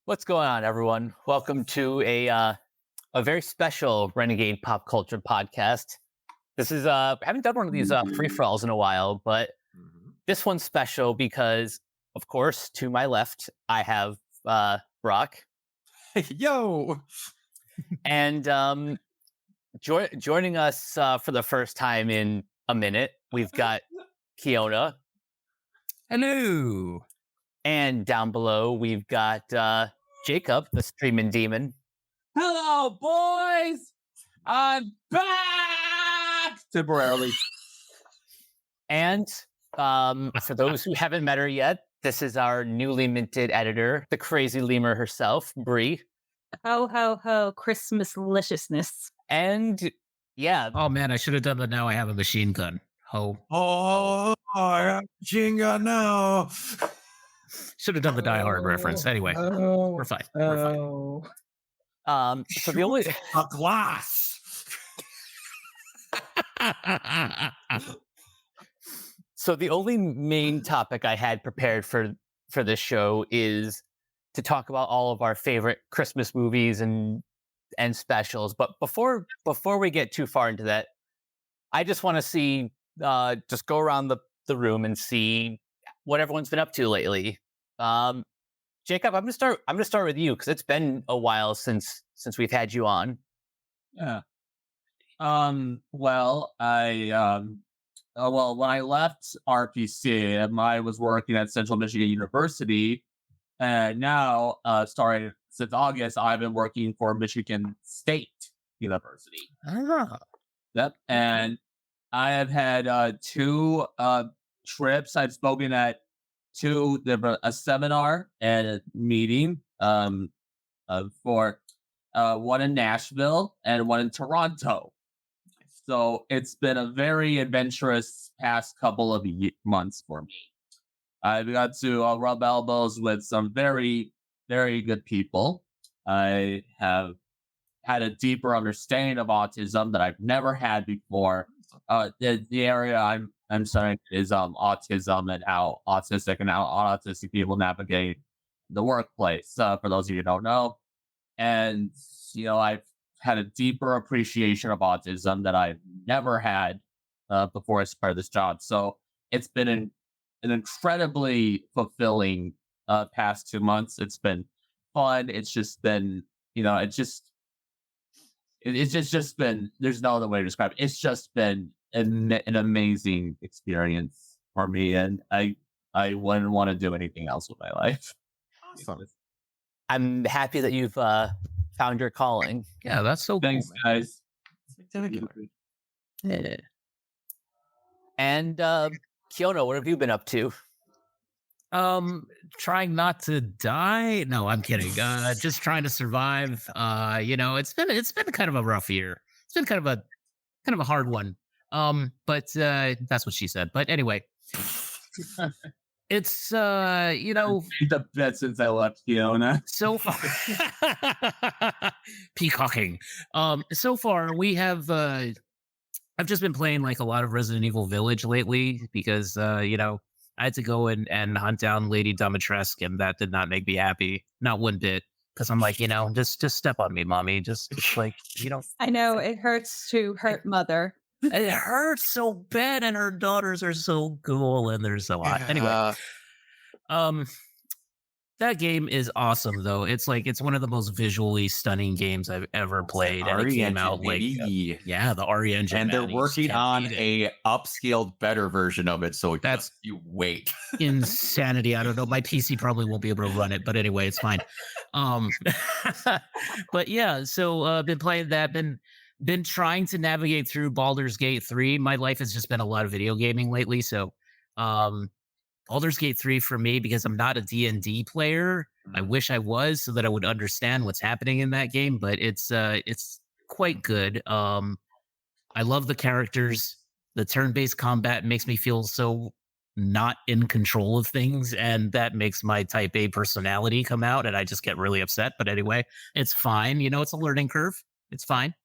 What's going on, everyone? Welcome to a very special Renegade pop culture podcast. This is I haven't done one of these free for alls in a while, but this one's special because, of course, to my left I have Brock, Yo! and joining us for the first time in a minute, we've got Keona, Hello! and down below we've got Jacob, the streaming demon. Hello, boys! I'm back! Temporarily. And for those who haven't met her yet, this is our newly minted editor, the crazy lemur herself, Bree. Ho, ho, ho, Christmas deliciousness. And yeah, Oh man, I should have done that. Now I have a machine gun. Ho. Oh, I got machine gun now. Should have done the Die Hard reference. Anyway, we're fine. We're fine. so the only A glass. so the only main topic I had prepared for this show is to talk about all of our favorite Christmas movies and specials. But before we get too far into that, I just want to see just go around the room and see what everyone's been up to lately. Jacob, I'm gonna start with you because it's been a while since we've had you on. Yeah. Well, when I left RPC, I was working at Central Michigan University, and now, starting since August, I've been working for Michigan State University. Ah. Yep, and I have had two trips. I've spoken at two different a seminar and a meeting for one in Nashville and one in Toronto. So it's been a very adventurous past couple of months for me. I got to rub elbows with some very, very good people. I have had a deeper understanding of autism that I've never had before. The area I'm studying is autism and how autistic people navigate the workplace. For those of you who don't know, and I've had a deeper appreciation of autism that I've never had before I started this job. So it's been an incredibly fulfilling past 2 months. It's been fun. It's just been, it's just been. There's no other way to describe it. It's just been an amazing experience for me, and I wouldn't want to do anything else with my life. Awesome. I'm happy that you've found your calling. Yeah, that's so Thanks, cool, man. guys. Yeah. And Keona, what have you been up to? Trying not to die. No, I'm kidding. Just trying to survive. It's been kind of a rough year. It's been kind of a hard one. But that's what she said. But anyway, it's The best since I left Keona. so far peacocking. So far we have I've just been playing like a lot of Resident Evil Village lately because I had to go and hunt down Lady Dimitrescu, and that did not make me happy, not one bit. Because I'm like, just step on me, mommy. Just like, I know it hurts to hurt mother. it hurts so bad, and her daughters are so cool, and they're so hot. Anyway, that game is awesome, though. It's one of the most visually stunning games I've ever played. And it came out like, the RE engine. And they're man, you working just on can't beat it. a upscaled, better version of it. So That's- you wait. Insanity. I don't know. My PC probably won't be able to run it, but anyway, it's fine. But yeah, so been playing that. Been trying to navigate through Baldur's Gate 3. My life has just been a lot of video gaming lately. So Baldur's Gate 3 for me, because I'm not a D&D player. I wish I was so that I would understand what's happening in that game, but it's quite good. I love the characters. The turn-based combat makes me feel so not in control of things, and that makes my type A personality come out, and I just get really upset. But anyway, it's fine. It's a learning curve. It's fine.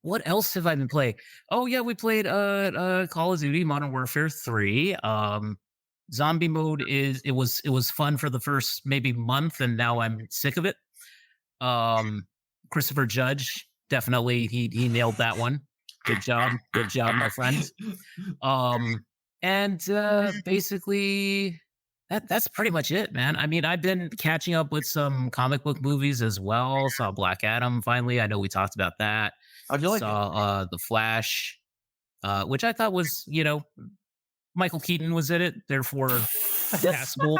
What else have I been playing? Oh yeah, we played Call of Duty Modern Warfare 3. Zombie mode was fun for the first maybe month, and now I'm sick of it. Christopher Judge, definitely he nailed that one. Good job, my friend. And basically that's pretty much it, man. I mean, I've been catching up with some comic book movies as well. Saw Black Adam finally. I know we talked about that. How'd you like it? Saw The Flash, which I thought was, Michael Keaton was in it, therefore passable.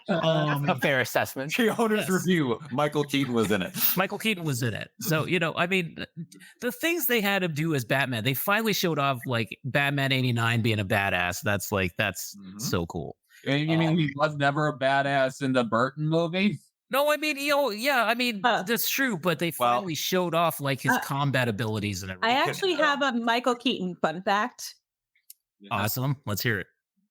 A fair assessment. Keona's Yes. review. Michael Keaton was in it. Michael Keaton was in it. So, I mean, the things they had him do as Batman, they finally showed off like Batman 89 being a badass. That's Mhm. so cool. You mean he was never a badass in the Burton movie? No, I mean, yeah, I mean, that's true, but they Well- finally showed off like his combat abilities and everything. I actually have a Michael Keaton fun fact. Awesome. Let's hear it.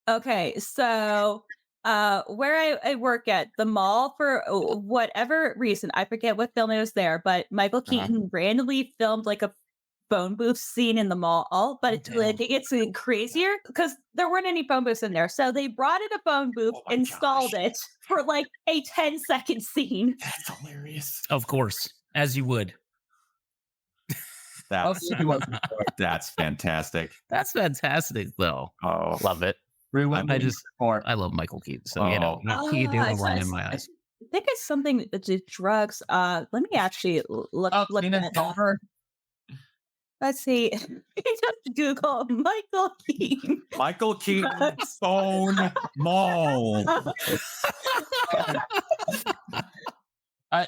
Okay, so where I work at, the mall, for whatever reason, I forget what film it was there, but Michael Keaton randomly filmed like a phone booth scene in the mall, but it gets crazier because there weren't any phone booths in there. So they brought in a phone booth, Oh my installed gosh. it for like a 10-second scene. That's hilarious. Of course, as you would. That's, He was that's fantastic. That's fantastic, though. Oh, Love it. I just, I love Michael Keaton, so he the only one in my eyes. I think it's something that did drugs. Let me actually look Clean and at. sober. Let's see. You just Google Michael Keaton. Michael Keaton phone mall.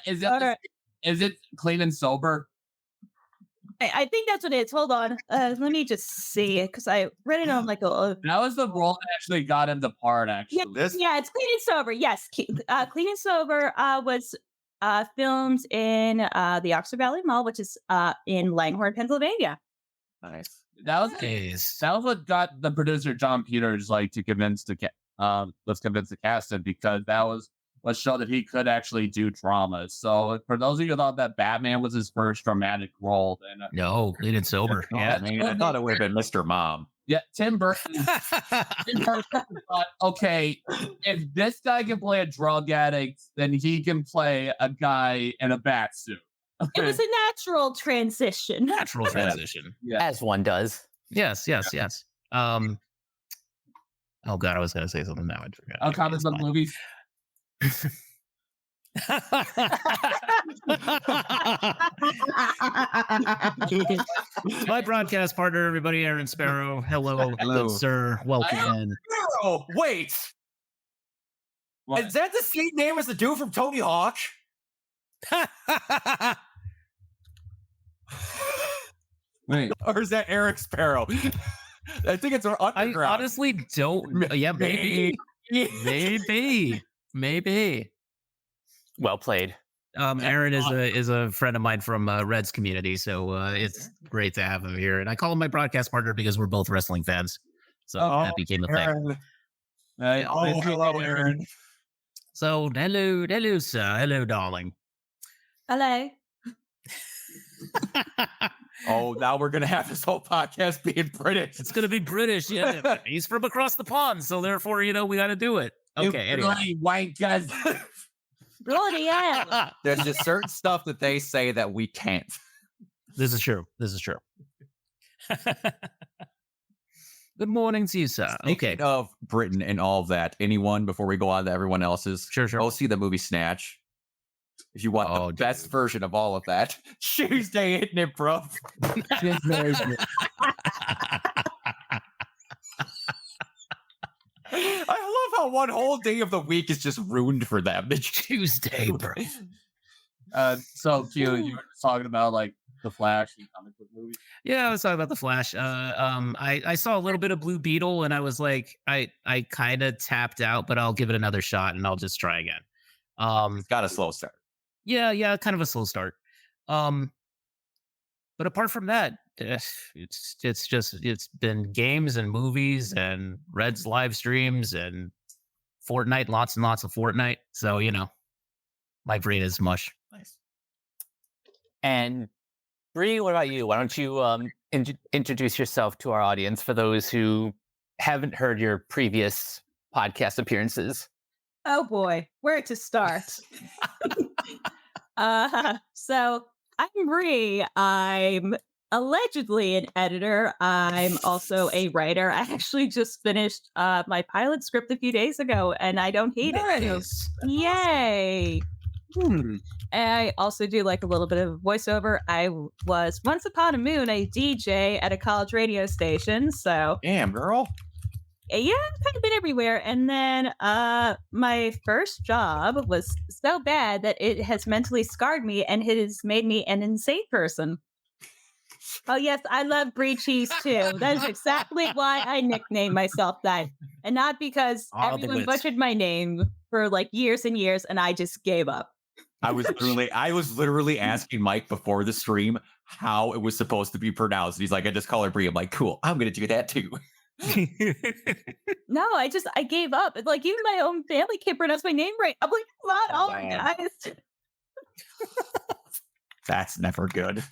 Is Alright. it clean and sober? I think that's what it is. Hold on. Let me just see because I read it on like a. That was the role that actually got him the part. Actually, This Yeah, it's Clean and Sober. Yes, Clean and Sober was filmed in the Oxford Valley Mall, which is in Langhorne, Pennsylvania. nice. that was Jeez. that was what got the producer John Peters to convince let's convince the cast in, because that was what showed that he could actually do drama. So for those of you who thought that Batman was his first dramatic role, then No, clean and sober. Yeah, Yeah. man, I thought it would have been Mr. Mom. Tim Burton thought, okay, if this guy can play a drug addict, then he can play a guy in a bat suit. It was a natural transition. Natural transition. Yeah. As one does. Yes. Oh God, I was gonna say something now. I forgot. Comic book movies. My broadcast partner, everybody, Aaron Sparrow. Hello, Hello. good sir. Welcome in. Oh, wait. What? Is that the same name as the dude from Tony Hawk? Wait, Or is that Eric Sparrow? I think it's I underground. honestly don't. Yeah, maybe. Well played. Aaron is a friend of mine from Reds community, so it's great to have him here. And I call him my broadcast partner because we're both wrestling fans. So Oh, that became a thing. Aaron. oh, hello, Aaron. So hello, sir. Hello, darling. Hello. Oh, now we're gonna have this whole podcast being British. It's gonna be British. Yeah, he's from across the pond, so therefore, we got to do it. Okay, anyway. bloody white guys. Bloody hell. There's just certain stuff that they say that we can't. This is true. Good morning to you, sir. Speaking Okay, of Britain and all of that, anyone before we go on to everyone else's, sure. go see the movie Snatch. If you want Oh, the best dude. version of all of that, Tuesday, isn't it, bro? I love how one whole day of the week is just ruined for them. Tuesday, bro. So Q, you were talking about like the Flash and comic book movies. Yeah, I was talking about the Flash. I saw a little bit of Blue Beetle, and I was like, I kind of tapped out, but I'll give it another shot, and I'll just try again. It's got a slow start. Yeah, kind of a slow start. But apart from that, it's been games and movies and Reds live streams and Fortnite, lots and lots of Fortnite. So my brain is mush. Nice. And Bree, what about you? Why don't you introduce yourself to our audience for those who haven't heard your previous podcast appearances. Oh boy, where to start? So I'm Bree. I'm allegedly an editor. I'm also a writer. I actually just finished my pilot script a few days ago, and I don't hate it. Nice. So, yay! Hmm. I also do like a little bit of voiceover. I was once upon a moon a DJ at a college radio station. So Damn, girl. yeah, I've kind of been everywhere. And then my first job was so bad that it has mentally scarred me and it has made me an insane person. Oh yes, I love brie cheese too. That is exactly why I nicknamed myself that. And not because All the everyone wits. butchered my name for like years and years and I just gave up. I was literally asking Mike before the stream how it was supposed to be pronounced. He's like, I just call her Brie. I'm like, cool, I'm gonna do that too. No, I gave up. It's like even my own family can't pronounce my name right. I'm like, come on, Damn. guys. That's never good.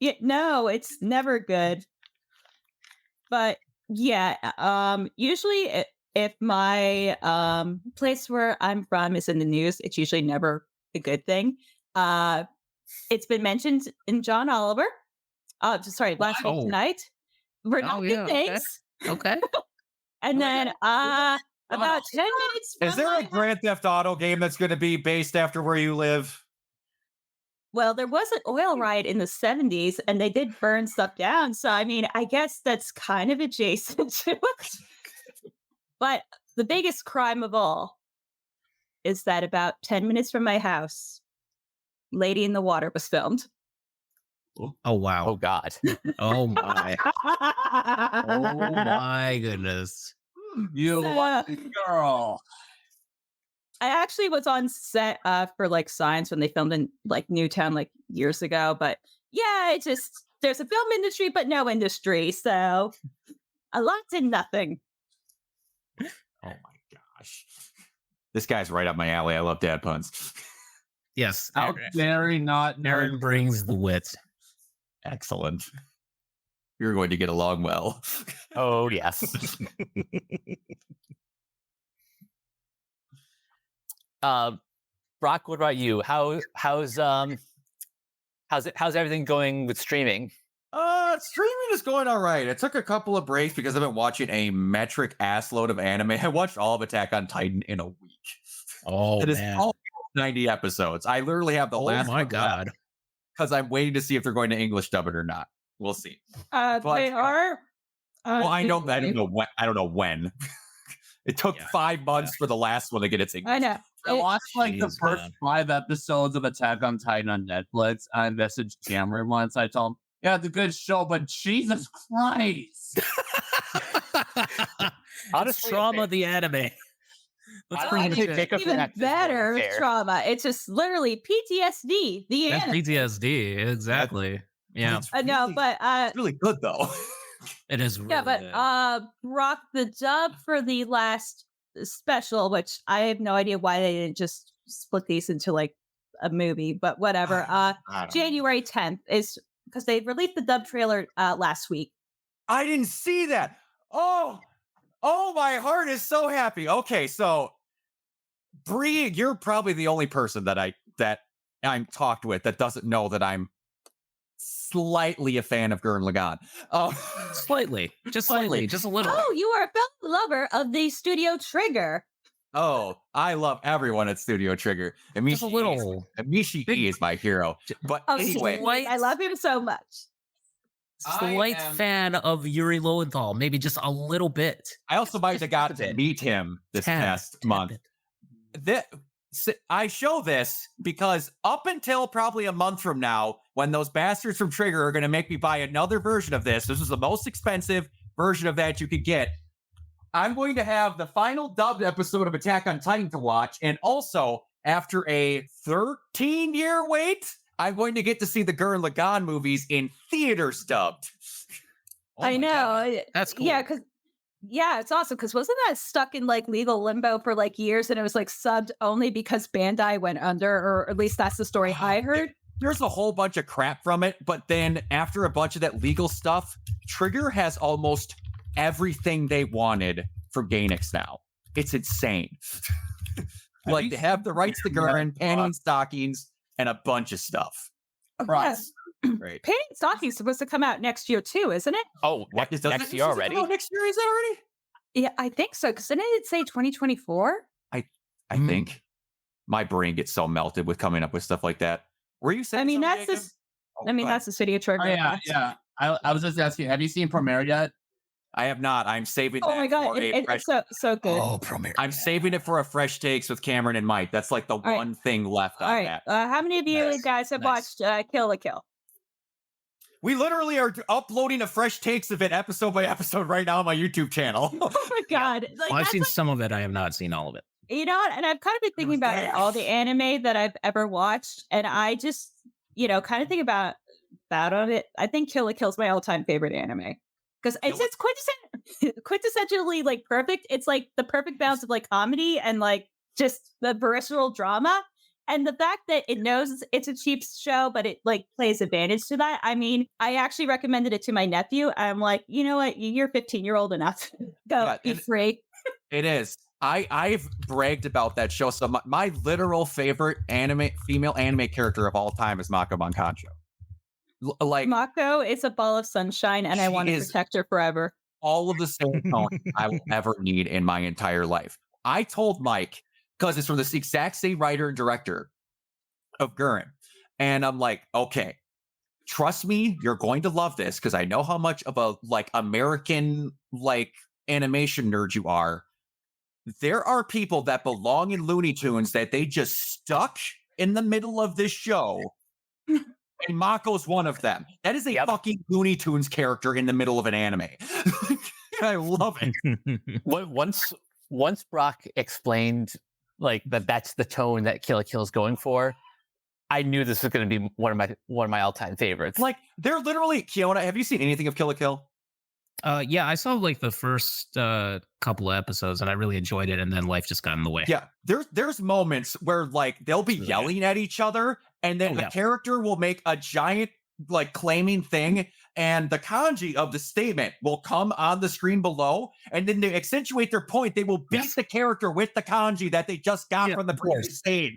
Yeah, no, it's never good. But yeah, usually if my place where I'm from is in the news, it's usually never a good thing. It's been mentioned in John Oliver. Sorry, last week Wow. tonight. We're not good okay. things. Okay. And then about 10 minutes Is from there my a Grand Theft Auto game that's going to be based after where you live? Well, there was an oil riot in the 70s and they did burn stuff down. So, I mean, I guess that's kind of adjacent to it. But the biggest crime of all is that about 10 minutes from my house, Lady in the Water was filmed. Oh Oh wow. God. Oh my. Oh my goodness. You So- lucky girl. I actually was on set for like Science when they filmed in like Newtown like years ago. But yeah, it just, there's a film industry, but no industry. So a lot and nothing. Oh my gosh. This guy's right up my alley. I love dad puns. Yes. How very not Aaron brings the wit. Excellent. You're going to get along well. Oh yes. Brock, what about you? How's everything going with streaming? Streaming is going all right. I took a couple of breaks because I've been watching a metric assload of anime. I watched all of Attack on Titan in a week. Oh It is man. all 90 episodes. I literally have the Oh last my god. because I'm waiting to see if they're going to English dub it or not. We'll see. They are. Well, I don't know when. It took Yeah. 5 months for the last one to get its English. I know. I watched like the Jeez, first man. 5 episodes of Attack on Titan on Netflix. I messaged Cameron once. I told him, yeah, it's a good show, but Jesus Christ. Honestly, Trauma the anime. That's I pretty like much it. it. Jacob Even reacts is better fair. trauma. It's just literally PTSD. The That's anime. PTSD. Exactly. Yeah. It's No, really- but it's really good though. It is really yeah, but good. Brock, the dub for the last special, which I have no idea why they didn't just split these into like a movie, but whatever. I don't know. January 10th is because they released the dub trailer last week. I didn't see that. Oh, my heart is so happy. Okay, so Bree, you're probably the only person that I'm talked with that doesn't know that I'm slightly a fan of Gurren Lagann. Slightly. Just slightly. Just a little. Oh, you are a fellow lover of the Studio Trigger. I love everyone at Studio Trigger. And Just a little. Mishi is my hero. But Oh, anyway, Slight- I love him so much. Slight fan of Yuri Lowenthal. Maybe just a little bit. I also might have got a to bit. meet him this Tad, past tad month. bit. I show this because up until probably a month from now, when those bastards from Trigger are going to make me buy another version of this is the most expensive version of that you could get. I'm going to have the final dubbed episode of Attack on Titan to watch. And also, after a 13-year wait, I'm going to get to see the Gurren Lagann movies in theaters dubbed. Oh I my know. God. That's cool. Yeah, it's awesome because wasn't that stuck in like legal limbo for like years and it was like subbed only because Bandai went under, or at least that's the story I heard. There's a whole bunch of crap from it, but then after a bunch of that legal stuff, Trigger has almost everything they wanted for Gainax now. It's insane. Like they have the rights to Gurren, panty and stockings, and a bunch of stuff. Right. Great. Panty and Stocking's supposed to come out next year too, isn't it? Oh, What next, does next it year come already? out next year is that already? Yeah, I think so. Because didn't it say 2024? I think my brain gets so melted with coming up with stuff like that. Were you saying? I mean, something, that's Jacob? this. Oh, I mean, go ahead. that's the city of trivia. Oh, yeah. I was just asking, have you seen Premiere yet? I have not. I'm saving. Oh that my god, for a fresh, it's so good. Premiere. I'm saving it for a fresh takes with Cameron and Mike. That's like the right. one thing left All on right. that. How many of you Nice. guys have Nice. watched Kill la Kill? We literally are uploading a fresh takes of it episode by episode right now on my YouTube channel. Oh my god! Like, Well, I've that's seen like, some of it. I have not seen all of it. you know, and I've kind of been thinking about all the anime that I've ever watched, and I just, kind of think about it. I think Kill la Kill is my all-time favorite anime because it's quintessentially like perfect. It's like the perfect balance of like comedy and like just the visceral drama. And the fact that it knows it's a cheap show, but it like plays advantage to that. I mean, I actually recommended it to my nephew. I'm like, you know what? You're 15, you're old enough. Go Yeah, be free. It is. I've bragged about that show. So my literal favorite female anime character of all time is Mako Bankancho. Like Mako is a ball of sunshine, and I She want to is- protect her forever. all of the serotonin I will ever need in my entire life. I told Mike, because it's from the exact same writer and director of Gurren. And I'm like, okay, trust me, you're going to love this because I know how much of a like American like animation nerd you are. There are people that belong in Looney Tunes that they just stuck in the middle of this show. And Mako's one of them. That is a Yep. fucking Looney Tunes character in the middle of an anime. I love it. Once Brock explained like that's the tone that Kill la Kill is going for, I knew this was going to be one of my all-time favorites. Like they're literally Keona. Have you seen anything of Kill la Kill? Yeah, I saw like the first couple of episodes, and I really enjoyed it. And then life just got in the way. Yeah, there's moments where like they'll be Yeah. yelling at each other, and then Oh, a yeah. character will make a giant like claiming thing, and the kanji of the statement will come on the screen below, and then to accentuate their point, they will beat Yes. the character with the kanji that they just got Yeah, from the of course. previous scene.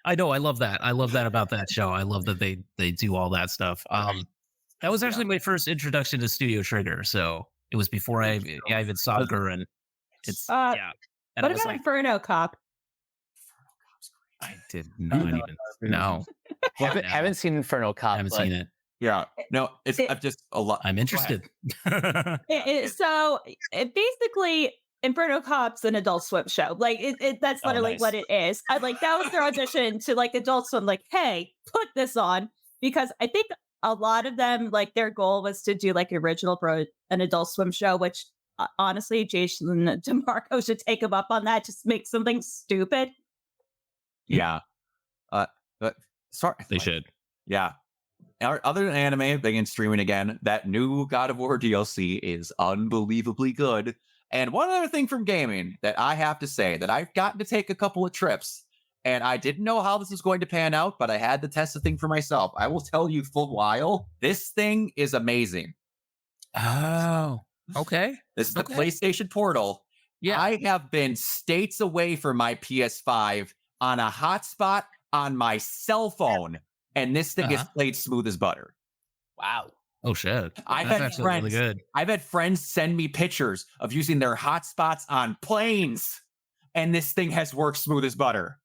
I know. I love that. I love that about that show. I love that they do all that stuff. That was actually my first introduction to Studio Trigger. So it was before I even saw Gurren. It's yeah. And I What was about like, Inferno Cop? I did not even know. haven't seen Inferno I Cop. haven't but seen it. Yeah, no, it's I'm just a lot. I'm interested. Basically, Inferno Cop's an Adult Swim show. Like that's Oh, literally nice. what it is. Like that was their audition to like Adult Swim. Like, hey, put this on because I think a lot of them like their goal was to do like original for an Adult Swim show, which honestly, Jason DeMarco should take him up on that. Just make something stupid. Yeah, but sorry, They should. Yeah. Other than anime, being streaming again, that new God of War DLC is unbelievably good. And one other thing from gaming that I have to say that I've gotten to take a couple of trips, and I didn't know how this was going to pan out, but I had to test the thing for myself. I will tell you full while, this thing is amazing. Oh, okay. This is the Okay. PlayStation Portal. Yeah. I have been states away from my PS5 on a hotspot on my cell phone, and this thing is Uh-huh. played smooth as butter. wow. Oh shit. I've That's had actually friends. really good. I've had friends send me pictures of using their hotspots on planes, and this thing has worked smooth as butter.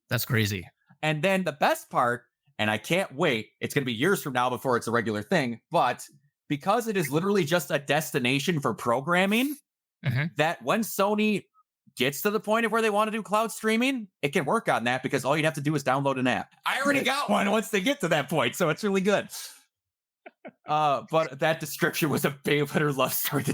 That's crazy. And then the best part, and I can't wait, it's going to be years from now before it's a regular thing, but because it is literally just a destination for programming, Mhm. that when Sony gets to the point of where they want to do cloud streaming, it can work on that because all you'd have to do is download an app. I already got one once they get to that point, so it's really good. But that description was a Bayletter love story.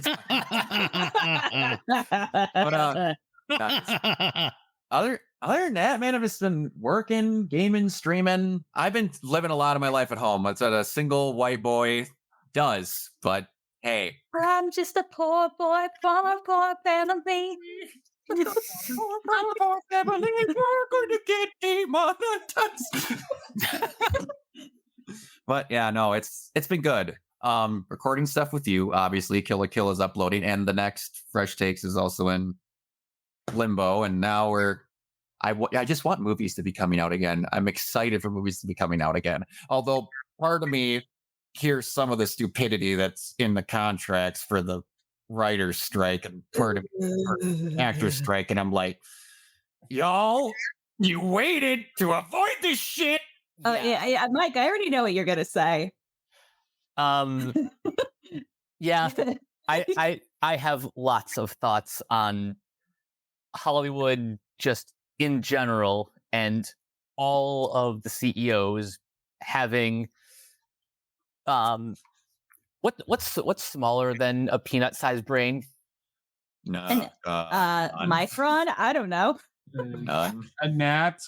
Other than that, man, I've just been working, gaming, streaming. I've been living a lot of my life at home. That's what a single white boy does. But hey, I'm just a poor boy from a poor family. poor family, we're going to get demonetized. But yeah, no, it's been good. recording stuff with you. Obviously, Kill la Kill is uploading, and the next Fresh Takes is also in limbo. And now I just want movies to be coming out again. I'm excited for movies to be coming out again. Although part of me hears some of the stupidity that's in the contracts for the writer's strike and part of for actor's strike, and I'm like, y'all, you waited to avoid this shit. Oh yeah, Mike, I already know what you're gonna say. Um, yeah, I have lots of thoughts on Hollywood just in general, and all of the CEOs having what's smaller than a peanut-sized brain? No, Micron, I don't know. none. A gnat.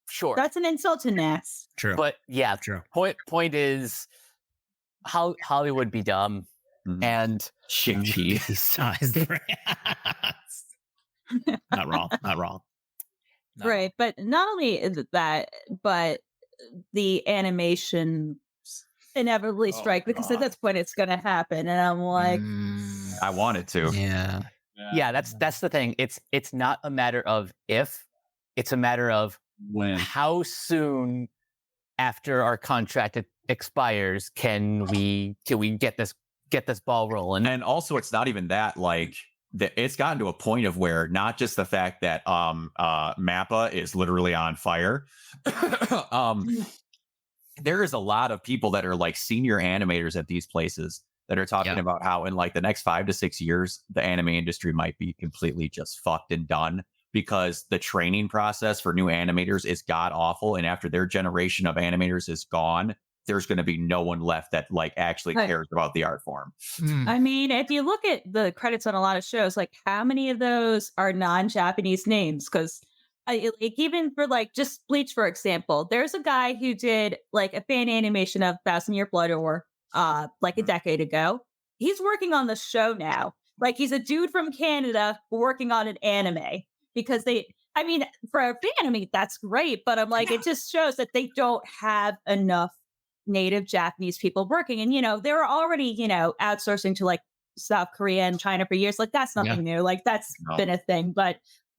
Sure, That's an insult to gnats. True. but yeah, True. point is, how Hollywood be dumb, Mhm. and Shit cheese. Size. Not wrong. Not wrong. Not Right, but not only is it that, but the animation inevitably Oh, strike, because at God. this point it's gonna happen, and I'm wrong. like, I wanted to. Yeah. yeah, that's the thing. It's not a matter of if, it's a matter of When. how soon after our contract expires can we get this ball rolling. And also, it's not even that. Like, it's gotten to a point of where not just the fact that Mappa is literally on fire. There is a lot of people that are like senior animators at these places that are talking Yeah. about how in like the next 5 to 6 years, the anime industry might be completely just fucked and done, because the training process for new animators is god awful. And after their generation of animators is gone, there's going to be no one left that like actually Right. cares about the art form. I mean, if you look at the credits on a lot of shows, like how many of those are non-Japanese names? Because like even for like just Bleach, for example, there's a guy who did like a fan animation of Thousand Year Blood War like a decade ago. He's working on the show now. Like he's a dude from Canada working on an anime, because I mean, for a fan anime, that's great, but I'm like, it just shows that they don't have enough native Japanese people working. And, they were already, outsourcing to like South Korea and China for years. Like that's nothing new. Like that's No. been a thing, but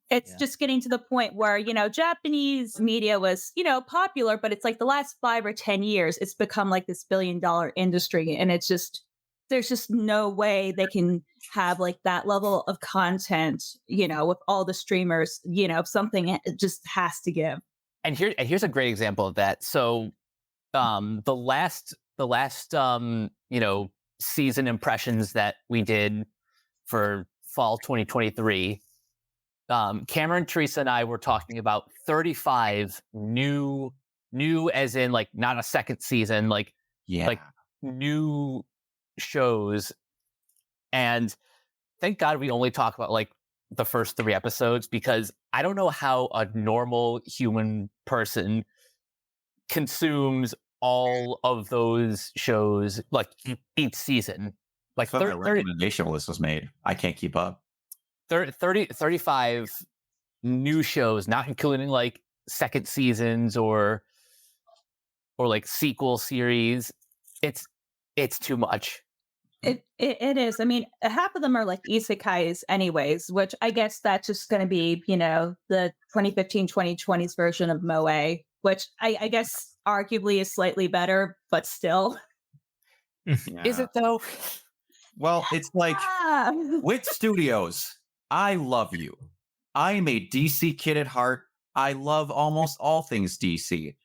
it's Yeah. just getting to the point where, Japanese media was, popular, but it's like the last 5 or 10 years, it's become like this $billion industry. And it's just, there's just no way they can have like that level of content, with all the streamers, something just has to give. And here's a great example of that. So the last season impressions that we did for fall 2023, Cameron, Teresa, and I were talking about 35 new as in like not a second season, like new shows. And thank God we only talk about like the first 3 episodes, because I don't know how a normal human person consumes all of those shows like each season. Like So my recommendation list was made. I can't keep up. 35 new shows, not including like second seasons or like sequel series. It's too much. It is. I mean, half of them are like isekais anyways, which I guess that's just going to be, the 2015, 2020s version of Moe, which I guess arguably is slightly better, but still. Is it though? Well, it's like Wit Studios. I love you. I am a DC kid at heart. I love almost all things DC.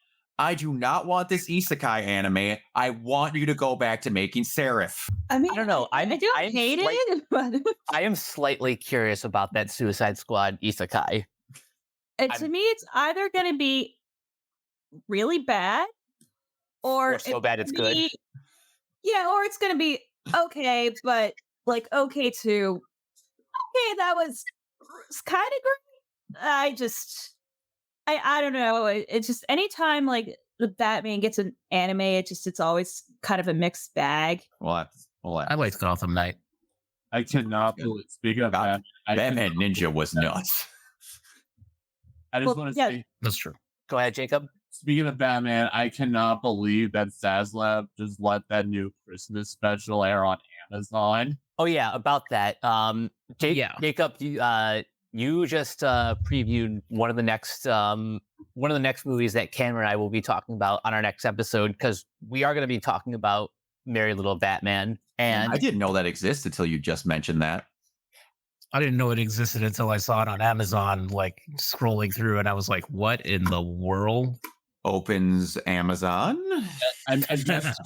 I do not want this isekai anime. I want you to go back to making Seraph. I mean, I don't know. I don't hate it, but I am slightly curious about that Suicide Squad isekai. to me, it's either going to be really bad, Or so bad it's good. Yeah, or it's going to be okay, but like okay to okay, that was kind of great. I don't know. It's just anytime like the Batman gets an anime, it's always kind of a mixed bag. Well, I liked Gotham Knight. I cannot believe. Speaking of that, Batman Ninja was nuts. I just Well, want to yeah. say That's true. Go ahead, Jacob. speaking of Batman, I cannot believe that Zaslav just let that new Christmas special air on Amazon. Oh yeah, about that. Yeah. Jacob, you just previewed one of the next movies that Cameron and I will be talking about on our next episode, because we are going to be talking about Merry Little Batman. And I didn't know that existed until you just mentioned that. I didn't know it existed until I saw it on Amazon, like scrolling through, and I was like, "What in the world?" Opens Amazon. And that's,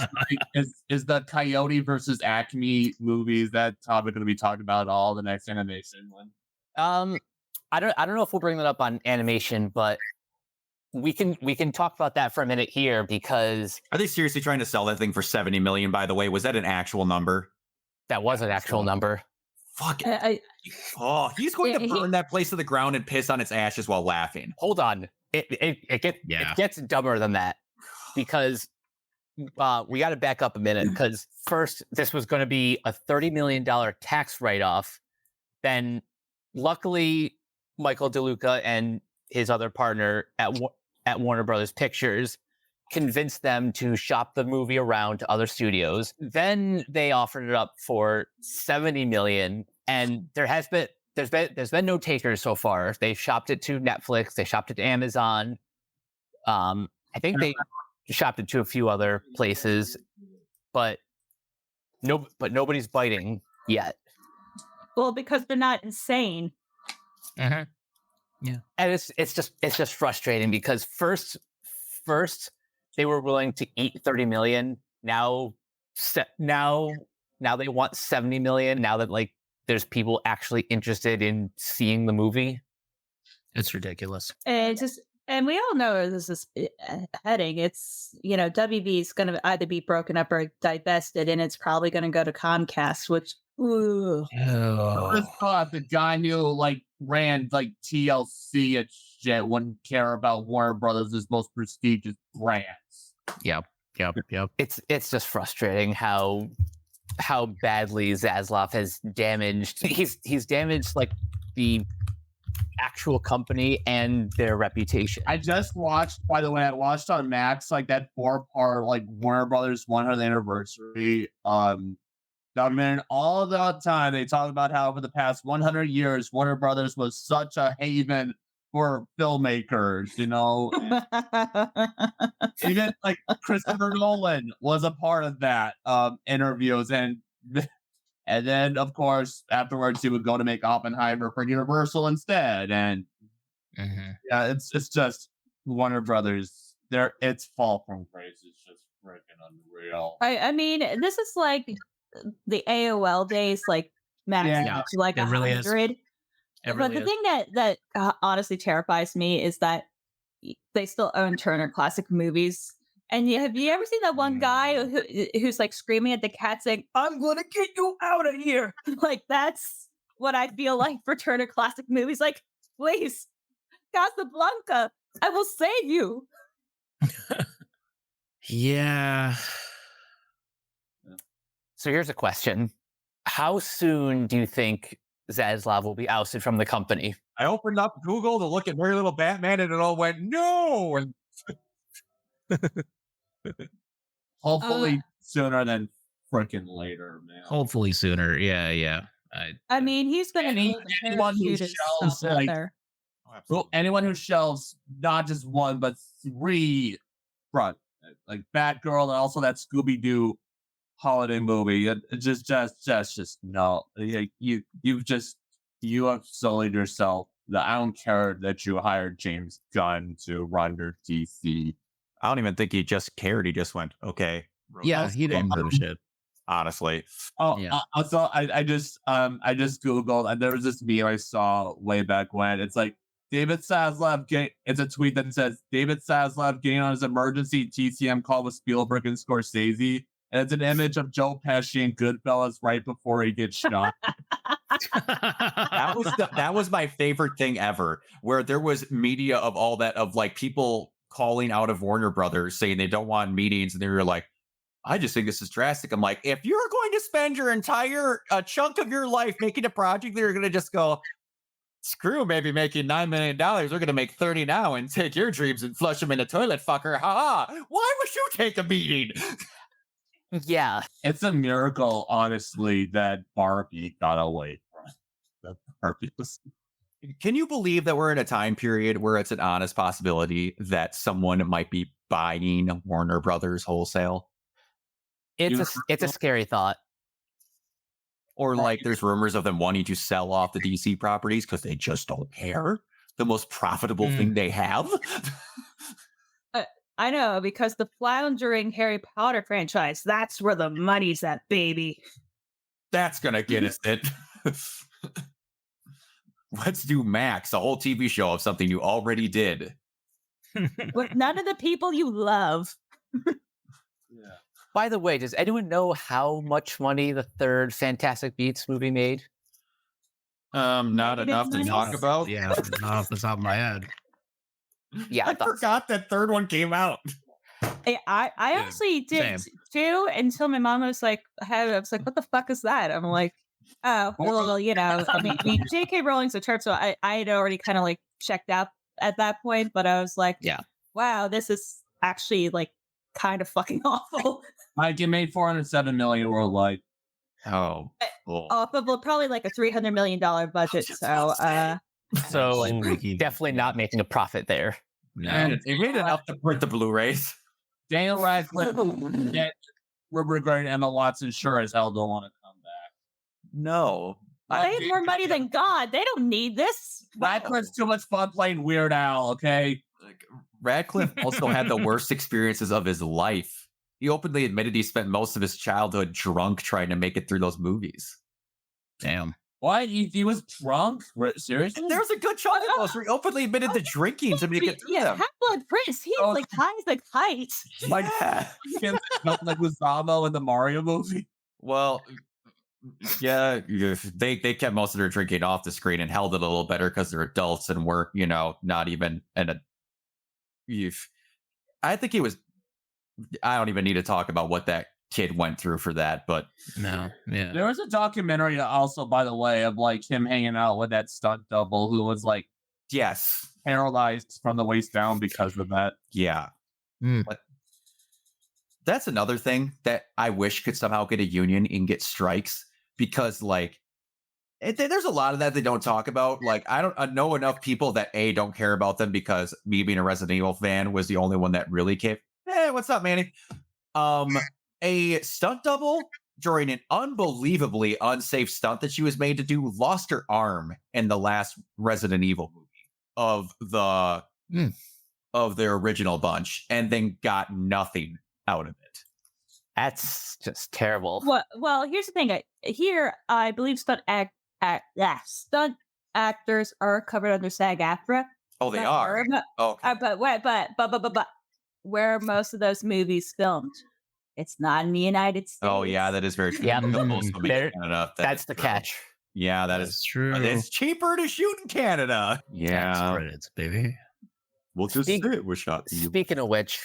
is the Coyote versus Acme movies that Todd are going to be talking about all the next animation one? I don't know if we'll bring that up on animation, but we can talk about that for a minute here, because Are they seriously trying to sell that thing for 70 million, by the way? Was that an actual number? that was an actual number. Fuck. I, Oh, he's going to He- burn that place to the ground and piss on its ashes while laughing. Hold on, it gets dumber than that, because we got to back up a minute, because first this was going to be a $30 million tax write-off. Then luckily Michael DeLuca and his other partner at Warner Brothers Pictures convinced them to shop the movie around to other studios. Then they offered it up for 70 million, and there's been no takers so far. They shopped it to Netflix, they shopped it to Amazon. I think they shopped it to a few other places, but nobody's biting yet. well, because they're not insane. Mhm. And it's just frustrating, because first they were willing to eat 30 million. Now they want 70 million, now that like there's people actually interested in seeing the movie. It's ridiculous. And and we all know where this is heading. It's, WB is going to either be broken up or divested, and it's probably going to go to Comcast, which, ooh. Oh. Just thought the guy who like ran like TLC and shit wouldn't care about Warner Brothers' most prestigious brands. Yep. It's just frustrating how badly Zaslav has damaged. He's damaged like the actual company and their reputation. I just watched, by the way, I watched on Max like that 4-part like Warner Brothers 100th anniversary. Documenting all the time, they talk about how for the past 100 years, Warner Brothers was such a haven for filmmakers. Even like Christopher Nolan was a part of that interviews, and then of course afterwards he would go to make Oppenheimer for Universal instead. And yeah, it's just Warner Brothers. Its fall from grace is just freaking unreal. I mean, this is like the AOL days, like max Yeah, to like it really is. 100. It But really the is. thing that honestly terrifies me is that they still own Turner Classic Movies. And have you ever seen that one guy who's like screaming at the cat saying, "I'm gonna get you out of here"? Like, that's what I feel like for Turner Classic Movies. Like, please, Casablanca, I will save you. Yeah. So here's a question: how soon do you think Zaslav will be ousted from the company? I opened up Google to look at Merry Little Batman, and it all went no. And Hopefully sooner than freaking later, man. Hopefully sooner. Yeah. I mean, he's been anyone who shelves like well, anyone who shelves not just one but 3 front like Batgirl and also that Scooby Doo holiday movie. It just no. You have sullied yourself. I don't care that you hired James Gunn to run your DC. I don't even think he just cared. He just went, okay. Yeah, he didn't give a shit. Honestly. Oh, Yeah. also, I just Googled, and there was this meme I saw way back when. It's like David Zaslav. It's a tweet that says David Zaslav getting on his emergency TCM call with Spielberg and Scorsese, and it's an image of Joe Pesci and Goodfellas right before he gets shot. That was my favorite thing ever, where there was media of all that, of like people calling out of Warner Brothers saying they don't want meetings, and they were like, I just think this is drastic. I'm like, if you're going to spend your entire chunk of your life making a project that you're going to just go, Screw maybe making $9 million. We're going to make 30 now and take your dreams and flush them in the toilet, fucker. Ha ha. Why would you take a beating? Yeah. It's a miracle, honestly, that Barbie got away from it. That Barbie was. Can you believe that we're in a time period where it's an honest possibility that someone might be buying Warner Brothers wholesale? It's a scary thought. Or like there's rumors of them wanting to sell off the DC properties because they just don't care. The most profitable thing they have. I know, because the floundering Harry Potter franchise, that's where the money's at, baby. That's going to get us it. Let's do Max, a whole TV show of something you already did. With none of the people you love. Yeah. By the way, does anyone know how much money the third Fantastic Beasts movie made? Not Negative enough to money? talk about. Yeah, not off the top of my head. Yeah, I forgot that third one came out. I honestly did too, until my mom was like, I was like, what the fuck is that? I'm like, oh, well, you know, I mean, J.K. Rowling's a turd, so I had already kind of like checked out at that point, but I was like, Yeah. wow, this is actually like kind of fucking awful. Like, it made $407 million worldwide. Oh, cool. Off of probably like a $300 million budget. So, So Freaky. definitely not making a profit there. And They made enough to print the Blu-rays. Daniel Radcliffe, we're regretting Emma Watson. Sure as hell don't want to come back. No. they have more money than God. They don't need this. Radcliffe's too much fun playing Weird Al. Okay. Like, Radcliffe also had the worst experiences of his life. He openly admitted he spent most of his childhood drunk trying to make it through those movies. Damn. What? He was drunk? Seriously? There was a good chunk of those where he openly admitted to drinking to make it through Yeah, them. Half-Blood Prince. He's Oh. like high as a kite. Like, like with Zamo in the Mario movie. Well, yeah, they kept most of their drinking off the screen and held it a little better because they're adults and were, you know, not even in a. I think he was. I don't even need to talk about what that kid went through for that, but No. Yeah. There was a documentary also, by the way, of like him hanging out with that stunt double who was like yes, paralyzed from the waist down because of that. yeah. Mm. But that's another thing that I wish could somehow get a union and get strikes because, like, there's a lot of that they don't talk about. Like, I know enough people that don't care about them because me being a Resident Evil fan was the only one that really cared. Hey, what's up, Manny? A stunt double during an unbelievably unsafe stunt that she was made to do lost her arm in the last Resident Evil movie of their original bunch, and then got nothing out of it. That's just terrible. Well, here's the thing. Here, I believe stunt actors are covered under SAG-AFTRA. Oh, they are. Okay. But where are most of those movies filmed? It's not in the United States. Oh, yeah, that is very true. Yeah, They'll also be in there- Canada. That That's is the true. catch. Yeah, that That's is. true. But it's cheaper to shoot in Canada. Tax Yeah, credits, baby. we'll just Speak- say it was shot in the Speaking of which,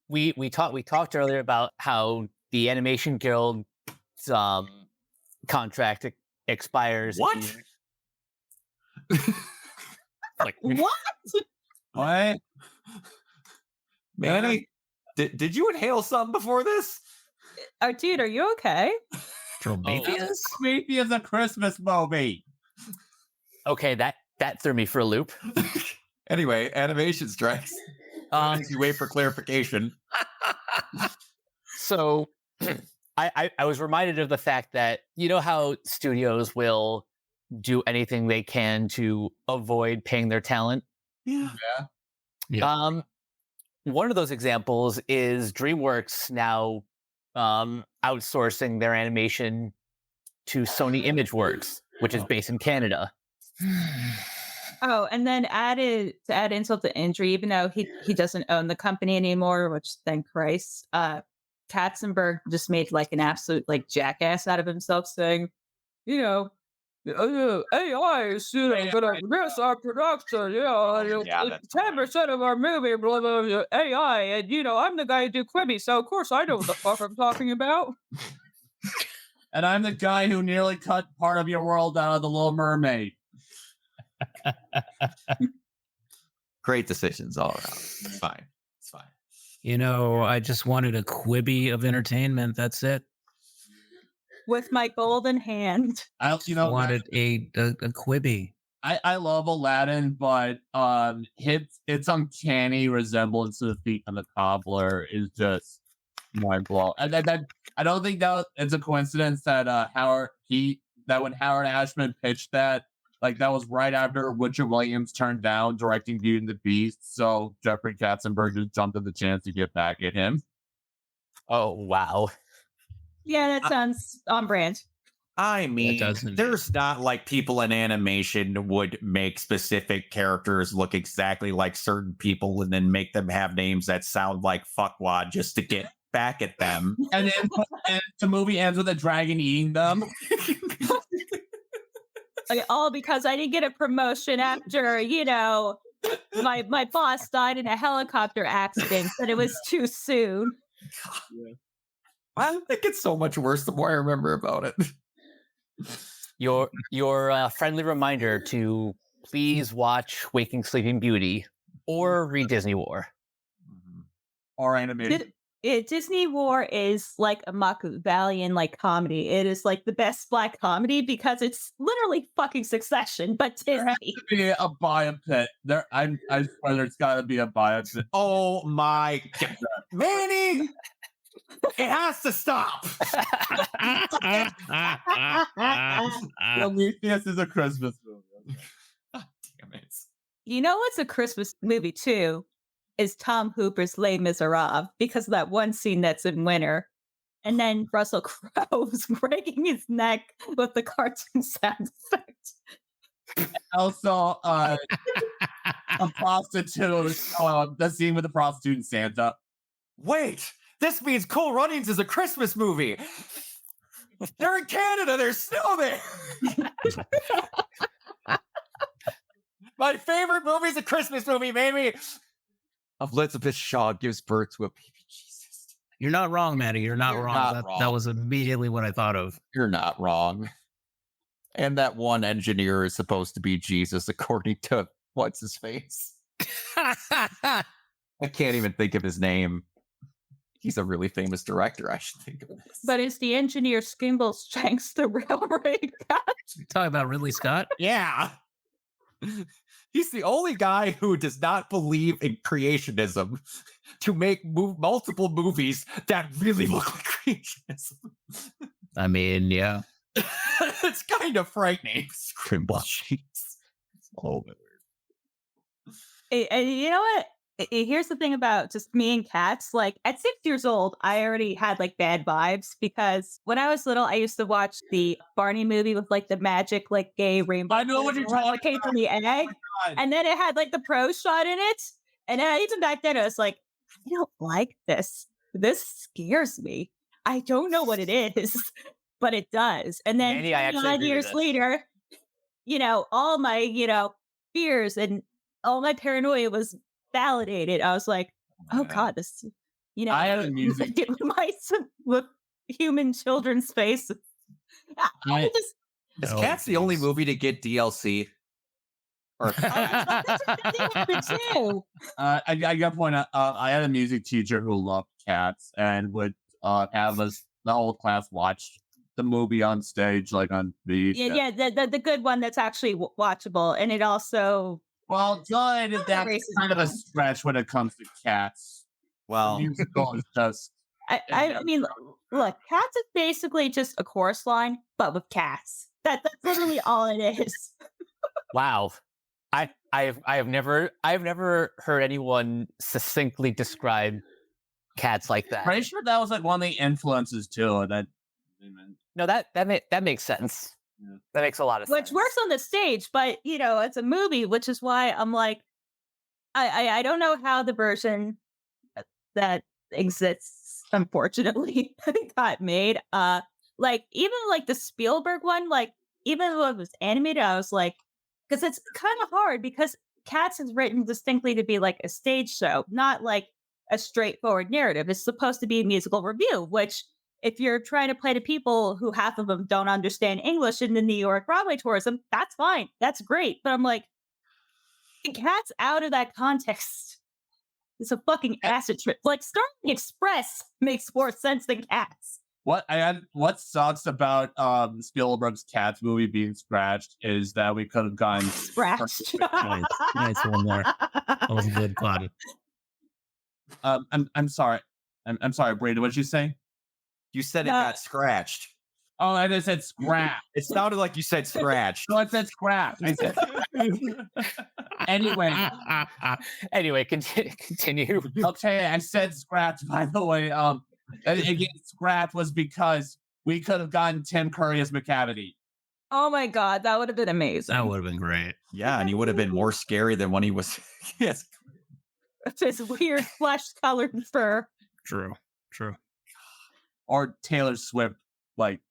we talked earlier about how the Animation Guild's contract expires. What? Like, What? What? Manny, did you inhale something before this? Dude, are you okay? Prometheus? Maybe it's a Christmas movie. okay, that threw me for a loop. Anyway, animation strikes. As you wait for clarification. So I was reminded of the fact that you know how studios will do anything they can to avoid paying their talent. Yeah. Yeah. One of those examples is DreamWorks now outsourcing their animation to Sony ImageWorks, which is based in Canada. Oh, and then to add insult to injury, even though he doesn't own the company anymore, which thank Christ, Katzenberg just made like an absolute like jackass out of himself, saying, you know, AI is going to miss our production. Yeah, that's 10% of our movie, blah, blah, blah, AI, and I'm the guy who do Quibi, so of course I know what the fuck I'm talking about. And I'm the guy who nearly cut part of your world out of The Little Mermaid. Great decisions all around. It's fine. It's fine. You know, I just wanted a Quibi of entertainment. That's it. With my golden hand. Wanted a Quibi. I love Aladdin, but its uncanny resemblance to the Thief and the Cobbler is just mind blowing. And that I don't think that it's a coincidence that when Howard Ashman pitched that, like that was right after Richard Williams turned down directing Beauty and the Beast, so Jeffrey Katzenberg just jumped at the chance to get back at him. Oh wow. Yeah, that sounds on brand. I mean, doesn't- there's not like people in animation would make specific characters look exactly like certain people and then make them have names that sound like fuckwad just to get back at them. And the movie ends with a dragon eating them. Like, all because I didn't get a promotion after, my boss died in a helicopter accident, but it was too soon. I think it's so much worse the more I remember about it. Your friendly reminder to please watch Waking Sleeping Beauty or read Disney War. Or animated. Disney War is like a Machiavellian like comedy. It is like the best black comedy because it's literally fucking Succession, but There has Disney. to be a biopic. I swear there's got to be a biopic. Oh my God. Manny! It has to stop. Prometheus is a Christmas movie. Damn it. You know what's a Christmas movie too? Is Tom Hooper's Les Miserables because of that one scene that's in winter. And then Russell Crowe's breaking his neck with the cartoon sound effect. Also, a prostitute. The scene with the prostitute and Santa. Wait, this means Cool Runnings is a Christmas movie. They're in Canada. They're still there. My favorite movie is a Christmas movie, baby. Elizabeth Shaw gives birth to a baby Jesus. You're not wrong, Maddie. You're not You're wrong. not That wrong. was immediately what I thought of. You're not wrong. And that one engineer is supposed to be Jesus, according to what's his face. I can't even think of his name. He's a really famous director. I should think of this. But is the engineer Skimbles Shanks the railroad guy? Talking about Ridley Scott. Yeah. He's the only guy who does not believe in creationism to make multiple movies that really look like creationism. I mean, yeah. It's kind of frightening. Scrimble sheets. It's a little bit weird. And you know what? Here's the thing about just me and cats. Like at 6 years old, I already had like bad vibes because when I was little, I used to watch the Barney movie with like the magic, like gay rainbow. I know what you're talking that came from the egg. God. And then it had like the pro shot in it. And then even back then, I was like, I don't like this. This scares me. I don't know what it is, but it does. And then Mandy, I actually 9 agree with years this. later, all my, fears and all my paranoia was validated. I was like, oh God, this, I had a music. it reminds me with human children's faces. I- Is Oh, Cats the only geez. movie to get DLC? Or I got to point out, I had a music teacher who loved Cats and would have us, the whole class, watch the movie on stage, like on the. yeah, the good one that's actually watchable, and it also Well, good. That's racist. kind of a stretch when it comes to Cats. well, Musical is just. I mean, look, Cats is basically just a chorus line, but with cats. That's literally all it is. Wow. I've never heard anyone succinctly describe cats like that. Pretty sure that was like one of the influences too. No, that makes sense. Yeah. That makes a lot of sense. Which works on the stage, but it's a movie, which is why I'm like, I don't know how the version that exists, unfortunately, got made. Like even like the Spielberg one, like even though it was animated, I was like, because it's kind of hard because Cats is written distinctly to be like a stage show, not like a straightforward narrative. It's supposed to be a musical review, which if you're trying to play to people who half of them don't understand English in the New York Broadway tourism, that's fine. That's great. But I'm like, the Cats out of that context. It's a fucking acid trip. Like Starling Express makes more sense than Cats. What sucks about Spielberg's Cats movie being scratched is that we could have gotten Scratched. Nice one there. That was a good pun. I'm sorry. I'm sorry, Brady. What did you say? You said it got scratched. Oh, I just said scrap. It sounded like you said scratched. No, I said scrap. I said. Anyway, continue. Okay, I said scratch. By the way, again, scratch was because we could have gotten Tim Curry as McCavity. Oh my god, that would have been amazing. That would have been great. Yeah, and he would have been more scary than when he was. Yes. His weird flesh-colored fur. True. Or Taylor Swift, like.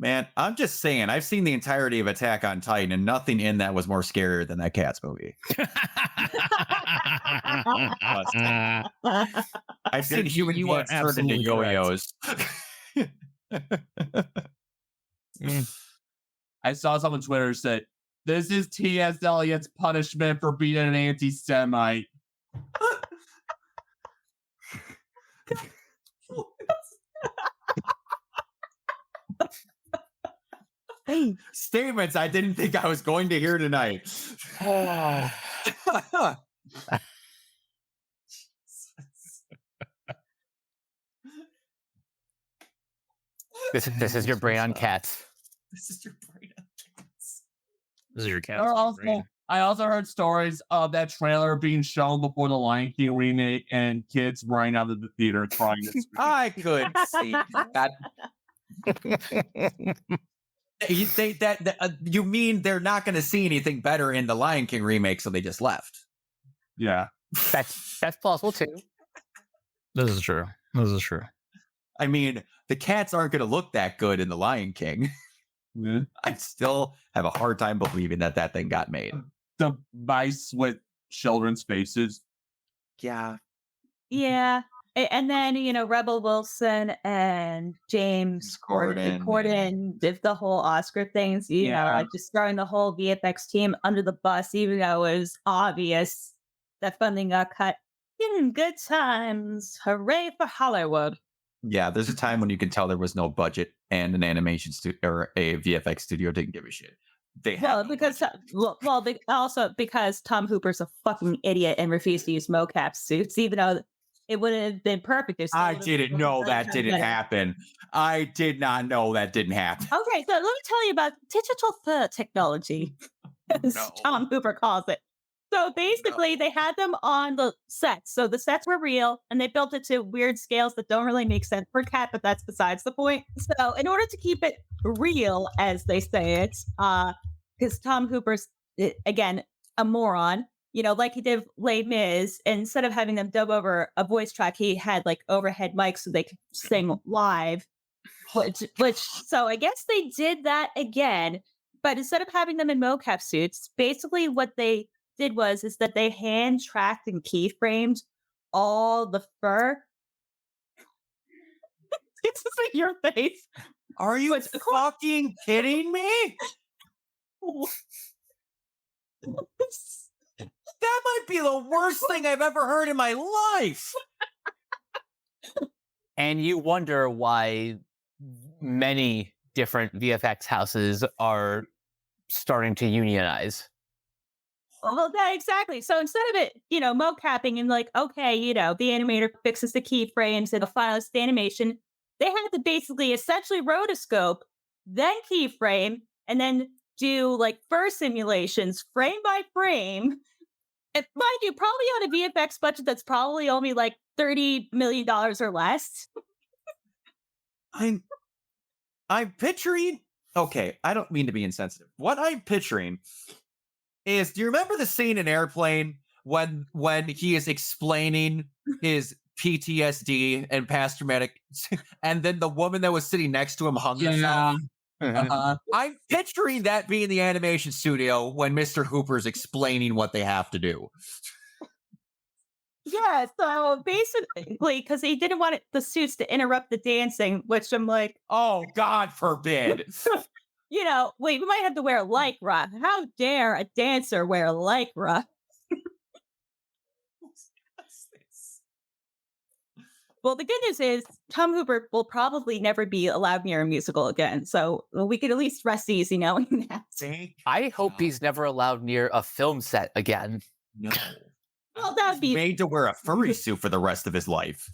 Man, I'm just saying, I've seen the entirety of Attack on Titan, and nothing in that was more scarier than that Cats movie. I've seen human you are cats turn into absolutely yo-yos. I saw someone on Twitter said, "This is T.S. Eliot's punishment for being an anti-Semite." Statements I didn't think I was going to hear tonight. This is your brain on Cats. This is your brain on Cats. This is your cat. I also heard stories of that trailer being shown before the Lion King remake and kids running out of the theater crying. I could see that. You think that you mean they're not going to see anything better in the Lion King remake, so they just left? Yeah, That's plausible too. This is true. I mean, the cats aren't going to look that good in the Lion King. yeah. I still have a hard time believing that thing got made. The mice with children's faces. Yeah. Yeah. And then, Rebel Wilson and James Corden did the whole Oscar things, like just throwing the whole VFX team under the bus, even though it was obvious that funding got cut. Good times. Hooray for Hollywood. Yeah, there's a time when you can tell there was no budget and an animation studio or a VFX studio didn't give a shit. Also because Tom Hooper's a fucking idiot and refused to use mocap suits, even though it would have been perfect. I didn't know that didn't happen. I did not know that didn't happen. Okay, so let me tell you about digital fur technology, as Tom Hooper calls it. So basically, they had them on the sets. So the sets were real, and they built it to weird scales that don't really make sense for cat, but that's besides the point. So in order to keep it real, as they say it, because Tom Hooper's, again, a moron, like he did Les Mis, instead of having them dub over a voice track, he had like overhead mics so they could sing live. So I guess they did that again, but instead of having them in mocap suits, basically what they did is that they hand tracked and keyframed all the fur. This isn't your face. Are you fucking kidding me? That might be the worst thing I've ever heard in my life. And you wonder why many different VFX houses are starting to unionize. Well, exactly. So instead of it, mocapping and like, okay, the animator fixes the keyframes and the finalized animation, they had to basically essentially rotoscope, then keyframe, and then do like fur simulations frame by frame. And mind you, probably on a VFX budget that's probably only like $30 million or less. I'm picturing. Okay, I don't mean to be insensitive. What I'm picturing is, do you remember the scene in Airplane when he is explaining his PTSD and past traumatic, and then the woman that was sitting next to him hung herself? I'm picturing that being the animation studio when Mr. Hooper's explaining what they have to do. Yeah, so basically, because he didn't want the suits to interrupt the dancing, which I'm like, Oh, God forbid. wait, we might have to wear lycra. How dare a dancer wear lycra? Well, the good news is Tom Hooper will probably never be allowed near a musical again, so we could at least rest easy knowing that. Thank I hope God. he's never allowed near a film set again. No. Well, that would be Made to wear a furry suit for the rest of his life.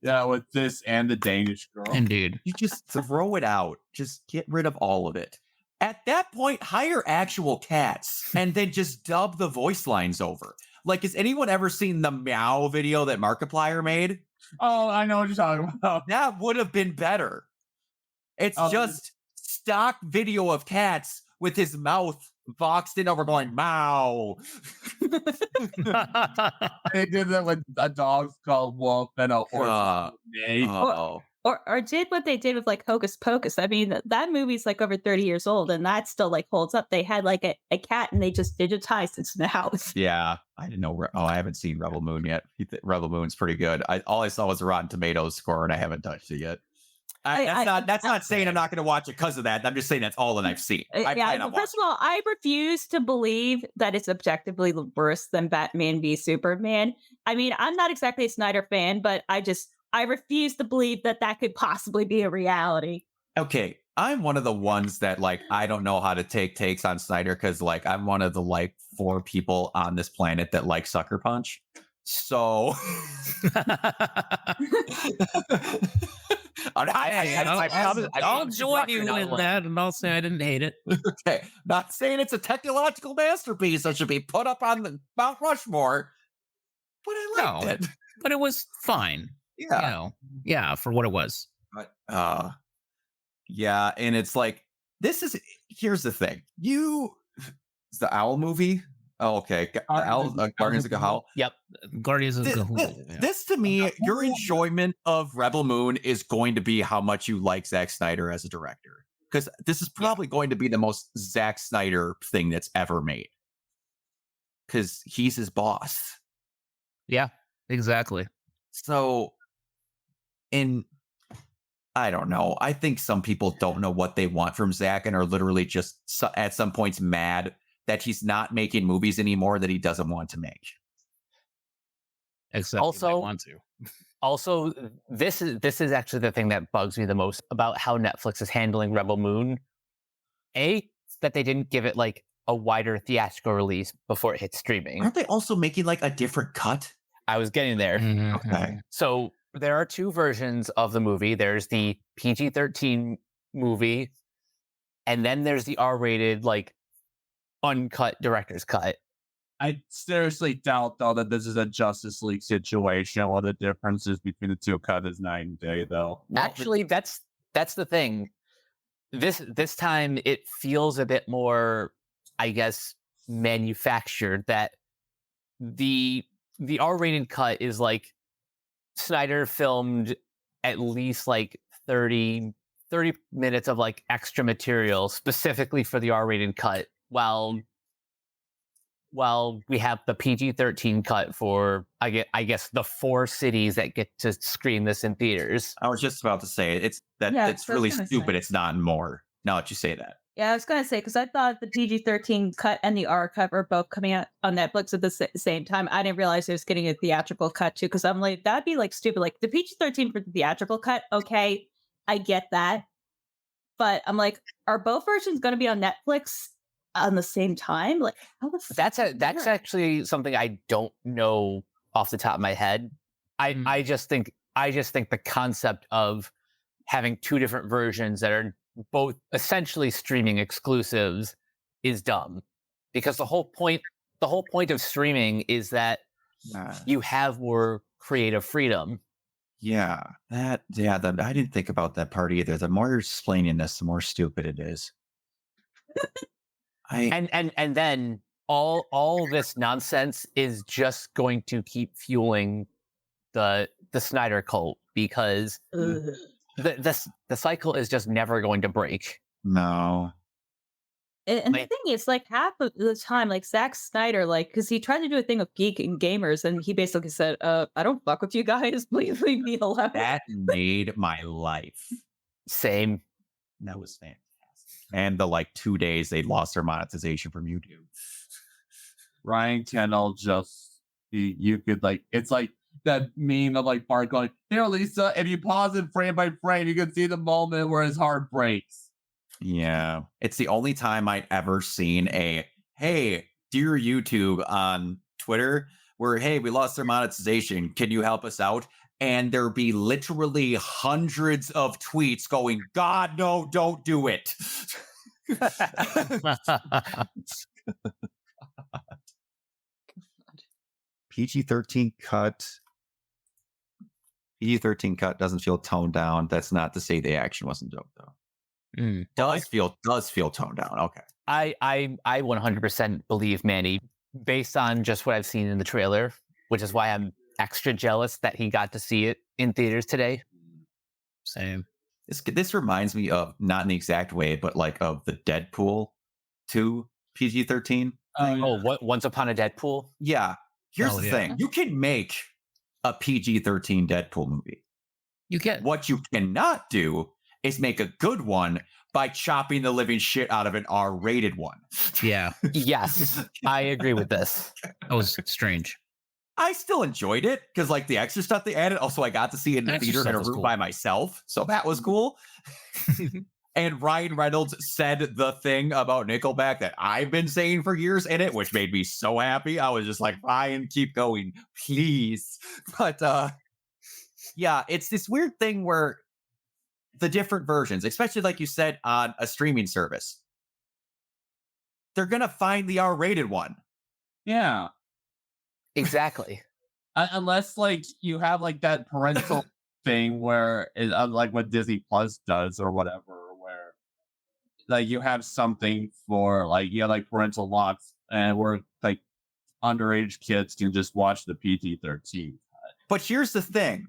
Yeah, with this and the Danish girl. Indeed. You just throw it out. Just get rid of all of it. At that point, hire actual cats and then just dub the voice lines over. Like, has anyone ever seen the Meow video that Markiplier made? Oh, I know what you're talking about. That would have been better. It's just stock video of cats with his mouth boxed in over going, Meow. They did that with a dog called Wolf and a horse. Uh, Nate. oh. or did what they did with like Hocus Pocus. I mean, that movie's like over 30 years old and that still like holds up. They had like a cat and they just digitized its mouth. Yeah, I didn't know. I haven't seen Rebel Moon yet. Rebel Moon's pretty good. All I saw was a Rotten Tomatoes score, and I haven't touched it yet. That's not saying I'm not going to watch it because of that. I'm just saying that's all that I've seen. First of all, I refuse to believe that it's objectively worse than Batman v Superman. I mean, I'm not exactly a Snyder fan, but I refuse to believe that could possibly be a reality. Okay, I'm one of the ones that like I don't know how to take takes on Snyder because like I'm one of the like 4 people on this planet that like Sucker Punch. So I'll join you in that, and I'll say I didn't hate it. Okay, not saying it's a technological masterpiece that should be put up on the Mount Rushmore, but I liked it. But it was fine. Yeah, Yeah, for what it was. but yeah, and it's like here's the thing. It's the Owl movie. Oh, okay, Guardians of the Gahul. Yep. Guardians of the This, Gahul. this to me, your enjoyment of Rebel Moon is going to be how much you like Zack Snyder as a director. Because this is probably going to be the most Zack Snyder thing that's ever made. Because he's his boss. Yeah, exactly. So, I don't know. I think some people don't know what they want from Zack and are literally just at some points mad that he's not making movies anymore that he doesn't want to make. Except Also- you might want to. Also, this is actually the thing that bugs me the most about how Netflix is handling Rebel Moon. That they didn't give it like a wider theatrical release before it hit streaming. Aren't they also making like a different cut? I was getting there. Mhm, Okay. mhm. So there are 2 versions of the movie. There's the PG-13 movie, and then there's the R-rated, like, uncut director's cut. I seriously doubt, though, that this is a Justice League situation. What the differences between the 2 cut is night and day, though. Actually, that's the thing. This time it feels a bit more, I guess, manufactured. That the R-rated cut is like Snyder filmed at least like 30 minutes of like extra material specifically for the R-rated cut, while we have the PG-13 cut for I guess the 4 cities that get to screen this in theaters. I was just about to say it's That's really gonna stupid. say. It's not more. Now that you say that. Yeah, I was going to say, because I thought the PG-13 cut and the R cut were both coming out on Netflix at the same time. I didn't realize it was getting a theatrical cut too, because I'm like, that'd be like stupid. Like the PG-13 for the theatrical cut, okay, I get that. But I'm like, are both versions going to be on Netflix on the same time? Like, how the That's actually something I don't know off the top of my head. I just think the concept of having 2 different versions that are both essentially streaming exclusives is dumb, because the whole point of streaming is that you have more creative freedom. I didn't think about that part either. The more you're explaining this, the more stupid it is. And then all this nonsense is just going to keep fueling the Snyder cult, because Ugh. the cycle is just never going to break. No. And the Like- thing is, like, half of the time, like, Zack Snyder, like, because he tried to do a thing with geek and gamers, and he basically said, I don't fuck with you guys. Please leave me alone. That made my life. Same. That was fantastic. And the like 2 days they lost their monetization from YouTube. Ryan Kendall just you could like it's like that meme of like Bart going, "Here, Lisa, if you pause it frame by frame, you can see the moment where his heart breaks." Yeah. It's the only time I'd ever seen a hey, dear YouTube on Twitter, where hey, we lost their monetization. Can you help us out? And there be literally hundreds of tweets going, God, no, don't do it. PG-13 cut. PG-13 cut doesn't feel toned down. That's not to say the action wasn't dope though. Does feel toned down. Okay. I 100% believe Manny based on just what I've seen in the trailer, which is why I'm extra jealous that he got to see it in theaters today. Same. This reminds me of, not in the exact way, but like of the Deadpool 2 PG-13. What Once Upon a Deadpool? Yeah. Here's the yeah. thing. You can make a PG-13 Deadpool movie. You can. What you cannot do is make a good one by chopping the living shit out of an R-rated one. Yeah, Yes, I agree with this. that was strange. I still enjoyed it because like the extra stuff they added. Also, I got to see it in the Extra theater in stuff a was room cool. by myself. So that was cool. And Ryan Reynolds said the thing about Nickelback that I've been saying for years in it, which made me so happy. I was just like, Ryan, keep going, please. But yeah, it's this weird thing where the different versions, especially like you said on a streaming service, they're going to find the R-rated one. Yeah. Exactly. Unless like you have like that parental thing where like what Disney Plus does or whatever, where like you have something for like you have like parental locks and where like underage kids can just watch the PG-13. But here's the thing.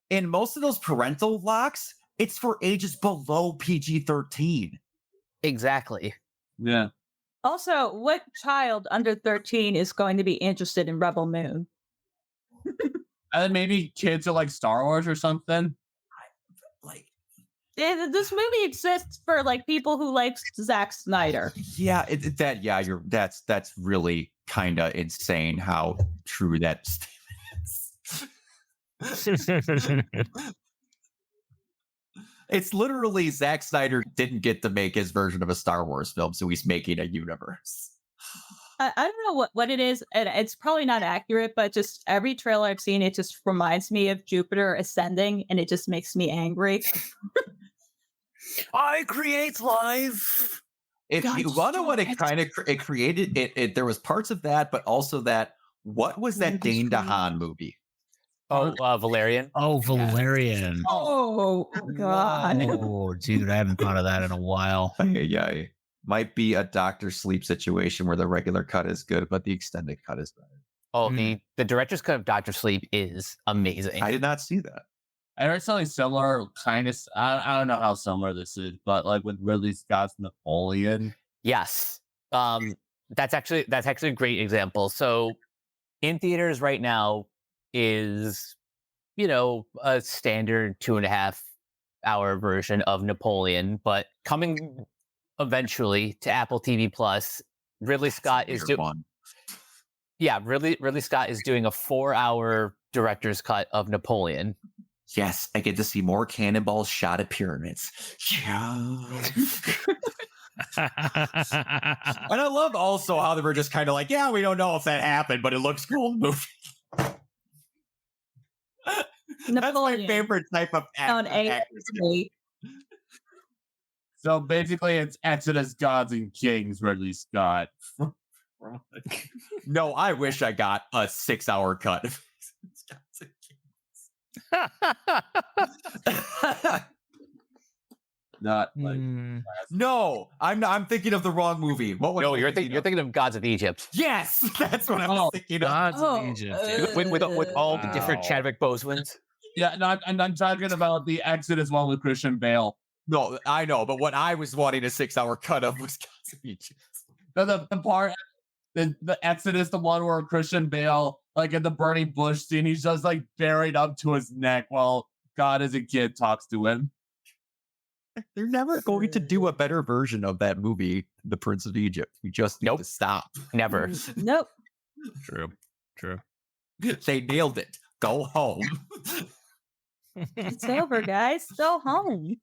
In most of those parental locks, it's for ages below PG-13. Exactly. Yeah. Also, what child under 13 is going to be interested in Rebel Moon? And then maybe kids are like Star Wars or something. Like, This movie exists for like people who like Zack Snyder. yeah, that's really kind of insane how true that statement is. It's literally Zack Snyder didn't get to make his version of a Star Wars film, so he's making a universe. I don't know what it is, and it's probably not accurate, but just every trailer I've seen, it just reminds me of Jupiter ascending, and it just makes me angry. I create life. If God, you want to know what it kind of it created, it there was parts of that, but also that what was that Dane DeHaan movie? Valerian. Oh, Valerian. Oh God! Oh, dude, I haven't thought of that in a while. Yeah, might be a Doctor Sleep situation where the regular cut is good, but the extended cut is better. Oh, the director's cut of Doctor Sleep is amazing. I did not see that. I heard something similar, kind of. I don't know how similar this is, but like with Ridley Scott's Napoleon. Yes. That's actually a great example. So in theaters right now is, a standard 2.5-hour version of Napoleon, but coming eventually to Apple TV Plus, Ridley Scott is doing. Yeah, Ridley Scott is doing a 4-hour director's cut of Napoleon. Yes, I get to see more cannonballs shot at pyramids. Yeah. And I love also how they were just kind of like, yeah, we don't know if that happened, but it looks cool in the movie. That's my favorite type of On accuracy. So basically, it's Exodus, Gods, and Kings, Ridley Scott. No, I wish I got a 6-hour cut. Not like No, I'm thinking of the wrong movie. What was No, I you're thinking of Gods of Egypt. Yes, that's what I'm thinking of. Gods Oh, of Egypt. Dude. With all the different Wow. Chadwick Boseman's. yeah. No, I'm talking about the Exodus one with Christian Bale. No, I know, but what I was wanting a 6-hour cut of was Gods of Egypt. The part, the Exodus, the one where Christian Bale, like in the burning bush scene, he's just like buried up to his neck while God as a kid talks to him. They're never going to do a better version of that movie, The Prince of Egypt. We just need to stop. Never. Nope. True. They nailed it. Go home. It's over, guys. Go home.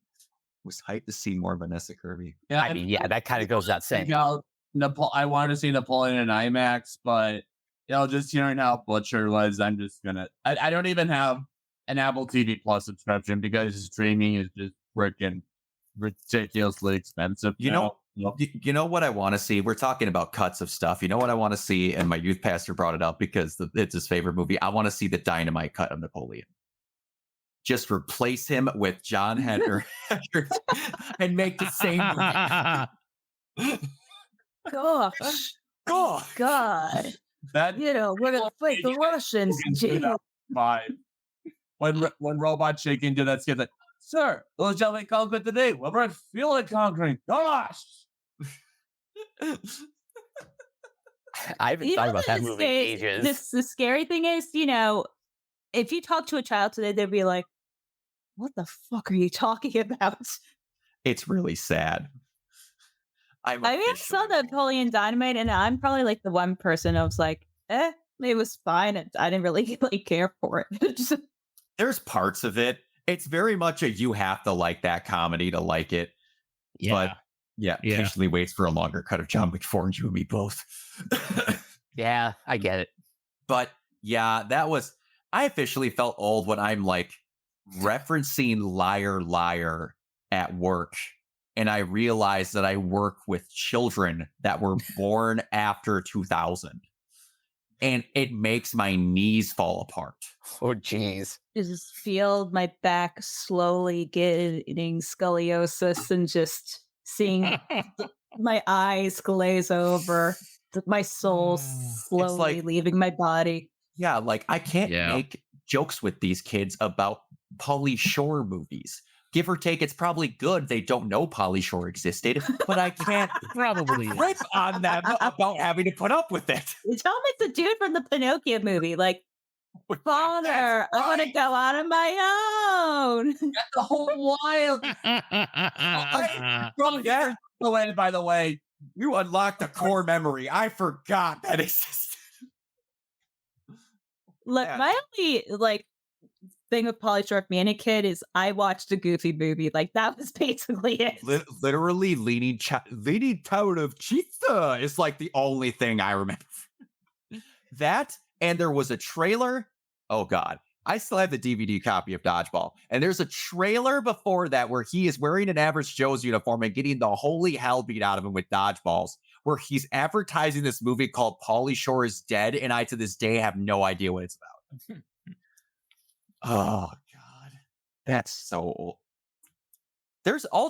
Was hyped to see more Vanessa Kirby. Yeah, I mean, yeah, that kind of goes without saying. I wanted to see Napoleon in IMAX, but just hearing how Butcher was, I'm just gonna. I don't even have an Apple TV Plus subscription because streaming is just freaking ridiculously expensive. You know what I want to see? We're talking about cuts of stuff. You know what I want to see? And my youth pastor brought it up because it's his favorite movie. I want to see the Dynamite cut of Napoleon. Just replace him with John Henry and make the same movie. Gosh. God. God. that We're going to fight the Russians. vibe. When Robot Chicken did that skit, like, sir, those shall we conquer today? Well, I feel like conquering. Gosh. I haven't thought about that movie in ages. The scary thing is, if you talk to a child today, they'd be like, what the fuck are you talking about? It's really sad. I saw Napoleon Dynamite, and I'm probably like the one person I was like, it was fine. And I didn't really care for it. There's parts of it. It's very much you have to like that comedy to like it. Yeah. But occasionally waits for a longer cut of John Wick 4 and you and me both. Yeah, I get it. But yeah, I officially felt old when I'm like referencing Liar Liar at work. And I realized that I work with children that were born after 2000. And it makes my knees fall apart. Oh, jeez. Just feel my back slowly getting scoliosis and just seeing my eyes glaze over, my soul slowly leaving my body. Yeah, like I can't make jokes with these kids about Pauly Shore movies. Give or take, it's probably good they don't know Pauly Shore existed, but I can't Probably rip on them about having to put up with it. Tell me the dude from the Pinocchio movie, like, Father, I want to go out on my own. That's the whole wild. By the way, You unlocked a core memory. I forgot that existed. Look, Yeah. my only thing with Pauly Shore being a kid is I watched a Goofy movie. Like that was basically it. Literally leaning town of Cheetah is like the only thing I remember. That, and there was a trailer. Oh God. I still have the DVD copy of Dodgeball. And there's a trailer before that where he is wearing an Average Joe's uniform and getting the holy hell beat out of him with dodgeballs, where he's advertising this movie called Pauly Shore is Dead. And I, to this day, have no idea what it's about. Oh God. That's so old.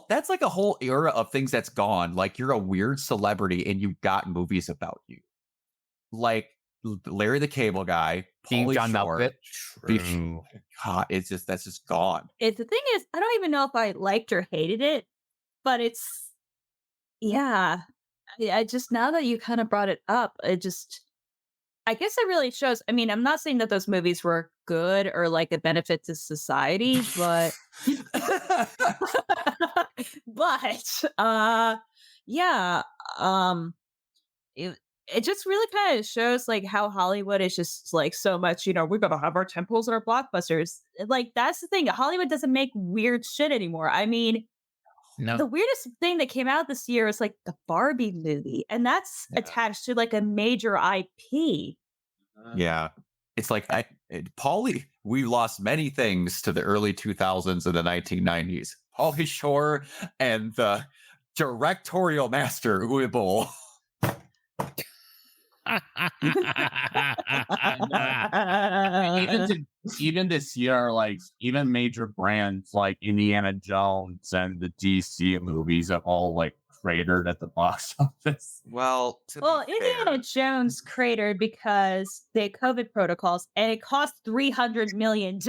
That's like a whole era of things that's gone. Like you're a weird celebrity and you got movies about you. Like Larry the Cable Guy, Being Pauly John Shore. Malkovich. God, that's just gone. The thing is, I don't even know if I liked or hated it, but yeah. I just, now that you kind of brought it up, I guess it really shows. I mean, I'm not saying that those movies were good or like a benefit to society, but yeah, it just really kind of shows like how Hollywood is just like so much, we gotta have our temples and our blockbusters. Like that's the thing. Hollywood doesn't make weird shit anymore. I mean, No. the weirdest thing that came out this year is like the Barbie movie, and that's attached to like a major IP. Yeah. It's like we lost many things to the early 2000s and the 1990s. Pauly Shore and the directorial master Uwe Boll. even this year, like even major brands like Indiana Jones and the DC movies have all like cratered at the box office. Well, Indiana Jones cratered because they had COVID protocols and it cost $300 million.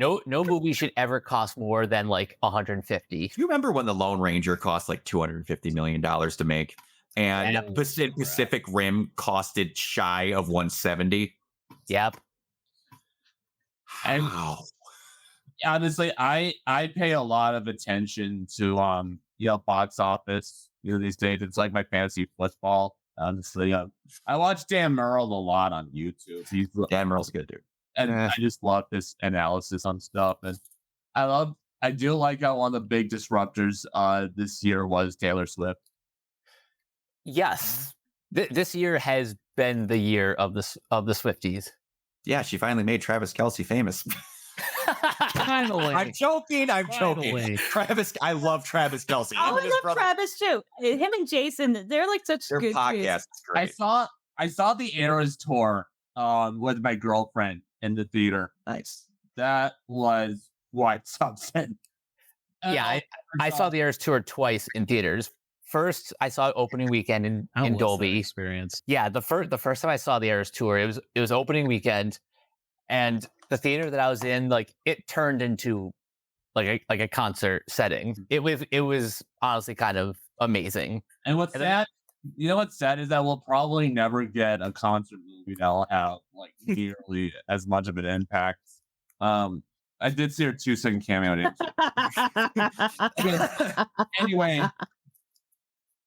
no movie should ever cost more than like 150. Do you remember when the Lone Ranger cost like $250 million to make? And Yeah. Pacific Rim costed shy of 170. Yep. And Wow. honestly, I pay a lot of attention to box office. These days it's like my fantasy football. Honestly, I watch Dan Merle a lot on YouTube. Dan Merle's good, dude. And I just love this analysis on stuff. And I do like how one of the big disruptors this year was Taylor Swift. Yes. This year has been the year of the Swifties. Yeah, she finally made Travis Kelce famous. Finally. I'm joking. Finally. Travis, I love Travis Kelce. Oh, Him I and his love brother, Travis too. Him and Jason, they're like such their good podcast dudes. is great. I saw the Eras tour with my girlfriend in the theater. Nice. That was quite something. Yeah, I saw the Eras tour twice in theaters. First, I saw it opening weekend in How was that Dolby. experience. Yeah, the first time I saw the Eras tour, it was opening weekend, and the theater that I was in, like, it turned into like a concert setting. It was honestly kind of amazing. And what's sad, what's sad is that we'll probably never get a concert movie that'll have like nearly as much of an impact. I did see her 2-second cameo. Anyway,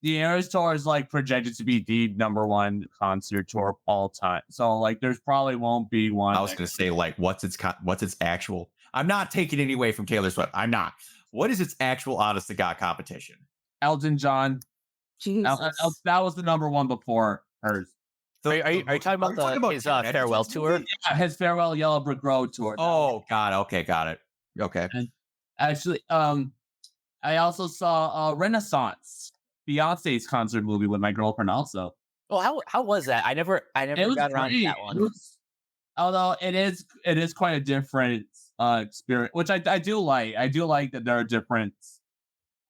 the Eras tour is like projected to be the #1 concert tour of all time. So like, there's probably won't be one. I was going to say, like, what's its actual? I'm not taking any away from Taylor Swift. I'm not. What is its actual honest to God competition? Elton John. Jesus. That was the #1 before hers. Are you talking about his farewell tour? Yeah, his farewell Yellow Brick Road tour. Oh God. Okay, got it. Okay. And actually, I also saw Renaissance, Beyonce's concert movie with my girlfriend also. Well, how was that? I never It was got around to great. that one. Although it is quite a different experience, which I do like. I do like that there are different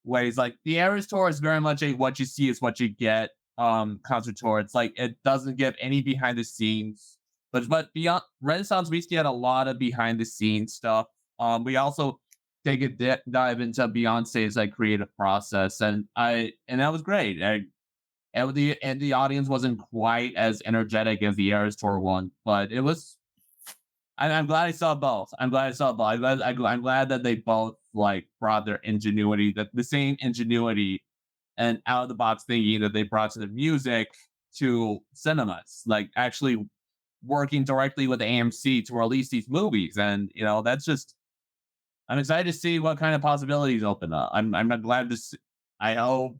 ways. Like the Eras tour is very much a what you see is what you get concert tour. It's like it doesn't give any behind the scenes, but beyond Renaissance, we get a lot of behind the scenes stuff. We also take a dive into Beyonce's like creative process, and that was great. And the audience wasn't quite as energetic as the Eras tour one, but it was. I'm glad I saw both. I'm glad that they both like brought their ingenuity, the same ingenuity and out of the box thinking that they brought to the music to cinemas, like actually working directly with AMC to release these movies. And that's just, I'm excited to see what kind of possibilities open up. I'm glad to see, I hope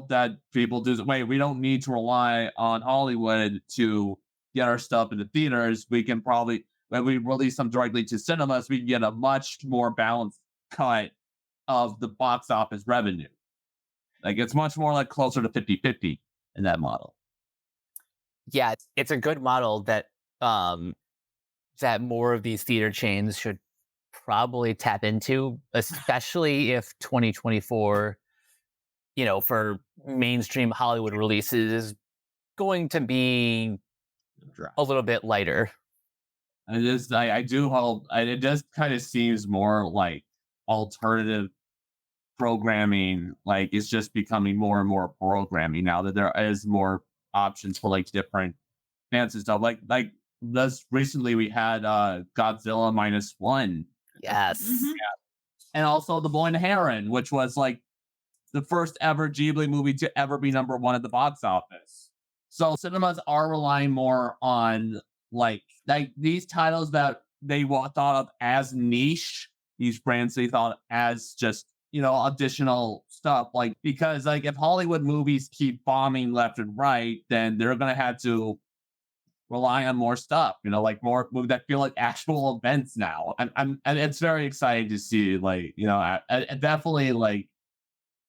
that people do. Wait, we don't need to rely on Hollywood to get our stuff into theaters. We can probably, when we release them directly to cinemas, we can get a much more balanced cut of the box office revenue. Like it's much more like closer to 50-50 in that model. Yeah, it's a good model that that more of these theater chains should probably tap into, especially if 2024, for mainstream Hollywood releases is going to be a little bit lighter. I do hope it just kind of seems more like alternative programming. Like it's just becoming more and more programming now that there is more options for like different fancy stuff. Like this recently we had Godzilla -1. Yes. Mhm. And also The Boy and the Heron, which was like the first ever Ghibli movie to ever be #1 at the box office. So cinemas are relying more on like these titles that they thought of as niche, these brands they thought as just additional stuff. Like because like if Hollywood movies keep bombing left and right, then they're gonna have to rely on more stuff. Like more movies that feel like actual events now. And it's very exciting to see. Like I definitely like.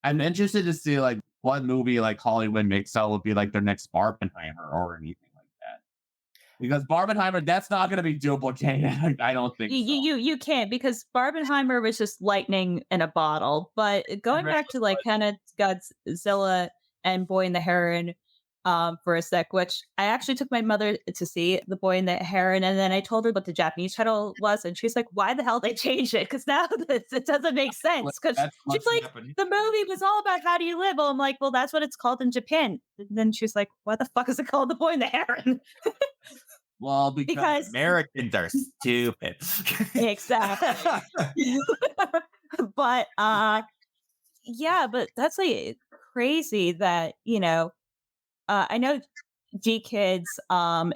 I'm interested to see like what movie like Hollywood makes out would be like their next Barbenheimer or anything like that. Because Barbenheimer, that's not going to be duplicated. I don't think so. You can't, because Barbenheimer was just lightning in a bottle. But going back to like kind of Godzilla and Boy and the Heron, for a sec, which I actually took my mother to see The Boy and the Heron, and then I told her what the Japanese title was, and she's like, "Why the hell they changed it? Because now it doesn't make sense." Because That's she's much like, Japanese. "The movie was all about how do you live." Well, I'm like, "Well, that's what it's called in Japan." And then she's like, "Why the fuck is it called The Boy and the Heron?" Well, because Because Americans are stupid. exactly. But yeah, but that's like crazy that I know G Kids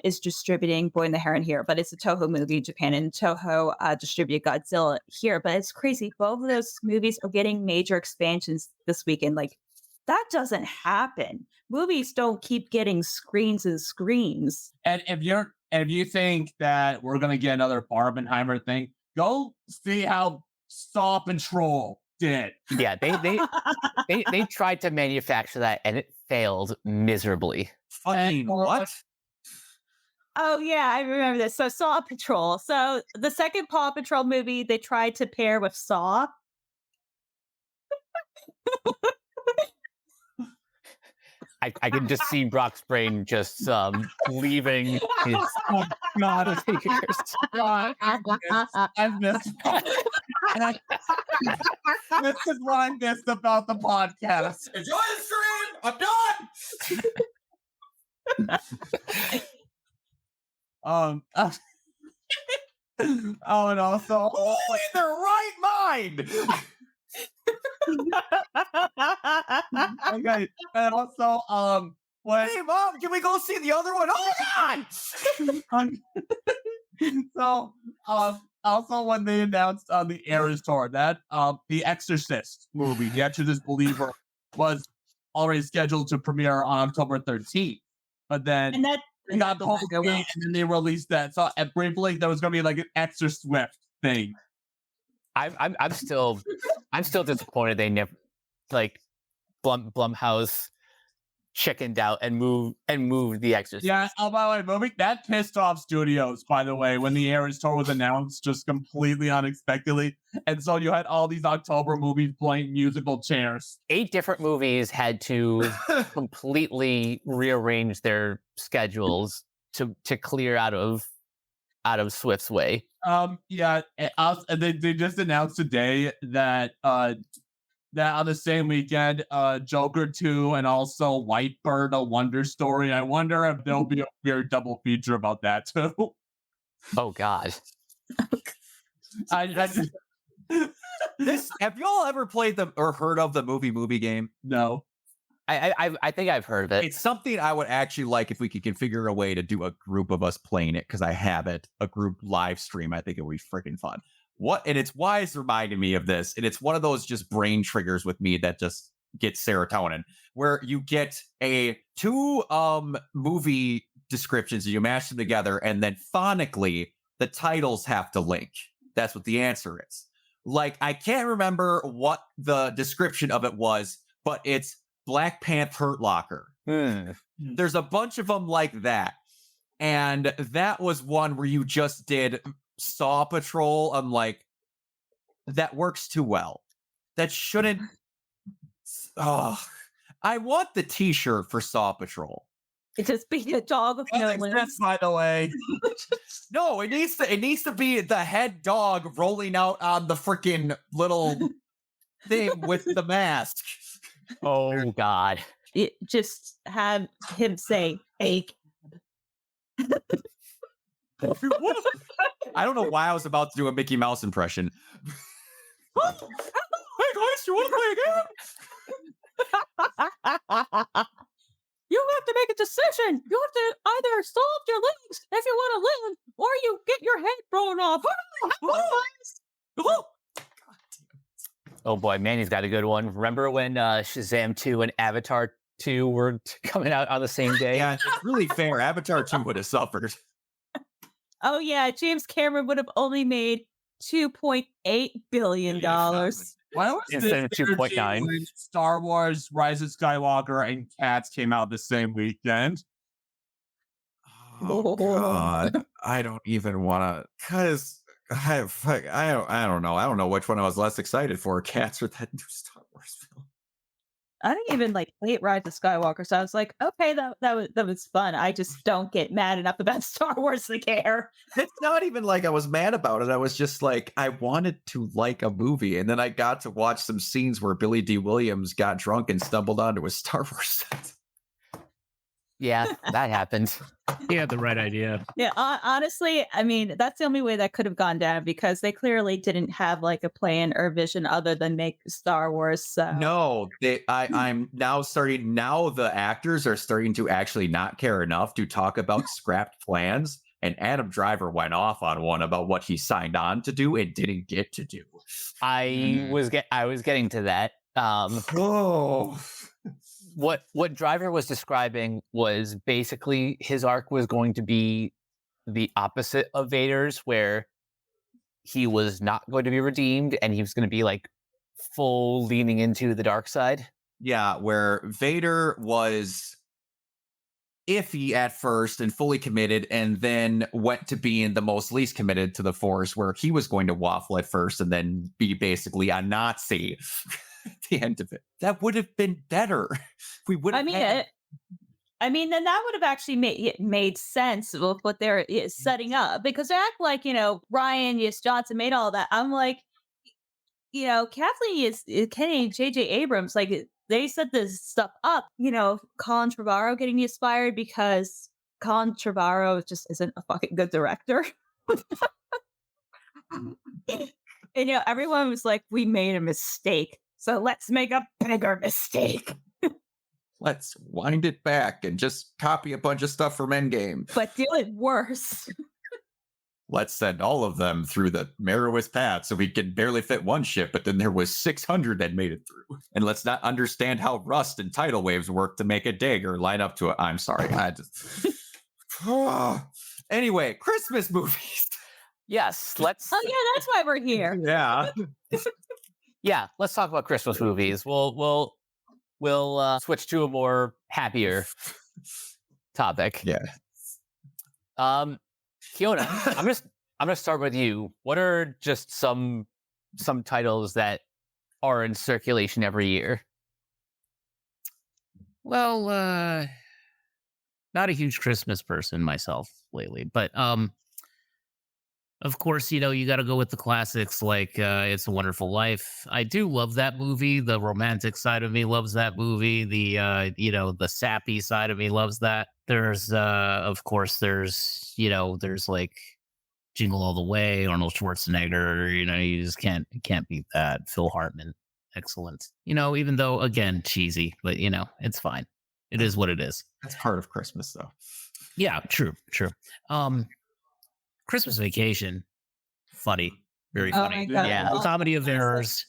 is distributing Boy and the Heron here, but it's a Toho movie in Japan, and Toho distributed Godzilla here. But it's crazy. Both of those movies are getting major expansions this weekend. Like that doesn't happen. Movies don't keep getting screens and screens. And if you think that we're gonna get another Barbenheimer thing, go see how Saw Patrol did. Yeah, they tried to manufacture that and it failed miserably. Fucking what? Oh yeah, I remember this. So Saw Patrol. So the second Paw Patrol movie they tried to pair with Saw. I can just see Brock's brain just leaving his God, fingers. I've missed. This is what I missed about the podcast. Enjoy the stream. I'm done. Oh, and also, Who in their right mind? okay, and also, what? Hey, Mom, can we go see the other one? Hold on. So, also when they announced on the Eras tour that the Exorcist movie, The Exorcist Believer, was already scheduled to premiere on October 13th, but then And that it got the whole game, and then they released that. So briefly, there was going to be like an Extra Swift thing. I'm still disappointed they never like Blumhouse chickened out and moved the Exorcist. Yeah. Oh, by the way, movie that pissed off studios. By the way, when the Eras tour was announced, just completely unexpectedly, and so you had all these October movies playing musical chairs. 8 different movies had to completely rearrange their schedules to clear out of Swift's way. Yeah, and they just announced today that that on the same weekend, Joker 2 and also Whitebird, A Wonder Story. I wonder if there'll be a weird double feature about that too. Oh God. I just, Have y'all ever played or heard of the movie game? no. I think I've heard of it. It's something I would actually like if we could configure a way to do a group of us playing it, because I have it, a group live stream. I think it would be freaking fun. And it's Wise reminded me of this, and it's one of those just brain triggers with me that just gets serotonin, where you get two movie descriptions and you mash them together, and then phonically the titles have to link. That's what the answer is. Like, I can't remember what the description of it was, but it's Black Panther Hurt Locker. There's a bunch of them like that. And that was one where you just did Saw Patrol. I'm like, that works too well. That shouldn't. Oh, I want the t-shirt for Saw Patrol. it just be a dog with no limbs. By the way, No, it needs to be the head dog rolling out on the freaking little thing with the mask. Oh God. Just have him say, "Hey, I don't know why I was about to do a Mickey Mouse impression. Hey guys, you want to play again? you have to make a decision. You have to either solve your legs if you want to live, or you get your head blown off." Oh boy, Manny's got a good one. Remember when Shazam 2 and Avatar 2 were coming out on the same day? Yeah, it's really fair. Avatar 2 would have suffered. Oh yeah, James Cameron would have only made $2.8 billion. why was Instead of 2.9. when Star Wars: Rise of Skywalker and Cats came out the same weekend? Oh God, I don't even want to, because I don't know. I don't know which one I was less excited for, Cats or that new Star Wars film. I didn't even like hate Rise of Skywalker, so I was like, okay, that was fun. I just don't get mad enough about Star Wars to care. It's not even like I was mad about it. I was just like, I wanted to like a movie. And then I got to watch some scenes where Billy D. Williams got drunk and stumbled onto a Star Wars set. Yeah, that happened. He had the right idea. Yeah, honestly, I mean, that's the only way that could have gone down because they clearly didn't have like a plan or vision other than make Star Wars. So No, I'm now starting. Now the actors are starting to actually not care enough to talk about scrapped plans. And Adam Driver went off on one about what he signed on to do and didn't get to do. I was getting to that. Oh, What Driver was describing was basically his arc was going to be the opposite of Vader's, where he was not going to be redeemed and he was going to be like full leaning into the dark side. yeah, where Vader was iffy at first and fully committed, and then went to being the most least committed to the Force, where he was going to waffle at first and then be basically a Nazi at the end of it. That would have been better. We would have. Then that would have actually made sense with what they're setting up because they act like Ryan yes Johnson made all that. I'm like, Kathleen is Kenny, J.J. Abrams, like they set this stuff up. Colin Trevorrow getting inspired because Colin Trevorrow just isn't a fucking good director. And everyone was like, we made a mistake, so let's make a bigger mistake. Let's wind it back and just copy a bunch of stuff from Endgame. But do it worse. Let's send all of them through the narrowest path so we can barely fit one ship, but then there was 600 that made it through. And let's not understand how rust and tidal waves work to make a dagger line up to it. I'm sorry. I just... Anyway, Christmas movies. Yes, let's. Oh yeah, that's why we're here. Yeah. Yeah, let's talk about Christmas movies. We'll switch to a more happier topic. Yeah. Keona, I'm gonna start with you. What are just some titles that are in circulation every year? Well, not a huge Christmas person myself lately, but of course, you got to go with the classics like It's a Wonderful Life. I do love that movie. The romantic side of me loves that movie. The sappy side of me loves that. There's of course there's like Jingle All the Way, Arnold Schwarzenegger, you just can't beat that. Phil Hartman, excellent. Even though again cheesy, but it's fine. It is what it is. That's part of Christmas though. Yeah, true. Christmas Vacation, funny, very Oh funny. my God. Yeah. A comedy of errors.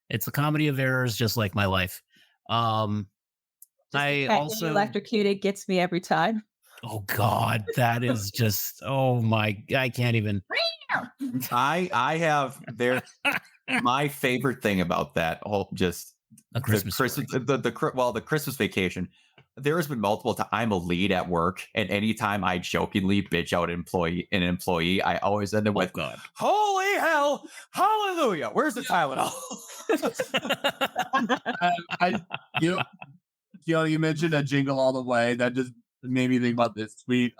It's a comedy of errors, just like my life. I also Electrocuted gets me every time. Oh God, that is just I can't even. I have my favorite thing about that whole just A Christmas the Christmas Vacation. There has been multiple times I'm a lead at work, and anytime I jokingly bitch out an employee, I always end up with God. "Holy hell, hallelujah!" Where's the Tylenol? You mentioned a Jingle All the Way. That just made me think about this tweet.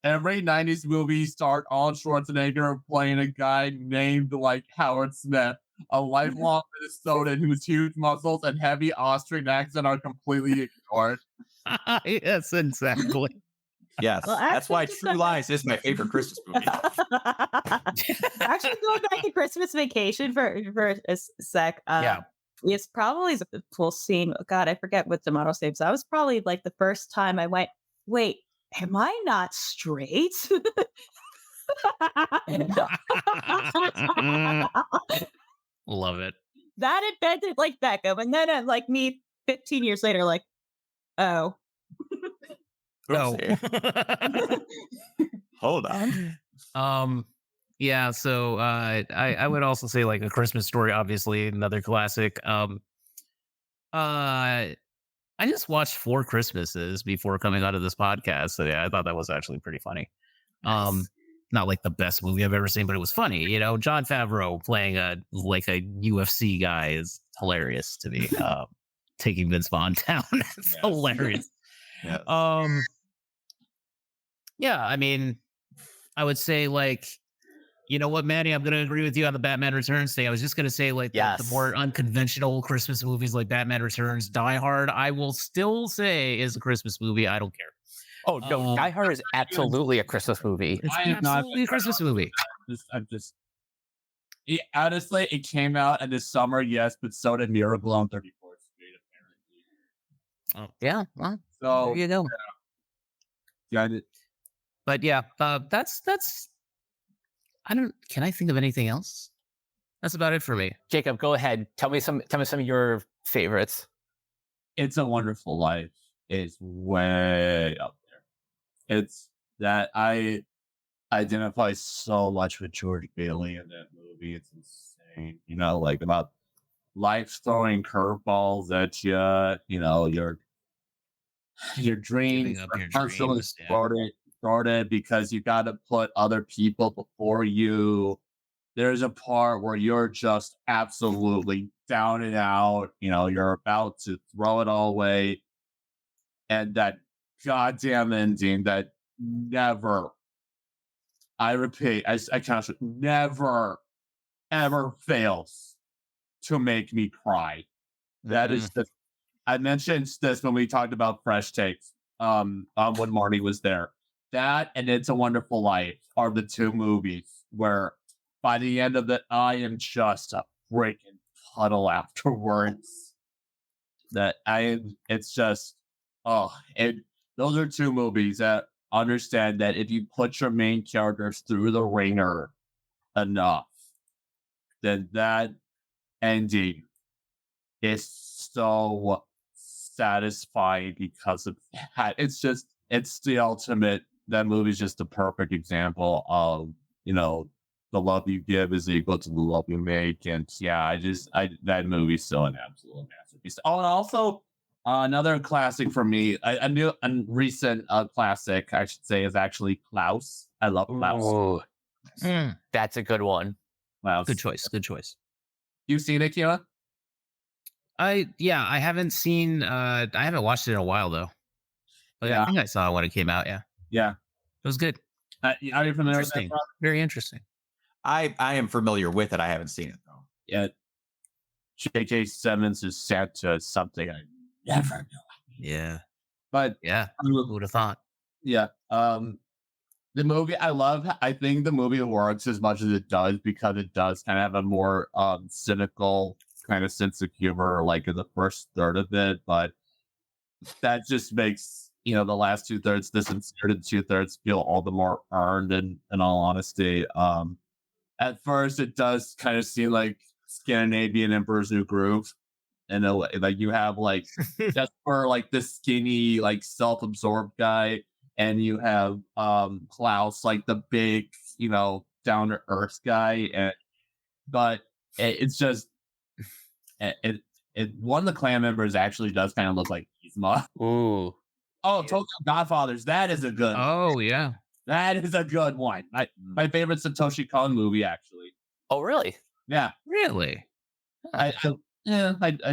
Every 90s movie starred Arnold Schwarzenegger playing a guy named like Howard Smith, a lifelong Minnesotan whose huge muscles and heavy Austrian accent are completely ignored. Yes, exactly. Yes, Well, that's why actually, True Lies is my favorite Christmas movie. Actually, going back to Christmas Vacation for a sec. Yeah. It's probably the cool scene. Oh, God, I forget what the model saves. That was probably like the first time I went, wait, am I not straight? Love it. That invented like Beckham. And then like me 15 years later, like, oh. No. Hold on. Yeah, so I would also say like A Christmas Story, obviously another classic. I just watched 4 Christmases before coming out of this podcast, so yeah, I thought that was actually pretty funny. Nice. Not like the best movie I've ever seen, but it was funny. John Favreau playing a UFC guy is hilarious to me. taking Vince Vaughn down. It's Yes. hilarious. Yes. Yeah, I mean, I would say like, you know what, Manny, I'm going to agree with you on the Batman Returns thing. I was just going to say like the Yes. more unconventional Christmas movies like Batman Returns, Die Hard, I will still say is a Christmas movie. I don't care. Oh no, Die Hard is absolutely a Christmas movie. It's I am not absolutely a Christmas movie. I'm just honestly, it came out in the summer, yes, but so did Miracle on 34th Street, apparently. Yeah, well, So there you go. yeah, But yeah, that's. I don't. Can I think of anything else? That's about it for me. Jacob, go ahead. Tell me some of your favorites. It's a Wonderful Life is way up there. It's that I identify so much with George Bailey in that movie. It's insane, you know, like about life throwing curveballs at you. You know, your dreams Giving up are your constantly dreams. Yeah. thwarted because you got to put other people before you. There's a part where you're just absolutely down and out. You know, you're about to throw it all away. And that goddamn ending that never, I repeat, I can't, never, ever fails to make me cry. That is the, I mentioned this when we talked about Fresh Takes, when Marty was there. That and It's a Wonderful Life are the two movies where by the end of it, I am just a freaking puddle afterwards. It's just, and those are two movies that understand that if you put your main characters through the ringer enough, then that ending is so satisfying because of that. It's the ultimate. That movie's just a perfect example of, you know, the love you give is equal to the love you make. And yeah, that movie's still an absolute masterpiece. Oh, and also another classic for me, a recent classic, I should say, is actually Klaus. I love Klaus. Ooh, Mm, that's a good one. Klaus. good choice. Good choice. You've seen it, Keona? I haven't seen. I haven't watched it in a while though. But Yeah. I think I saw it when it came out. Yeah, Yeah. it was good. Are you familiar with that? Interesting. Very interesting. I am familiar with it. I haven't seen it though. Yeah. J.K. Simmons is Santa, something I never knew. Yeah. But Yeah. Who would have thought? yeah, the movie I think the movie works as much as it does because it does kind of have a more cynical kind of sense of humor, like in the first third of it, but that just makes, you know, the last 2/3, this inserted 2/3 feel all the more earned. And in all honesty, at first it does kind of seem like Scandinavian Emperor's New Groove. In a way, like you have like just for like this skinny, like self-absorbed guy, and you have Klaus, like the big, you know, down to earth guy. And but it's just one of the clan members actually does kind of look like Yzma. Ooh, Oh, Tokyo Godfathers, that is a good. Oh yeah. That is a good one. My favorite Satoshi Kon movie, actually. oh really? Yeah, Really? I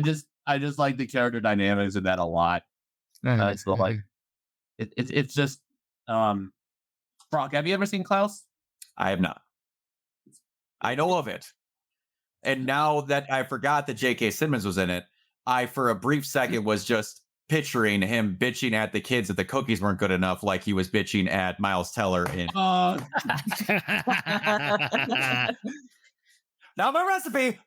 just like the character dynamics in that a lot. So like, it's just Brock, have you ever seen Klaus? I have not. I know of it. And now that I forgot that J.K. Simmons was in it, I, for a brief second, was just picturing him bitching at the kids that the cookies weren't good enough, like he was bitching at Miles Teller in Now my recipe.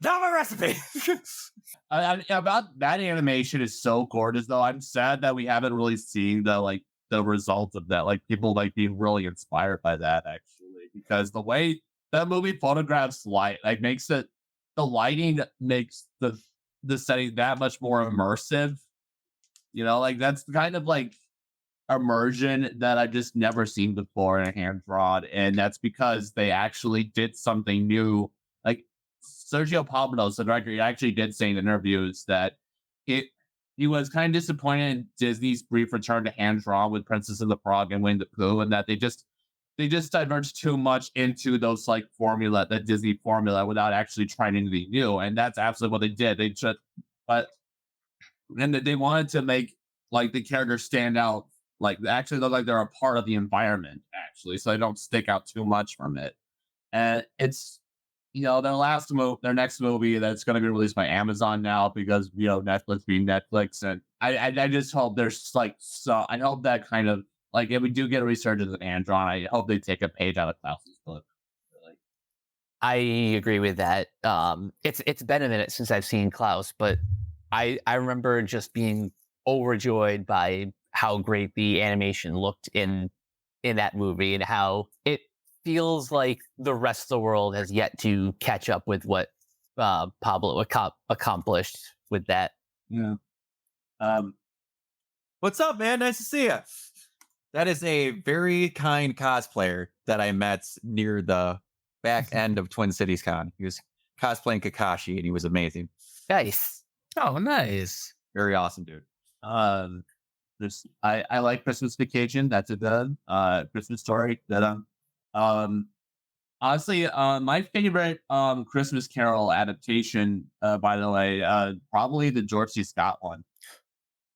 About that animation is so gorgeous, though. I'm sad that we haven't really seen the results of that. Like people like being really inspired by that, actually, because the way that movie photographs light, like makes it, the lighting makes the setting that much more immersive. You know, like that's kind of like immersion that I've just never seen before in a hand drawn, and that's because they actually did something new. Like Sergio Palmados, the director, he actually did say in interviews that he was kind of disappointed in Disney's brief return to hand drawn with Princess and the Frog and Winnie the Pooh, and that they just diverged too much into those like formula, that Disney formula, without actually trying anything new. And that's absolutely what they did. They just, but and that they wanted to make like the characters stand out, like they actually look like they're a part of the environment, actually, so they don't stick out too much from it. And it's their next movie that's going to be released by Amazon now because Netflix being Netflix, and I just hope there's like I hope that kind of like if we do get a resurgence of Andron, I hope they take a page out of Klaus's book. Really. I agree with that. It's been a minute since I've seen Klaus, but I remember just being overjoyed by how great the animation looked in that movie and how it feels like the rest of the world has yet to catch up with what Pablo accomplished with that. Yeah. What's up, man? Nice to see you. That is a very kind cosplayer that I met near the back end of Twin Cities Con. He was cosplaying Kakashi, and he was amazing. Nice. Oh, nice. Very awesome, dude. I like Christmas Vacation. That's a good Christmas Story. That honestly, my favorite Christmas Carol adaptation, by the way, probably the George C. Scott one.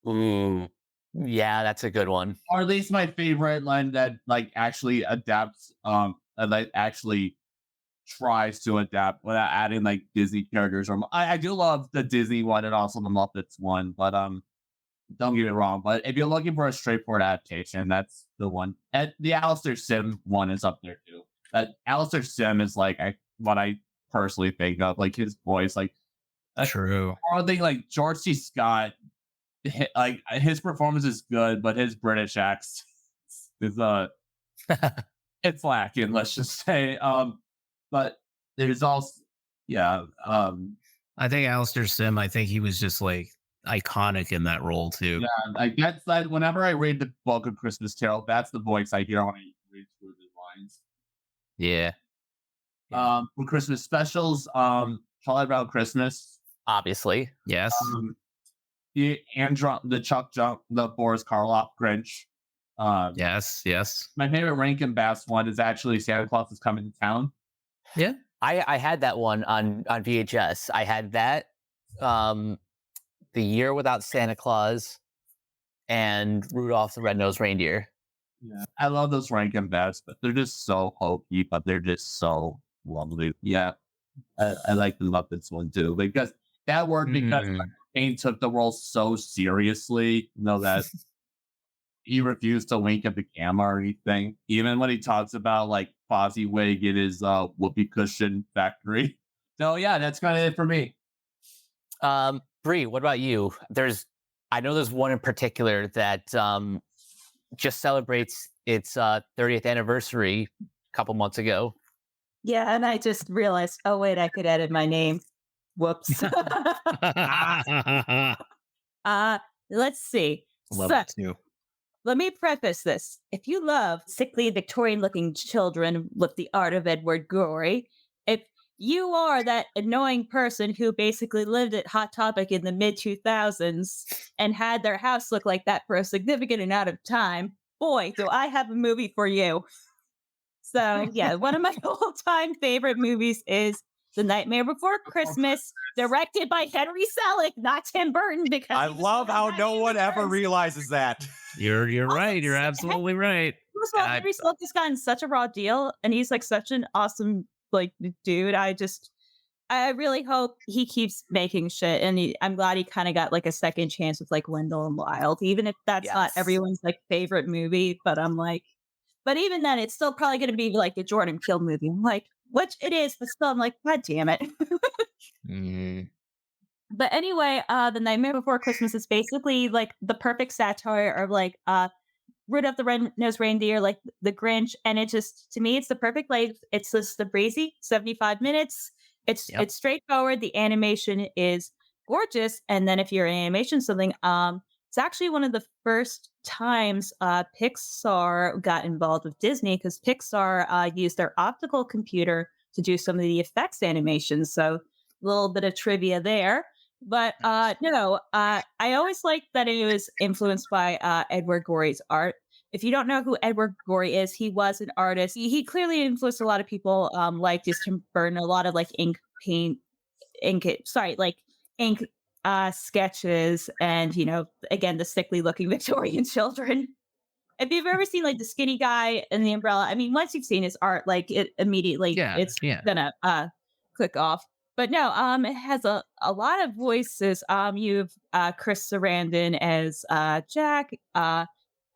Ooh, yeah, that's a good one. Or at least my favorite line that like actually adapts, and like actually tries to adapt without adding like Disney characters. Or I do love the Disney one and also the Muppets one, but don't get me wrong. But if you're looking for a straightforward adaptation, that's the one. And the Alistair Sim one is up there too. Alistair Sim is like what I personally think of, like his voice, like True. I think like George C. Scott, like his performance is good, but his British accent is it's lacking. Let's just say. But there's also I think Alistair Sim, I think he was just like iconic in that role too. yeah. I guess that whenever I read the book of Christmas Carol, that's the voice I hear when I read through the lines. Yeah, For Christmas specials, Charlie Brown Christmas, obviously. Yes. the Chuck Jump, the Boris Karloff Grinch. Yes. Yes. My favorite Rankin Bass one is actually Santa Claus is Coming to Town. Yeah. I had that one on VHS. I had that, The Year Without Santa Claus, and Rudolph the Red-Nosed Reindeer. Yeah, I love those Rankin Bass, but they're just so hokey, but they're just so lovely. Yeah, I like the Muppets one too because that worked because Kane took the role so seriously. That he refused to wink at the camera or anything, even when he talks about like Fozziwig in his whoopee cushion factory. So yeah, that's kind of it for me. Bree, what about you? I know there's one in particular that just celebrates its 30th anniversary a couple months ago. Yeah, and I just realized, oh wait, I could edit my name. Whoops. Let's see. Love So, it too. let me preface this. If you love sickly Victorian-looking children with the art of Edward Gorey, if you are that annoying person who basically lived at Hot Topic in the mid-2000s and had their house look like that for a significant amount of time, boy, do I have a movie for you. So, yeah, one of my all-time favorite movies is The Nightmare Before Christmas, directed by Henry Selick, not Tim Burton, because I love how no one ever realizes that. You're right. You're absolutely right. First of all, Henry Selick has gotten such a raw deal, and he's like such an awesome dude. I really hope he keeps making shit, and I'm glad he kind of got like a second chance with like Wendell and Wild, even if that's not everyone's like favorite movie. But I'm like, but even then, it's still probably going to be like a Jordan Peele movie. I'm like, which it is, but still, I'm like, God damn it. But anyway, The Nightmare Before Christmas is basically like the perfect satire of like Rudolph the Red-Nosed Reindeer, like the Grinch, and it just, to me, it's the perfect length. It's just the breezy 75 minutes. It's straightforward. The animation is gorgeous, and then if you're an animation something, it's actually one of the first times Pixar got involved with Disney because Pixar used their optical computer to do some of the effects animations. So a little bit of trivia there. But I always liked that it was influenced by Edward Gorey's art. If you don't know who Edward Gorey is, he was an artist. He clearly influenced a lot of people, like just Tim Burton, a lot of like ink sketches and, again, the sickly looking Victorian children. If you've ever seen like the skinny guy and the umbrella, I mean, once you've seen his art, like it immediately Yeah, it's yeah. gonna click off. But no, it has a lot of voices. You've Chris Sarandon as Jack,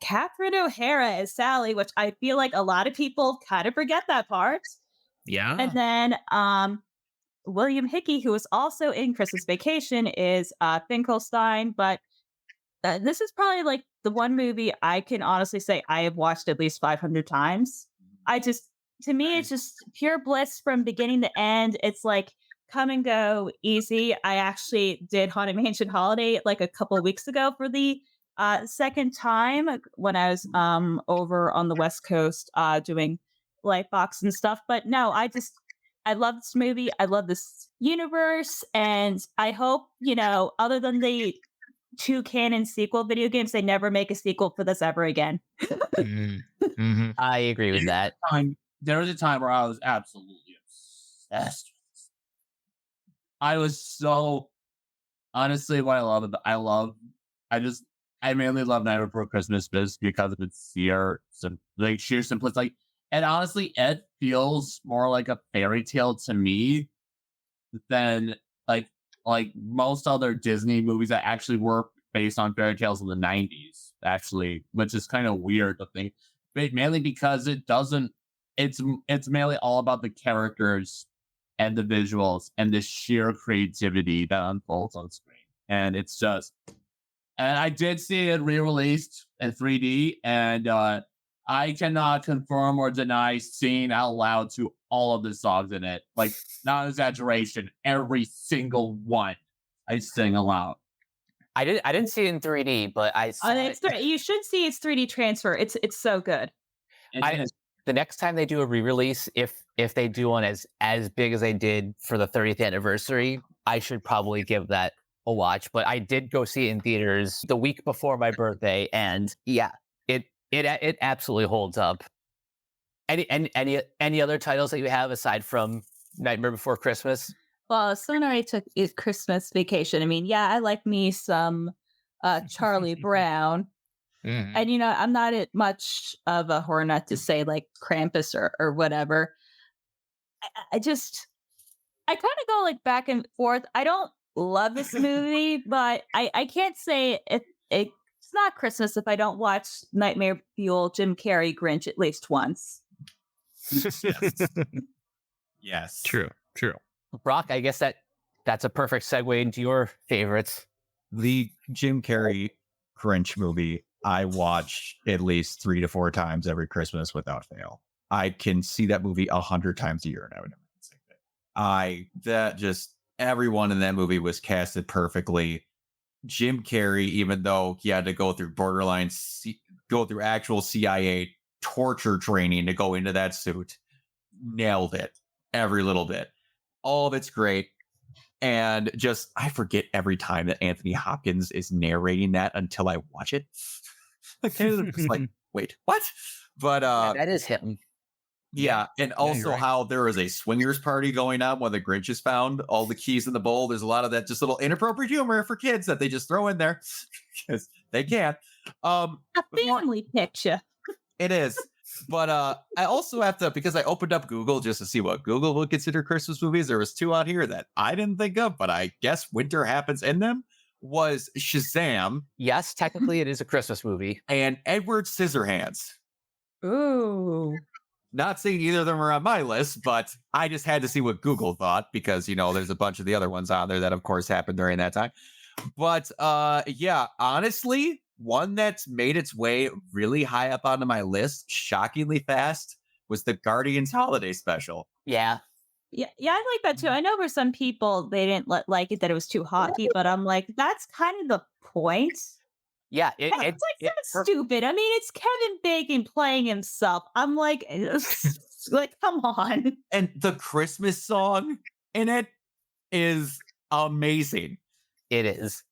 Catherine O'Hara as Sally, which I feel like a lot of people kind of forget that part. And Yeah. then William Hickey, who is also in Christmas Vacation, is Finkelstein. But this is probably like the one movie I can honestly say I have watched at least 500 times. To me, it's just pure bliss from beginning to end. It's like come and go easy. I actually did Haunted Mansion Holiday like a couple of weeks ago for the second time when I was over on the West Coast doing Lightbox and stuff. But no, I love this movie. I love this universe. And I hope, other than the two canon sequel video games, they never make a sequel for this ever again. Mhm. Mhm. I agree with that. There was a time where I was absolutely obsessed. I was so honestly what I love about I mainly love Night Before Christmas just because of its sheer simplicity. And honestly, it feels more like a fairy tale to me than like most other Disney movies that actually were based on fairy tales in the 90s, actually, which is kind of weird to think. But mainly because it's mainly all about the characters and the visuals and the sheer creativity that unfolds on screen. And I did see it re-released in 3D, and I cannot confirm or deny singing out loud to all of the songs in it. Like, not an exaggeration, every single one I sing aloud. I didn't see it in 3D, but I saw it. You should see its 3D transfer. It's so good. The next time they do a re-release, if they do one as big as they did for the 30th anniversary, I should probably give that a watch. But I did go see it in theaters the week before my birthday, and yeah, it absolutely holds up. Any other titles that you have aside from Nightmare Before Christmas? Well, someone already took Christmas Vacation. I mean, yeah, I like me some Charlie Brown. Mhm. And, I'm not much of a horror nut to say like Krampus or whatever. I kind of go like back and forth. I don't love this movie, but I can't say it's not Christmas if I don't watch Nightmare Fuel Jim Carrey Grinch at least once. Yes. True. Brock, I guess that's a perfect segue into your favorites. The Jim Carrey Grinch movie, I watch at least 3 to 4 times every Christmas without fail. I can see that movie 100 times a year and I would never say that. Everyone in that movie was casted perfectly. Jim Carrey, even though he had to go through go through actual CIA torture training to go into that suit, nailed it every little bit. All of it's great. And I forget every time that Anthony Hopkins is narrating that until I watch it. I'm just like, wait, what? But That is him. yeah, and you're also right. how there is a swingers party going on when the Grinch is found. All the keys in the bowl. There's a lot of that just little inappropriate humor for kids that they just throw in there because they can. A family picture. It is. But I also have to, because I opened up Google just to see what Google would consider Christmas movies. There was 2 out here that I didn't think of, but I guess winter happens in them. Was Shazam Yes, technically it is a Christmas movie. and Edward Scissorhands. Ooh. Not saying either of them are on my list, but I just had to see what Google thought because, there's a bunch of the other ones on there that, of course, happened during that time. But yeah, honestly, one that's made its way really high up onto my list, shockingly fast, was the Guardians Holiday Special. Yeah. Yeah, I like that too. I know for some people they didn't like it that it was too hockey, but I'm like, that's kind of the point. Yeah, It's like so stupid. I mean, it's Kevin Bacon playing himself. I'm like, like, come on. And the Christmas song in it is amazing. It is.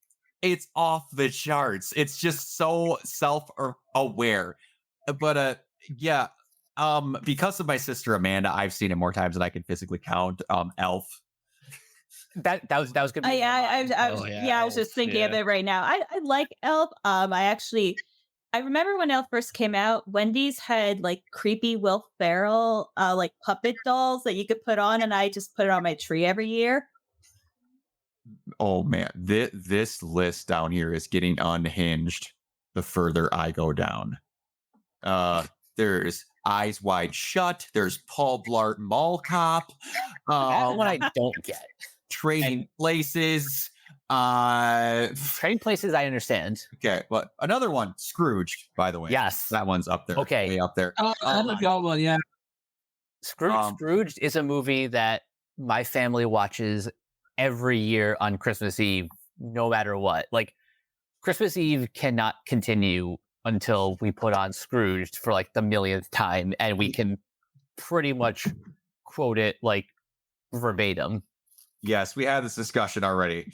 It's off the charts. It's just so self-aware. But yeah, because of my sister Amanda, I've seen it more times than I can physically count. Elf. That was gonna be I was just thinking of it right now. I like Elf. I remember when Elf first came out, Wendy's had like creepy Will Ferrell like puppet dolls that you could put on, and I just put it on my tree every year. Oh man, this list down here is getting unhinged the further I go down. There's Eyes Wide Shut. There's Paul Blart Mall Cop. That's what I don't get. Trading Places. Trading Places, I understand. Okay, well, another one, Scrooge. By the way, Yes, that one's up there. Okay, way up there. I love y'all one, yeah. Scrooge is a movie that my family watches every year on Christmas Eve, no matter what. Like Christmas Eve cannot continue until we put on Scrooge for like the millionth time, and we can pretty much quote it like verbatim. Yes, we had this discussion already.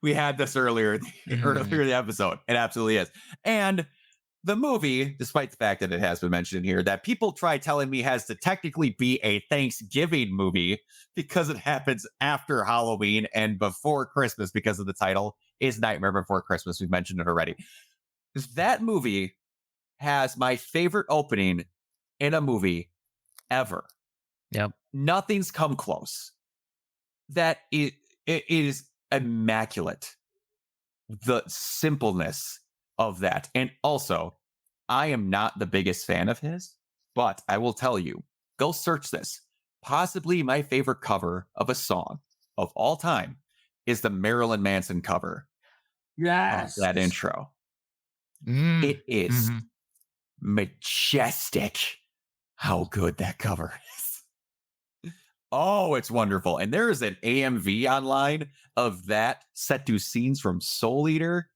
We had this earlier in the episode. It absolutely is. And the movie, despite the fact that it has been mentioned in here, that people try telling me has to technically be a Thanksgiving movie because it happens after Halloween and before Christmas because of the title, is Nightmare Before Christmas. We've mentioned it already. That movie has my favorite opening in a movie ever. Yep. Nothing's come close. That it is immaculate. The simpleness of that. And also, I am not the biggest fan of his, but I will tell you, go search this. Possibly my favorite cover of a song of all time is the Marilyn Manson cover. Yes. Of that intro. It is majestic how good that cover is. Oh, it's wonderful. And there is an AMV online of that set to scenes from Soul Eater.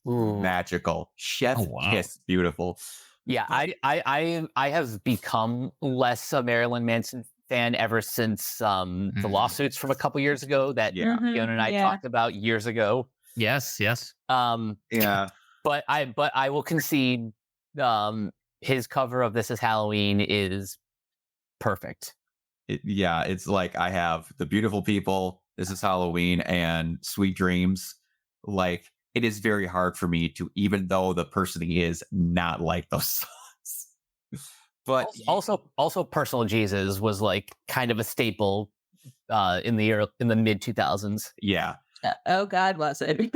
Ooh. Magical. Chef kiss. Beautiful. Yeah, I have become less a Marilyn Manson fan ever since the lawsuits from a couple years ago that Keona and I talked about years ago. Yes. Yeah. But I will concede his cover of This Is Halloween is perfect. It's like I have The Beautiful People, This Is Halloween, and Sweet Dreams. Like, it is very hard for me to, even though the person he is, not like those songs. But also Personal Jesus was like kind of a staple in the mid 2000s. Yeah. Oh God, was it?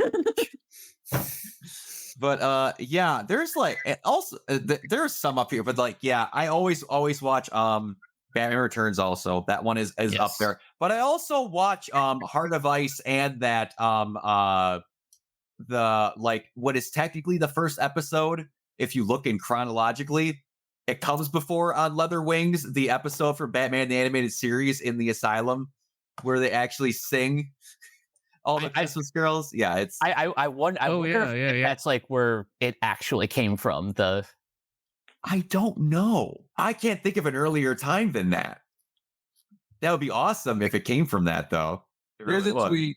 But yeah, there's like also there's some up here, but like I always watch Batman Returns also. That one is up there. But I also watch Heart of Ice and that the like what is technically the first episode if you look in chronologically. It comes before on Leather Wings, the episode for Batman the Animated Series in the asylum where they actually sing all the Christmas girls. Yeah, it's I wonder if that's like where it actually came from. I don't know. I can't think of an earlier time than that. That would be awesome if it came from that, though. Here's a tweet.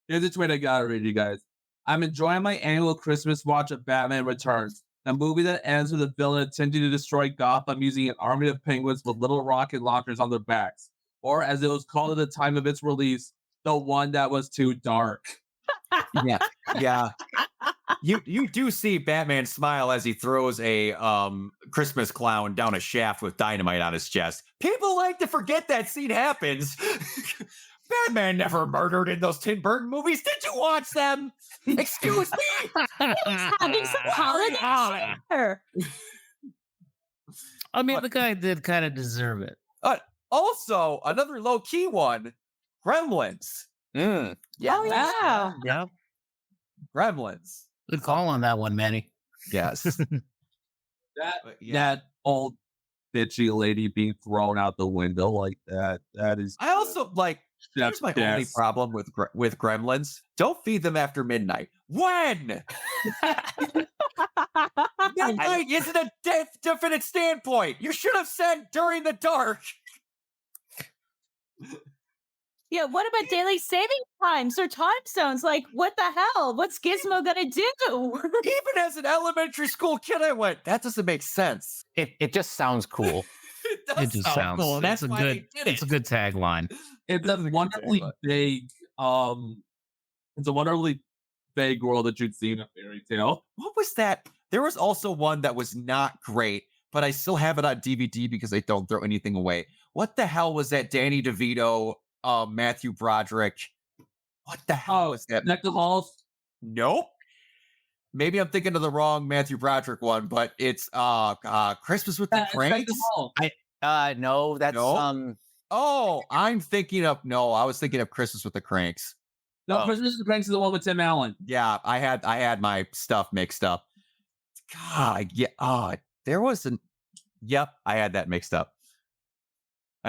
Here's a tweet I got to read you guys. I'm enjoying my annual Christmas watch of Batman Returns, a movie that ends with a villain attempting to destroy Gotham using an army of penguins with little rocket launchers on their backs, or as it was called at the time of its release, the one that was too dark. Yeah. You do see Batman smile as he throws a Christmas clown down a shaft with dynamite on his chest. People like to forget that scene happens. Batman never murdered in those Tim Burton movies. Did you watch them? Excuse me. Having some holiday cheer. I mean, the guy did kind of deserve it. Also, another low-key one, Gremlins. Oh, yeah. Yeah. Gremlins. Good call on that one, Manny. Yes. That old bitchy lady being thrown out the window like that. That is. I also like. Here's my only problem with Gremlins. Don't feed them after midnight. When? Midnight isn't a definite standpoint. You should have said during the dark. Yeah, what about daily saving times or time zones? Like, what the hell? What's Gizmo gonna do? Even as an elementary school kid, I went, that doesn't make sense. It just sounds cool. It does It just sound sounds cool, and that's it's a why they good did it's a it. good tagline. It's a wonderfully vague, it's a wonderfully vague world that you'd see in a fairy tale. What was that? There was also one that was not great, but I still have it on DVD because I don't throw anything away. What the hell was that? Danny DeVito, Matthew Broderick. What the hell Oh, was that? Neck of Halls. Nope. Maybe I'm thinking of the wrong Matthew Broderick one, but it's Christmas with the Neck Cranks. of Halls. No, that's No? Oh, I was thinking of Christmas with the Cranks. No, Oh. Christmas with the Cranks is the one with Tim Allen. Yeah, I had my stuff mixed up. God, yeah. There was an. Yep, I had that mixed up.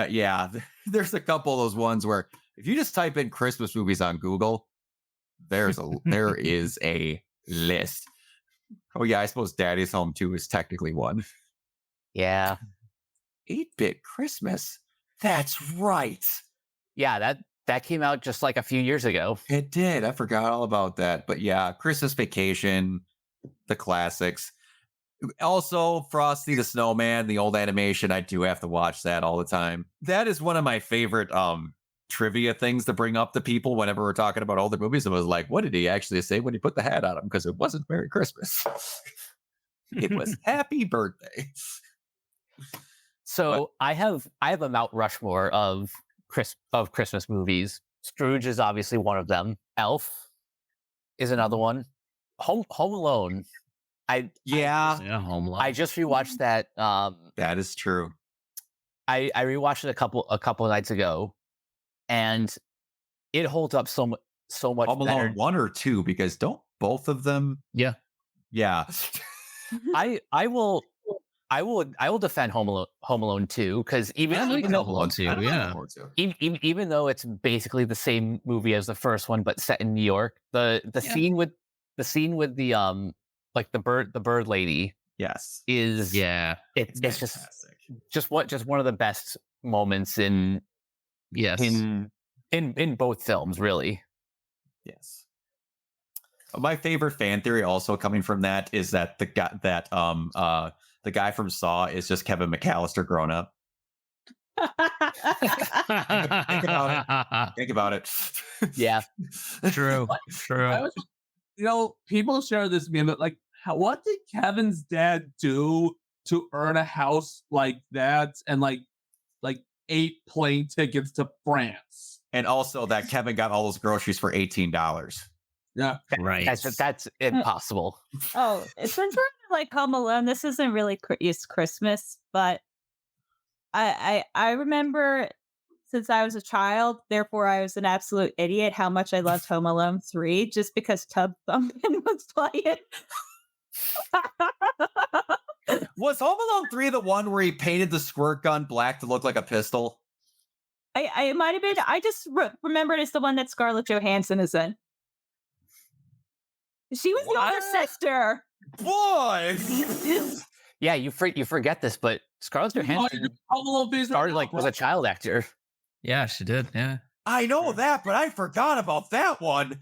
Yeah, there's a couple of those ones where if you just type in Christmas movies on Google, there is a list. Oh yeah, I suppose Daddy's Home 2 is technically one. yeah, 8-bit Christmas. That's right. yeah. That came out just like a few years ago. It did. I forgot all about that. But yeah, Christmas Vacation, the classics. Also, Frosty the Snowman, the old animation. I do have to watch that all the time. That is one of my favorite trivia things to bring up to people whenever we're talking about older movies. It was like, what did he actually say when he put the hat on him? Because it wasn't Merry Christmas. It was Happy Birthday. So I have a Mount Rushmore of Christmas movies. Scrooge is obviously one of them. Elf is another one. Home Alone. Yeah, Home Alone. I just rewatched that. That is true. I rewatched it a couple of nights ago, and it holds up so much Home better. Alone 1 or 2, because don't both of them? Yeah. Yeah. I will defend Home Alone 2 because I like Home Alone too. Yeah. even though it's basically the same movie as the first one but set in New York, the scene with the like the bird lady Yes. is it's fantastic. just one of the best moments in Yes. in both films, really. Yes. My favorite fan theory also coming from that is that the guy from Saw is just Kevin McAllister grown up. Think about it. Yeah. True. I was, people share this meme, but like, what did Kevin's dad do to earn a house like that and like 8 plane tickets to France? And also that Kevin got all those groceries for $18. Yeah, Right. That's impossible. Oh, since we're like Home Alone, this isn't really Christmas, but I remember since I was a child, therefore I was an absolute idiot, how much I loved Home Alone 3 just because Tub Thumpin' was playing. Was Home Alone 3 the one where he painted the squirt gun black to look like a pistol? I might have been. I just remembered it's the one that Scarlett Johansson is in. She was the older sister. Boy! Yeah, you forget this, but Scarlett Johansson started was a child actor. Yeah, she did. Yeah. I know that, but I forgot about that one.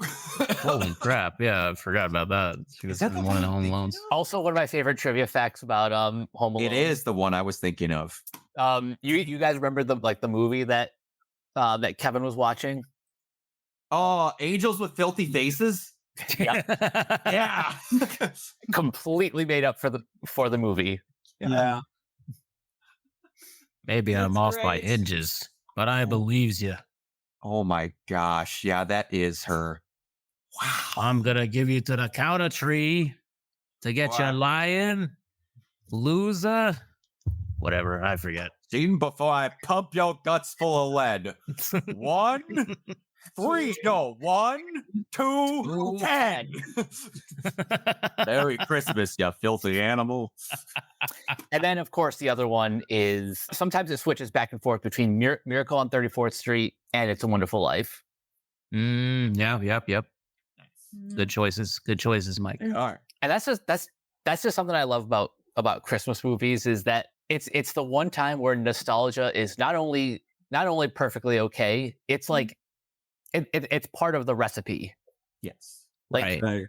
Holy crap. Yeah, I forgot about that. She was that in the one of the one Home I'm Loans. Also, one of my favorite trivia facts about Home Alone. It is the one I was thinking of. You guys remember the movie that Kevin was watching? Oh, Angels with Filthy Faces? Yeah. Completely made up for the movie. Yeah. Maybe I'm That's off by great. inches, but I believes you. Oh my gosh. Yeah, that is her. Wow. I'm gonna give you to the counter tree to get you Wow. lying, loser, whatever. I forget. Seen before I pump your guts full of lead. 1, 3, no, 1, 2, 10. Merry Christmas, you filthy animal. And then, of course, the other one is sometimes it switches back and forth between Miracle on 34th Street and It's a Wonderful Life. Yeah, yep. Good choices, Mike. They are. And that's just something I love about Christmas movies is that it's the one time where nostalgia is not only perfectly okay, it's like it's part of the recipe. Yes. Like Right.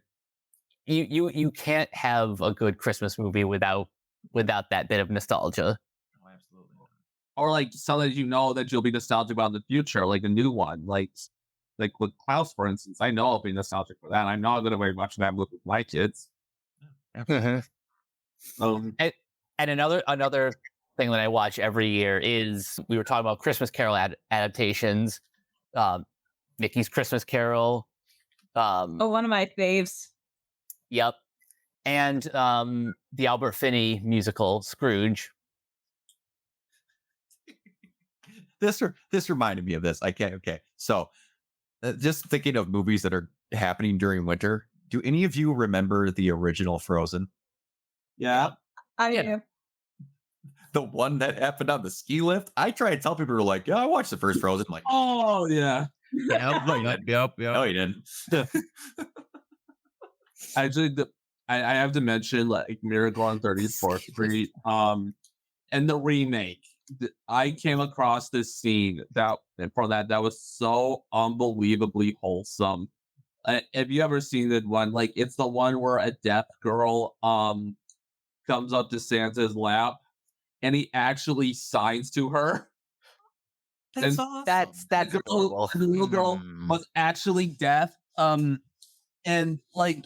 you can't have a good Christmas movie without that bit of nostalgia. or like something that you know that you'll be nostalgic about in the future, like a new one, like with Klaus, for instance. I know I'll be nostalgic for that. I know I'm going to be watching that movie with my kids. Mhm. And another thing that I watch every year is, we were talking about Christmas Carol adaptations, Mickey's Christmas Carol. Oh, one of my faves. Yep. And the Albert Finney musical, Scrooge. This reminded me of this. Okay. So, just thinking of movies that are happening during winter. Do any of you remember the original Frozen? Yeah. I Yeah. do. The one that happened on the ski lift? I try to tell people who are like, yeah, I watched the first Frozen. I'm like, Oh, yeah. Yep. no, you didn't. Actually, I have to mention like Miracle on 34th Street. And the remake. I came across this scene that was so unbelievably wholesome. Have you ever seen that one? Like, it's the one where a deaf girl comes up to Santa's lap and he actually signs to her. That's And awesome. That's adorable. The little girl was actually deaf. And like,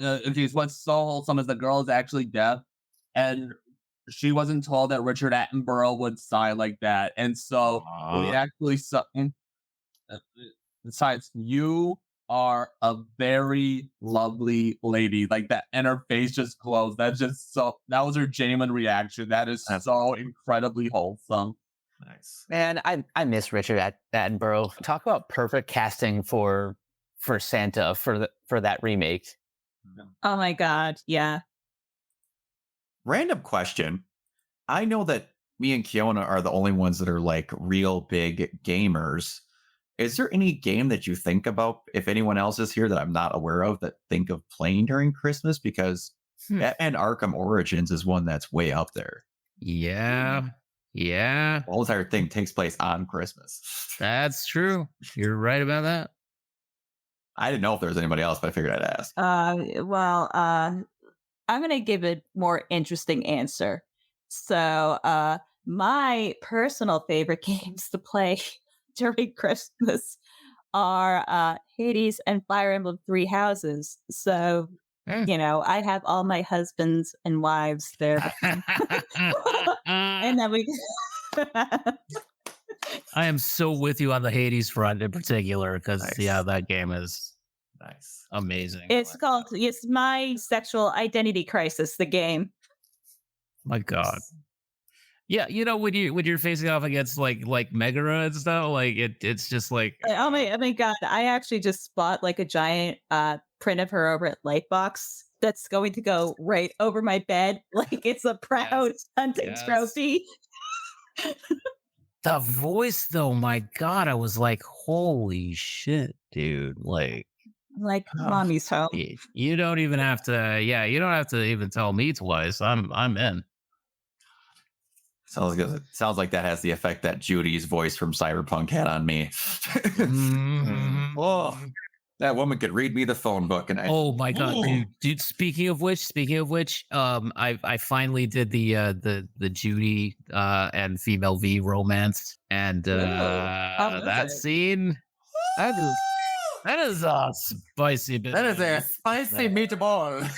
okay, so what's so wholesome is the girl is actually deaf, and she wasn't told that Richard Attenborough would sign like that, and so we actually besides, you are a very lovely lady, like that, and her face just glows. That was her genuine reaction. That is so incredibly wholesome. Nice. Man, I miss Richard Attenborough. Talk about perfect casting for Santa for that remake. Oh my god, yeah. Random question. I know that me and Keona are the only ones that are like real big gamers. Is there any game that you think about, if anyone else is here that I'm not aware of, that think of playing during Christmas? Because Batman Arkham Origins is one that's way up there. Yeah. The whole entire thing takes place on Christmas. That's true. You're right about that. I didn't know if there was anybody else, but I figured I'd ask. I'm gonna give a more interesting answer. So, my personal favorite games to play during Christmas are Hades and Fire Emblem Three Houses. So, I have all my husbands and wives there, and then we. I am so with you on the Hades front in particular, because Nice. that game is Nice. amazing. It's my sexual identity crisis, the game. My God. Yeah, when you're facing off against like Megara and stuff, like it's just like Oh my god! I actually just bought like a giant print of her over at Lightbox that's going to go right over my bed, like it's a proud hunting trophy. the voice though, my God, I was like, holy shit, dude. Like Mommy's home. you don't even have to, you don't have to even tell me twice. I'm in. Sounds like that has the effect that Judy's voice from Cyberpunk had on me. Oh, that woman could read me the phone book, and oh my God, dude. Speaking of which, I finally did the Judy and female V romance, and that scene, that is a spicy bit. That is a spicy meatball.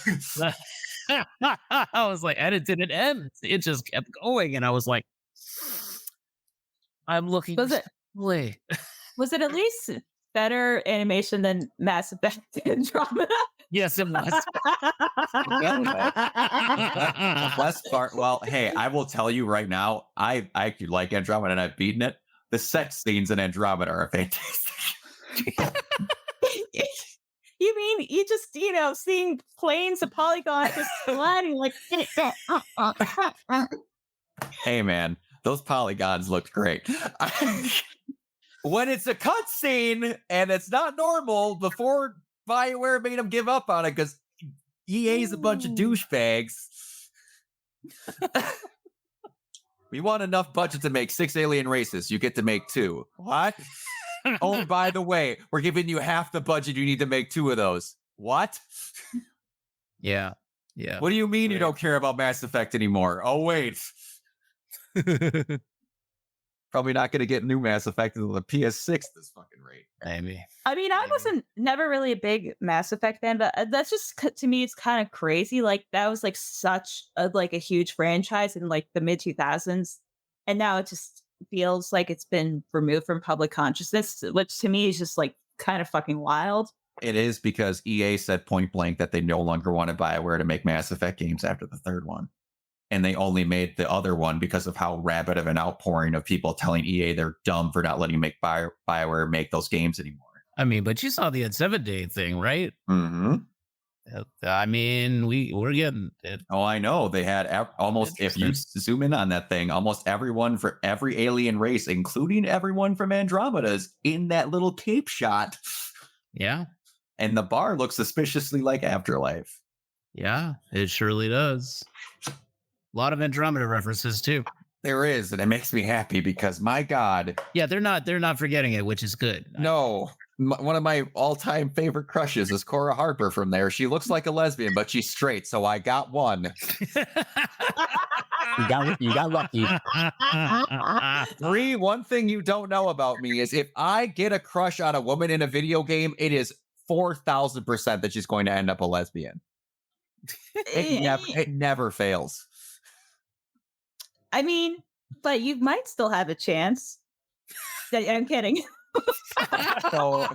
I was like, and it didn't end. It just kept going, and I was like, I'm looking. Was it at least better animation than Mass Effect Andromeda? Yes, it was. Best part. Well, hey, I will tell you right now, I actually like Andromeda, and I've beaten it. The sex scenes in Andromeda are fantastic. You mean you just seeing planes of polygons just sliding like Hey man, those polygons looked great. When it's a cutscene and it's not normal, before BioWare made them give up on it because EA's a bunch of douchebags. We want enough budget to make 6 alien races. You get to make 2. What? Oh, by the way, we're giving you half the budget. You need to make 2 of those. What? Yeah. What do you mean you don't care about Mass Effect anymore? Oh, wait. Probably not going to get new Mass Effect until the PS6 this fucking rate. Maybe. I mean, I wasn't never really a big Mass Effect fan, but that's just to me, it's kind of crazy. Like that was like such a huge franchise in like the mid 2000s, and now it just feels like it's been removed from public consciousness, which to me is just like kind of fucking wild. It is because EA said point blank that they no longer wanted BioWare to make Mass Effect games after the third one. And they only made the other one because of how rabid of an outpouring of people telling EA they're dumb for not letting BioWare make those games anymore. I mean, but you saw the N7-Day thing, right? Mm-hmm. I mean, we're getting it. Oh, I know. They had almost, if you zoom in on that thing, almost everyone for every alien race, including everyone from Andromeda, is in that little cape shot. Yeah. And the bar looks suspiciously like Afterlife. Yeah, it surely does. A lot of Andromeda references too. There is, and it makes me happy because my God. Yeah, they're not forgetting it, which is good. No. One of my all-time favorite crushes is Cora Harper from there. She looks like a lesbian, but she's straight, so I got one. You got lucky. One thing you don't know about me is if I get a crush on a woman in a video game, it is 4,000% that she's going to end up a lesbian. It never fails. I mean, but you might still have a chance. I'm kidding. So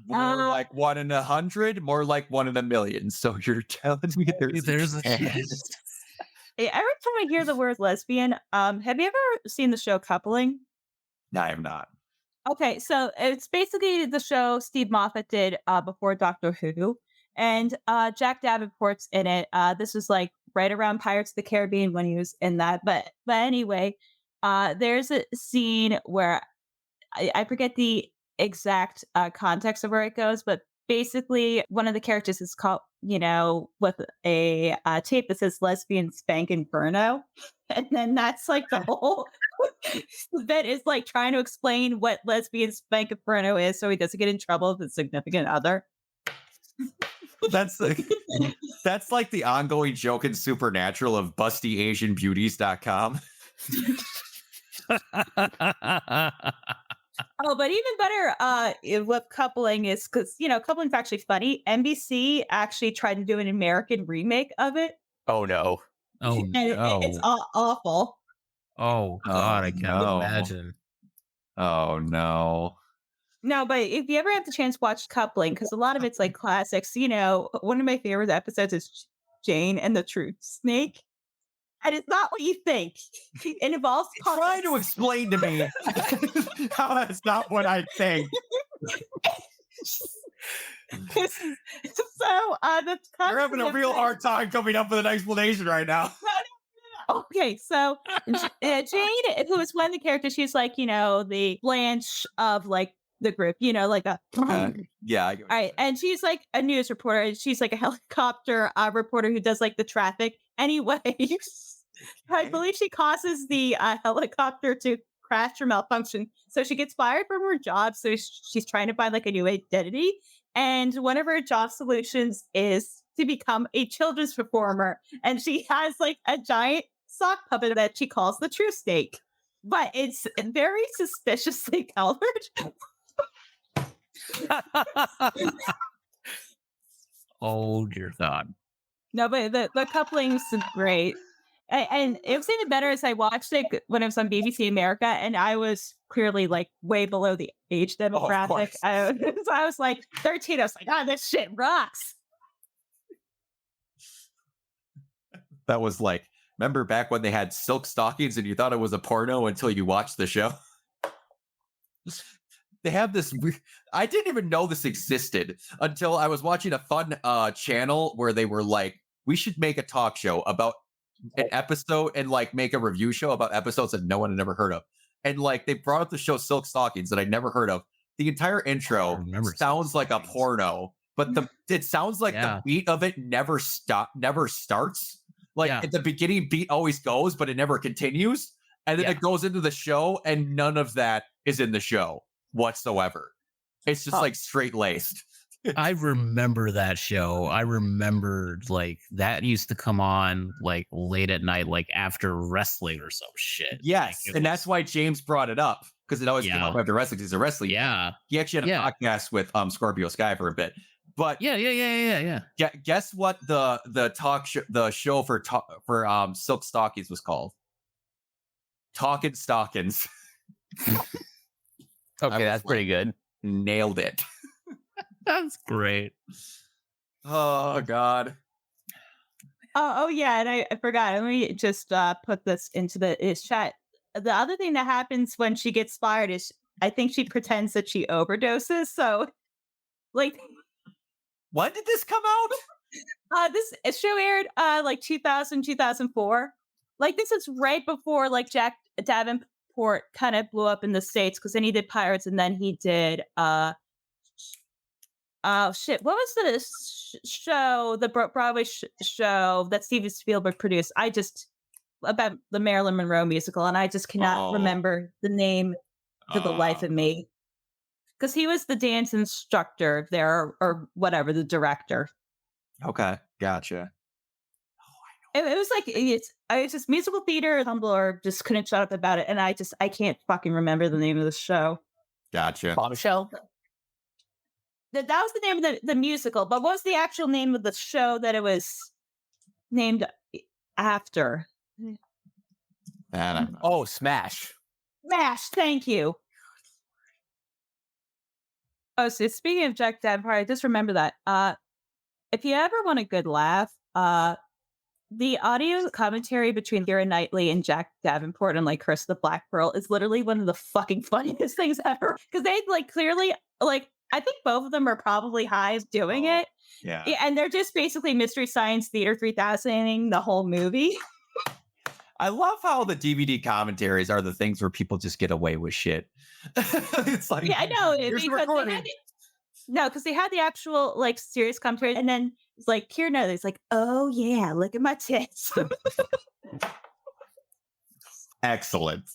more like 1 in 100, more like 1 in a million. So you're telling me there's a chance. Hey, every time I hear the word lesbian, have you ever seen the show Coupling? No, I have not. Okay, so it's basically the show Steve Moffat did before Doctor Who, and Jack Davenport's in it. This was like right around Pirates of the Caribbean when he was in that. But anyway, there's a scene where I forget the exact context of where it goes, but basically one of the characters is called, with a tape that says lesbian spank inferno. And then that's like the whole bit is like trying to explain what lesbian spank inferno is so he doesn't get in trouble with his significant other. That's like the ongoing joke in Supernatural of bustyasianbeauties.com. Oh, but even better with Coupling is because, Coupling's actually funny. NBC actually tried to do an American remake of it. Oh, no. Oh, And no. it's awful. Oh, God, I can't no. imagine. Oh, no. No, but if you ever have the chance to watch Coupling, because a lot of it's like classics, one of my favorite episodes is Jane and the Truth Snake. And it's not what you think. It involves Try to explain to me how that's not what I think. So that's You're having a real hard time coming up with an explanation right now. Okay, so Jane, who is one of the characters, she's like, the Blanche of like the group, like a yeah. all right, and she's like a news reporter, and she's like a helicopter reporter who does like the traffic. Anyway, I believe she causes the helicopter to crash or malfunction, so she gets fired from her job. So she's trying to find like a new identity, and one of her job solutions is to become a children's performer, and she has like a giant sock puppet that she calls the True Snake, but it's very suspiciously colored. Oh, dear God. No, but the coupling's great. And it was even better as I watched it when it was on BBC America, and I was clearly like way below the age demographic. So I was like 13. I was like, this shit rocks. That was like, remember back when they had silk stockings and you thought it was a porno until you watched the show? They have this weird, I didn't even know this existed until I was watching a fun channel where they were like, we should make a talk show about an episode and like make a review show about episodes that no one had ever heard of. And like they brought up the show Silk Stockings that I'd never heard of. The entire intro sounds like a porno, but it sounds like the beat of it never starts. Like at the beginning beat always goes, but it never continues. And then it goes into the show and none of that is in the show whatsoever. It's just like straight laced. I remember that show. I remembered like that used to come on like late at night, like after wrestling or some shit. Yes, Like, and that's why James brought it up because it always came Yeah. up after wrestling. He's a wrestling. yeah, He actually had a podcast with Scorpio Sky for a bit. But yeah. guess what the show for Silk Stockings was called? Talking Stockings. Okay, that's pretty good. Nailed it. That's great. Oh God. Oh yeah, and I forgot. Let me just put this into the chat. The other thing that happens when she gets fired is I think she pretends that she overdoses. So, like, When did this come out? this show aired like 2000, 2004. Like, this is right before like Jack Davenport kind of blew up in the States because then he did Pirates and then he did oh shit! What was the show? The Broadway show that Steven Spielberg produced. I just about the Marilyn Monroe musical, and I just cannot remember the name for the life of me. Because he was the dance instructor there, or whatever, the director. Okay, gotcha. It was like it's just musical theater. Tumblr just couldn't shut up about it, and I can't fucking remember the name of the show. Gotcha. Bombshell. That was the name of the musical, but what was the actual name of the show that it was named after? That I don't know. Oh, Smash. Smash, thank you. Oh, so speaking of Jack Davenport, just remember that. If you ever want a good laugh, the audio commentary between Keira Knightley and Jack Davenport and like Curse of the Black Pearl is literally one of the fucking funniest things ever. Because they like clearly like I think both of them are probably high doing it. Yeah. And they're just basically Mystery Science Theater 3000ing the whole movie. I love how the DVD commentaries are the things where people just get away with shit. It's like, Yeah, I know. here's the Because recording. because they had the actual like serious commentary, and then it's like Keira Knightley's like, "Oh yeah, look at my tits." Excellent.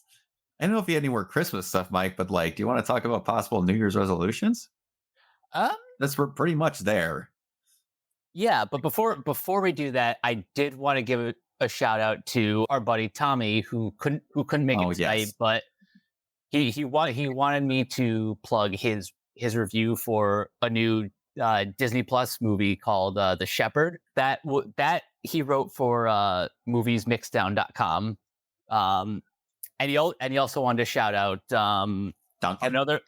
I don't know if you had any more Christmas stuff, Mike, but like, do you want to talk about possible New Year's resolutions? We're pretty much there. Yeah, but before we do that, I did want to give a shout out to our buddy Tommy who couldn't make it tonight, yes. but he wanted me to plug his review for a new Disney Plus movie called The Shepherd that he wrote for moviesmixdown.com. And he also wanted to shout out Duncan.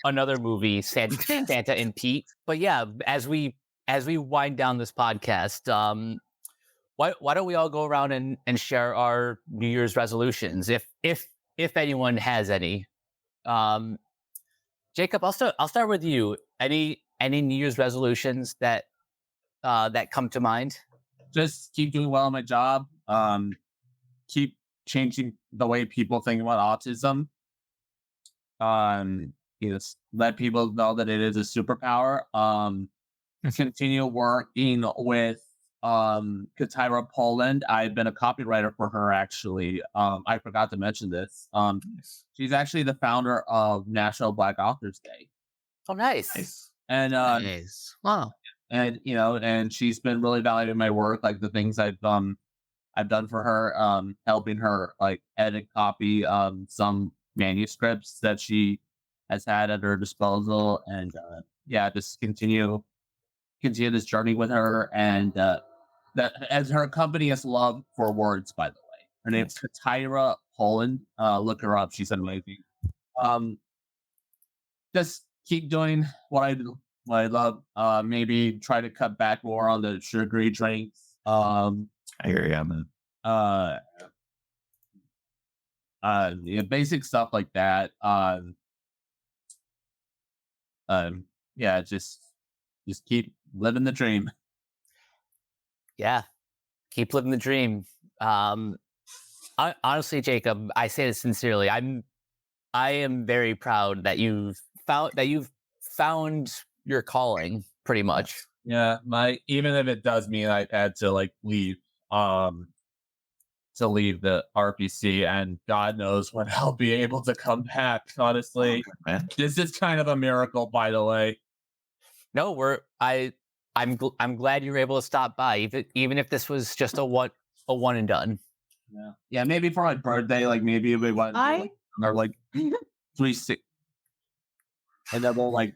another movie, Santa and Pete. But yeah, as we wind down this podcast, why don't we all go around and share our New Year's resolutions, if anyone has any. Jacob, I'll start with you. Any New Year's resolutions that come to mind? Just keep doing well on my job. Keep changing the way people think about autism. Let people know that it is a superpower. Continue working with Katira Poland. I've been a copywriter for her, actually. I forgot to mention this. She's actually the founder of National Black Authors Day. Oh, nice. And Nice. Wow. and and she's been really valuing my work, like the things I've done for her, helping her like edit copy some manuscripts that she has had at her disposal, and just continue this journey with her, and that as her company has love for words, by the way. Her name's Katira Poland. Look her up, she's amazing. Just keep doing what I love. Maybe try to cut back more on the sugary drinks. I hear you, man. Basic stuff like that. Just keep living the dream. Yeah, keep living the dream. Honestly, Jacob, I say this sincerely. I am very proud that you've found your calling, pretty much. Yeah, even if it does mean I had to like leave the RPC, and God knows when I'll be able to come back. Honestly, Man. this is kind of a miracle, by the way. No, I'm glad you were able to stop by, even if this was just a one and done. Yeah, maybe for my birthday, like maybe we want to do, like, or like 360, and then we'll like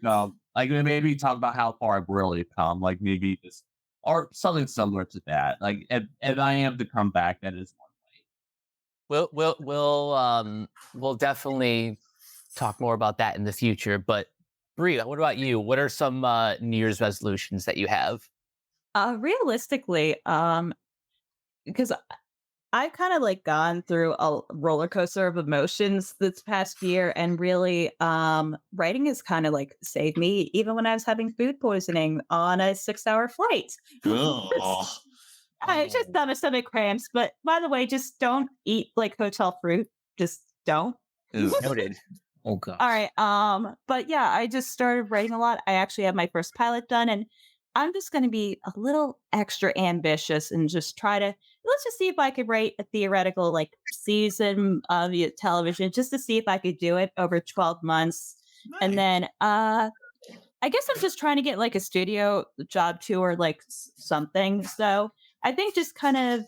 maybe talk about how far I've really come, like maybe just or something similar to that. Like if I am to come back, that is one We'll definitely talk more about that in the future. But Brie, what about you? What are some New Year's resolutions that you have? Realistically, because I've kind of like gone through a roller coaster of emotions this past year, and really, writing has kind of like saved me, even when I was having food poisoning on a 6-hour flight. Ugh. I just done a stomach cramps, but by the way, just don't eat like hotel fruit. Just don't. Ugh. Noted. Oh god. All right. But yeah, I just started writing a lot. I actually have my first pilot done, and I'm just going to be a little extra ambitious and just try to let's just see if I could write a theoretical like season of the television, just to see if I could do it over 12 months. And then I guess I'm just trying to get like a studio job too, or like something. So I think just kind of,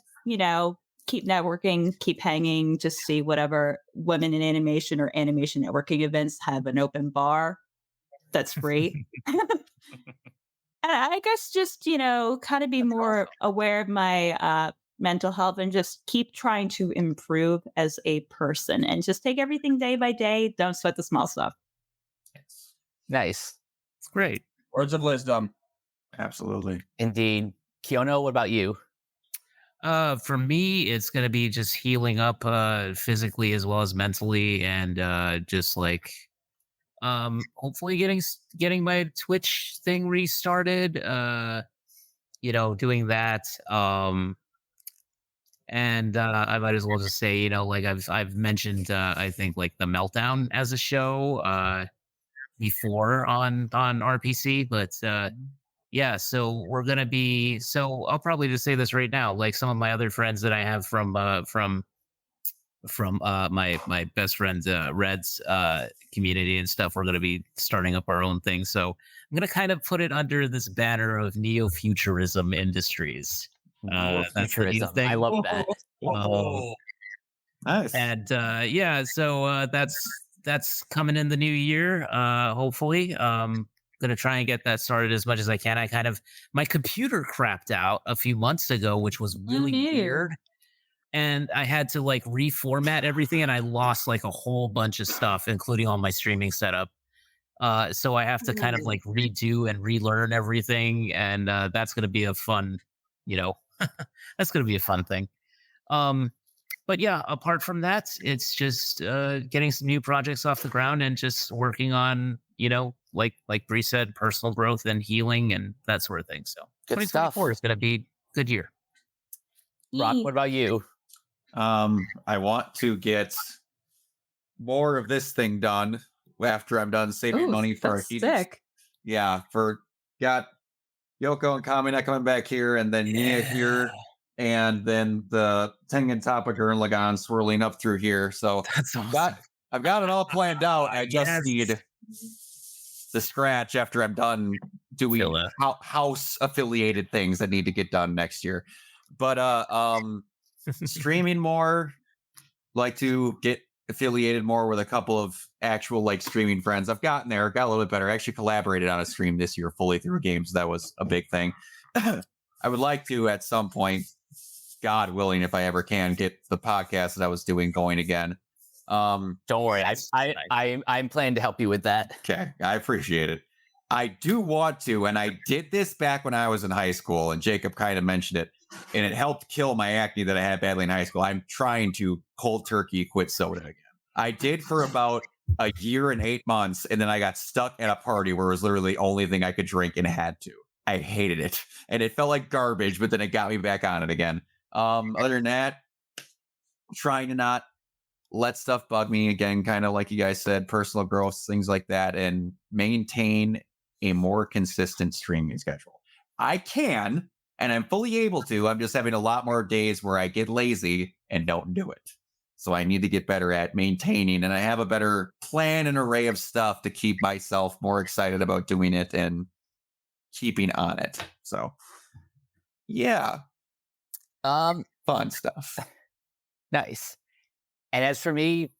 keep networking, keep hanging, just see whatever women in animation or animation networking events have an open bar that's free. And I guess just, kind of be more aware of my mental health and just keep trying to improve as a person and just take everything day by day. Don't sweat the small stuff. Nice. It's great. words of wisdom. Absolutely. Indeed. Keona, what about you? For me, it's gonna be just healing up physically as well as mentally, and just like hopefully getting my Twitch thing restarted. Doing that. And I might as well just say, like I've mentioned, I think like the Meltdown as a show before on RPC, but yeah, so we're gonna be. So I'll probably just say this right now. Like some of my other friends that I have from my best friend Red's community and stuff, we're gonna be starting up our own thing. So I'm gonna kind of put it under this banner of neo futurism industries. That's the new Futurism. thing. I love that. Oh, Nice. and yeah, so that's coming in the new year. Hopefully, gonna try and get that started as much as I can. My computer crapped out a few months ago, which was really weird, and I had to like reformat everything, and I lost like a whole bunch of stuff, including all my streaming setup. So I have to kind of like redo and relearn everything, and that's gonna be a fun, you know, that's gonna be a fun thing. Um, but yeah, apart from that, it's just getting some new projects off the ground and just working on, like Bree said, personal growth and healing and that sort of thing. So Good 2024 stuff. is going to be a good year. Rock, what about you? I want to get more of this thing done after I'm done saving Ooh, money for that's a sick. Yeah, got Yoko and Kamina coming back here, and then Nia here, and then the Tengen Topic and Lagan swirling up through here. So That's awesome. I've got it all planned out. I just Yes. need the scratch after I'm done doing Filler. house affiliated things that need to get done next year. But streaming more, like to get affiliated more with a couple of actual like streaming friends. I've got a little bit better. I actually collaborated on a stream this year fully through games. That was a big thing. I would like to at some point, God willing, if I ever can, get the podcast that I was doing going again. Don't worry, I'm planning to help you with that. Okay, I appreciate it. I do want to, and I did this back when I was in high school, and Jacob kind of mentioned it, and it helped kill my acne that I had badly in high school. I'm trying to cold turkey quit soda again. I did for about a year and 8 months, and then I got stuck at a party where it was literally the only thing I could drink and had to. I hated it, and it felt like garbage, but then it got me back on it again. Other than that, trying to not let stuff bug me again, kind of like you guys said, personal growth, things like that, and maintain a more consistent streaming schedule. I can, and I'm fully able to. I'm just having a lot more days where I get lazy and don't do it. So I need to get better at maintaining, and I have a better plan and array of stuff to keep myself more excited about doing it and keeping on it. So, yeah, fun stuff. Nice. And as for me,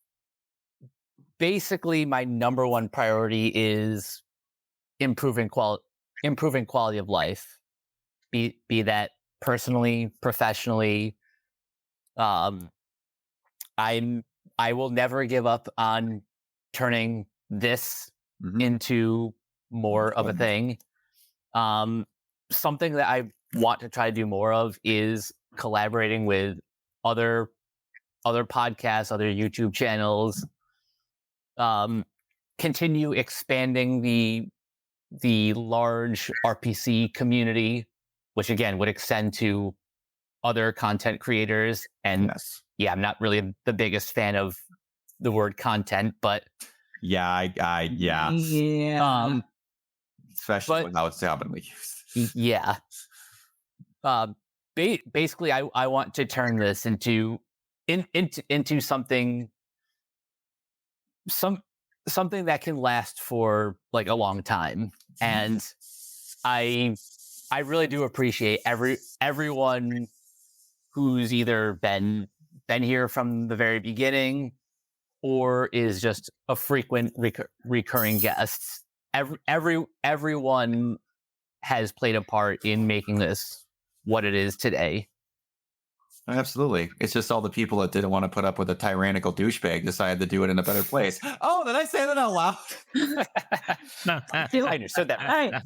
basically my number one priority is improving quality of life. Be that personally, professionally. I will never give up on turning this into more of a thing. Something that I want to try to do more of is collaborating with other podcasts, other YouTube channels. Continue expanding the large RPC community, which again would extend to other content creators. And yeah, I'm not really the biggest fan of the word content, but yeah, especially but, when how it's commonly used. Yeah. Basically, I want to turn this into something that can last for like a long time. And I really do appreciate everyone who's either been here from the very beginning or is just a frequent recurring guest. Everyone has played a part in making this what it is today. Absolutely. It's just all the people that didn't want to put up with a tyrannical douchebag decided to do it in a better place. Oh, did I say that out loud? I understood that.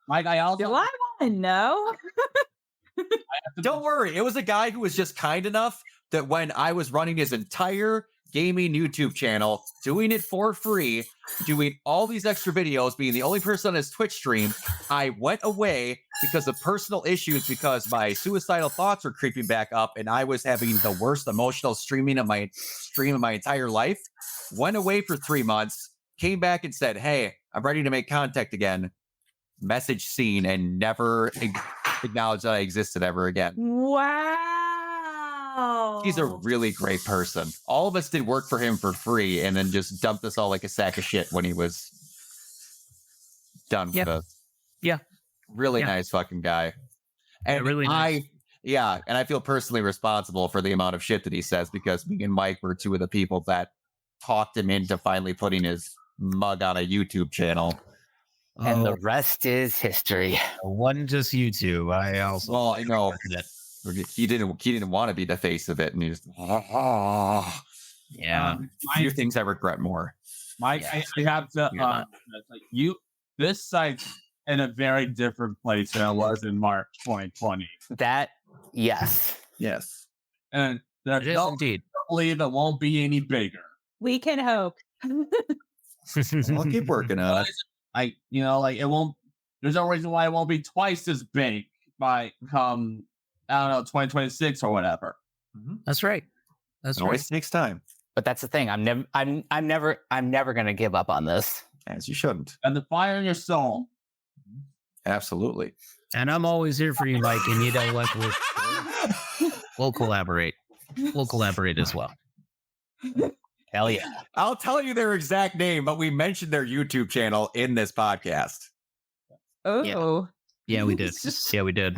Mike, I also Do I want to know? don't worry. It was a guy who was just kind enough that when I was running his entire gaming YouTube channel, doing it for free, doing all these extra videos, being the only person on his Twitch stream, I went away because of personal issues, because my suicidal thoughts were creeping back up and I was having the worst emotional stream of my entire life. Went away for 3 months, came back and said, hey, I'm ready to make contact again. Message seen, and never acknowledged that I existed ever again. Wow. He's a really great person. All of us did work for him for free and then just dumped us all like a sack of shit when he was done with us. Yeah. Really nice fucking guy. And really nice. And I feel personally responsible for the amount of shit that he says, because me and Mike were two of the people that talked him into finally putting his mug on a YouTube channel. And the rest is history. Wasn't just YouTube. I also I know he didn't want to be the face of it, and he just a few things I regret more. Mike, I have to this site's in a very different place than it was in March 2020. Yes. And there's no indeed. believe it won't be any bigger. We can hope. I'll keep working on it. It won't. There's no reason why it won't be twice as big by come 2026 or whatever. That's right. It always takes time, but that's the thing. I'm never going to give up on this. As you shouldn't. And the fire in your soul. Absolutely. And I'm always here for you, Mike. And you know what? We'll collaborate. We'll collaborate as well. Hell yeah. I'll tell you their exact name, but we mentioned their YouTube channel in this podcast. Oh. Yeah, we did. Yeah, we did.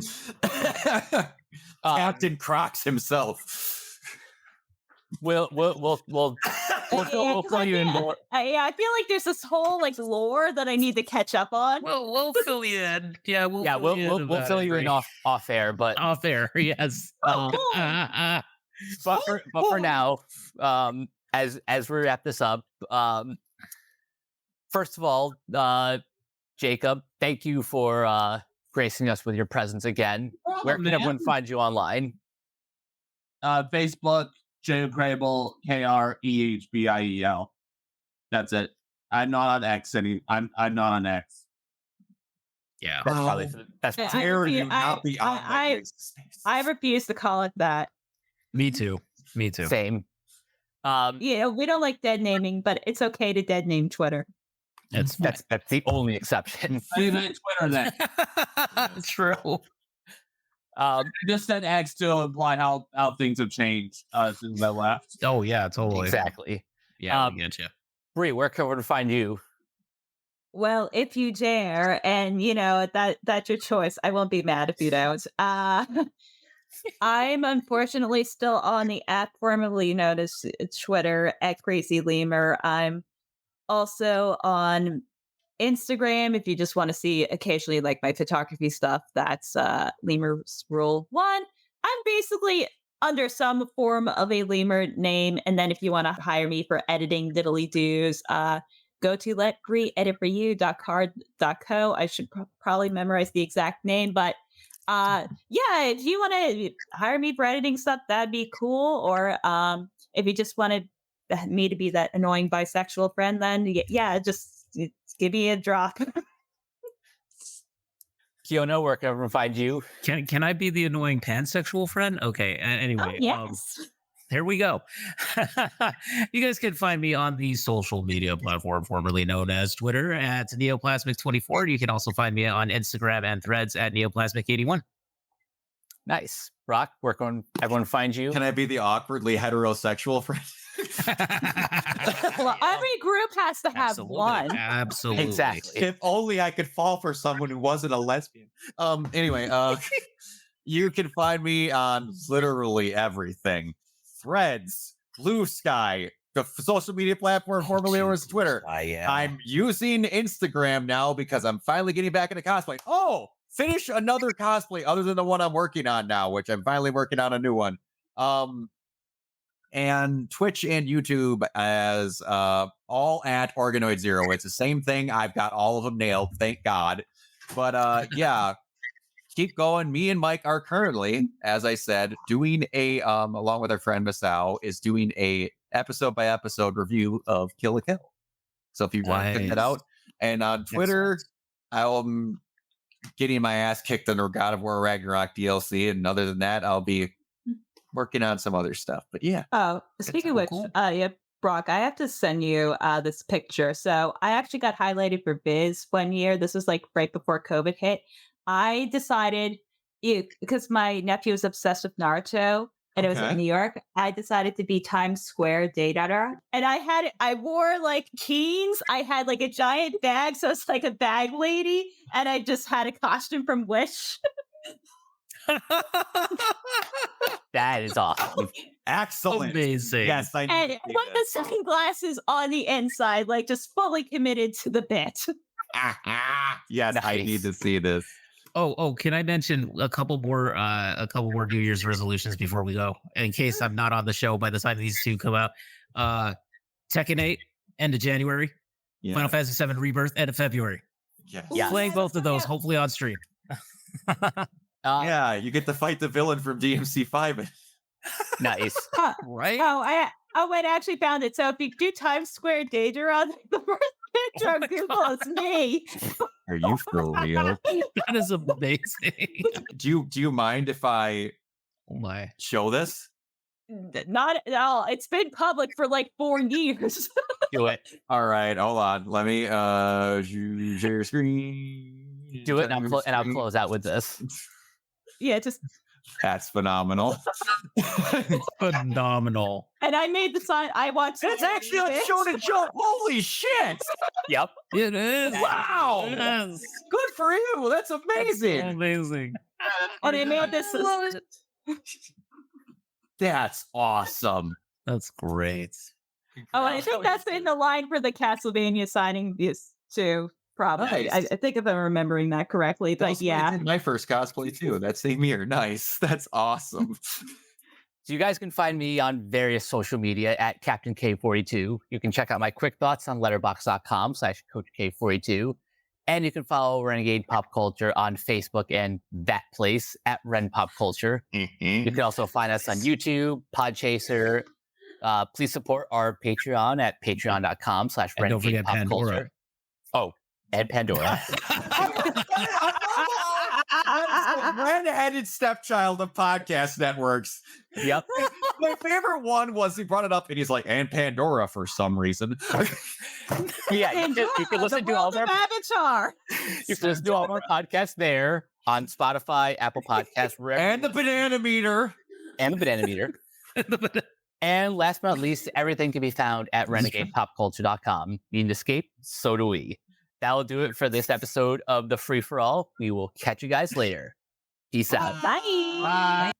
Captain Crocs himself. We'll fill you in more. I feel like there's this whole lore that I need to catch up on. We'll fill you in. Yeah, we'll fill you in off air, but off air, yes. But for now, as we wrap this up, first of all, Jacob, thank you for gracing us with your presence again. Where can everyone find you online? Facebook, Jacob Crable, KREHBIEL. That's it. I'm not on X I'm not on X. Yeah. That's dare you not be on I refuse to call it that. Me too. Same. We don't like dead naming, but it's okay to dead name Twitter. That's the only exception. Even Twitter then. True. Just said X to imply how things have changed since I left. Oh yeah, totally. Exactly. Yeah, I get you. Bree, where can we find you? Well, if you dare, and that's your choice. I won't be mad if you don't. I'm unfortunately still on the app formerly known as Twitter at Crazy Lemur. I'm also on Instagram if you just want to see occasionally like my photography stuff. That's Lemur's Rule One. I'm basically under some form of a Lemur name, and then if you want to hire me for editing diddly doos, go to letgreeditforyou.card.co. I should probably memorize the exact name, but yeah, if you want to hire me for editing stuff, that'd be cool. Or if you just wanted me to be that annoying bisexual friend, then yeah, just give me a drop. Keona, where can everyone find you? Can I be the annoying pansexual friend? Okay. Oh, Anyway, yes. there we go. You guys can find me on the social media platform formerly known as Twitter at Neoplasmic24. You can also find me on Instagram and Threads at Neoplasmic81. Nice. Rock, where can everyone find you? Can I be the awkwardly heterosexual friend? Well, every group has to have one. Absolutely. Exactly. If only I could fall for someone who wasn't a lesbian. Anyway, you can find me on literally everything. Threads, Blue Sky, the social media platform formerly known as Twitter. Yeah. I'm using Instagram now because I'm finally getting back into cosplay. Oh, finish another cosplay other than the one I'm working on now, which I'm finally working on a new one. And Twitch and YouTube as all at Organoid Zero. It's the same thing. I've got all of them nailed, thank God. But yeah, keep going. Me and Mike are currently, as I said, doing a along with our friend Masao, is doing a episode by episode review of Kill la Kill. So if you want to check that out, and on Twitter, I'm getting my ass kicked under God of War Ragnarok DLC, and other than that, I'll be working on some other stuff. But yeah. Oh, speaking of which, yeah, Brock, I have to send you this picture. So I actually got highlighted for Viz one year. This was like right before COVID hit. I decided, because my nephew was obsessed with Naruto and it was in New York, I decided to be Times Square date editor. And I wore like jeans. I had like a giant bag. So it's like a bag lady. And I just had a costume from Wish. That is awesome. Excellent. Amazing. Yes, I And one of the sunglasses on the inside, like just fully committed to the bit. Yes, I need to see this. Oh, can I mention a couple more New Year's resolutions before we go, in case I'm not on the show by the time these two come out? Tekken 8, end of January. Yeah. Final Fantasy 7 Rebirth, end of February. Yeah. Playing both of those, hopefully on stream. Yeah, you get to fight the villain from DMC5. Nice. Right? I actually found it. So if you do Times Square Daedra, the first picture on Google is me. Are you for real? That is amazing. Do you mind if I Oh my. show this? Not at all. It's been public for like 4 years. Do it. All right, hold on. Let me share screen. Do it, and I'll close out with this. Yeah, just. That's phenomenal. Phenomenal. And I made the sign. I want to. It's actually on Shonen Jump. Holy shit! Yep. It is. Wow. Yes. Good for you. That's amazing. Amazing. And I made this. That's awesome. That's great. Oh, and I think that's in the line for the Castlevania signing this too. Probably. Nice. I think if I'm remembering that correctly. But yeah. My first cosplay too. That same year. Nice. That's awesome. So you guys can find me on various social media at Captain K42. You can check out my quick thoughts on letterbox.com/Coach K42. And you can follow Renegade Pop Culture on Facebook and that place at Ren Pop Culture. You can also find us on YouTube, Podchaser. Please support our Patreon at patreon.com/Renegade don't forget Pop Pandora. Culture. Oh, and Pandora. Red-headed stepchild of podcast networks. Yep. My favorite one was he brought it up and he's like, and Pandora for some reason. Yeah, you can listen to all of our Avatar. You can listen to all of our podcasts there on Spotify, Apple Podcasts, wherever. And the banana meter. And the banana meter. And last but not least, everything can be found at renegadepopculture.com. Need an escape? So do we. that'll do it for this episode of the Free for All. We will catch you guys later. Peace out. Bye. Bye.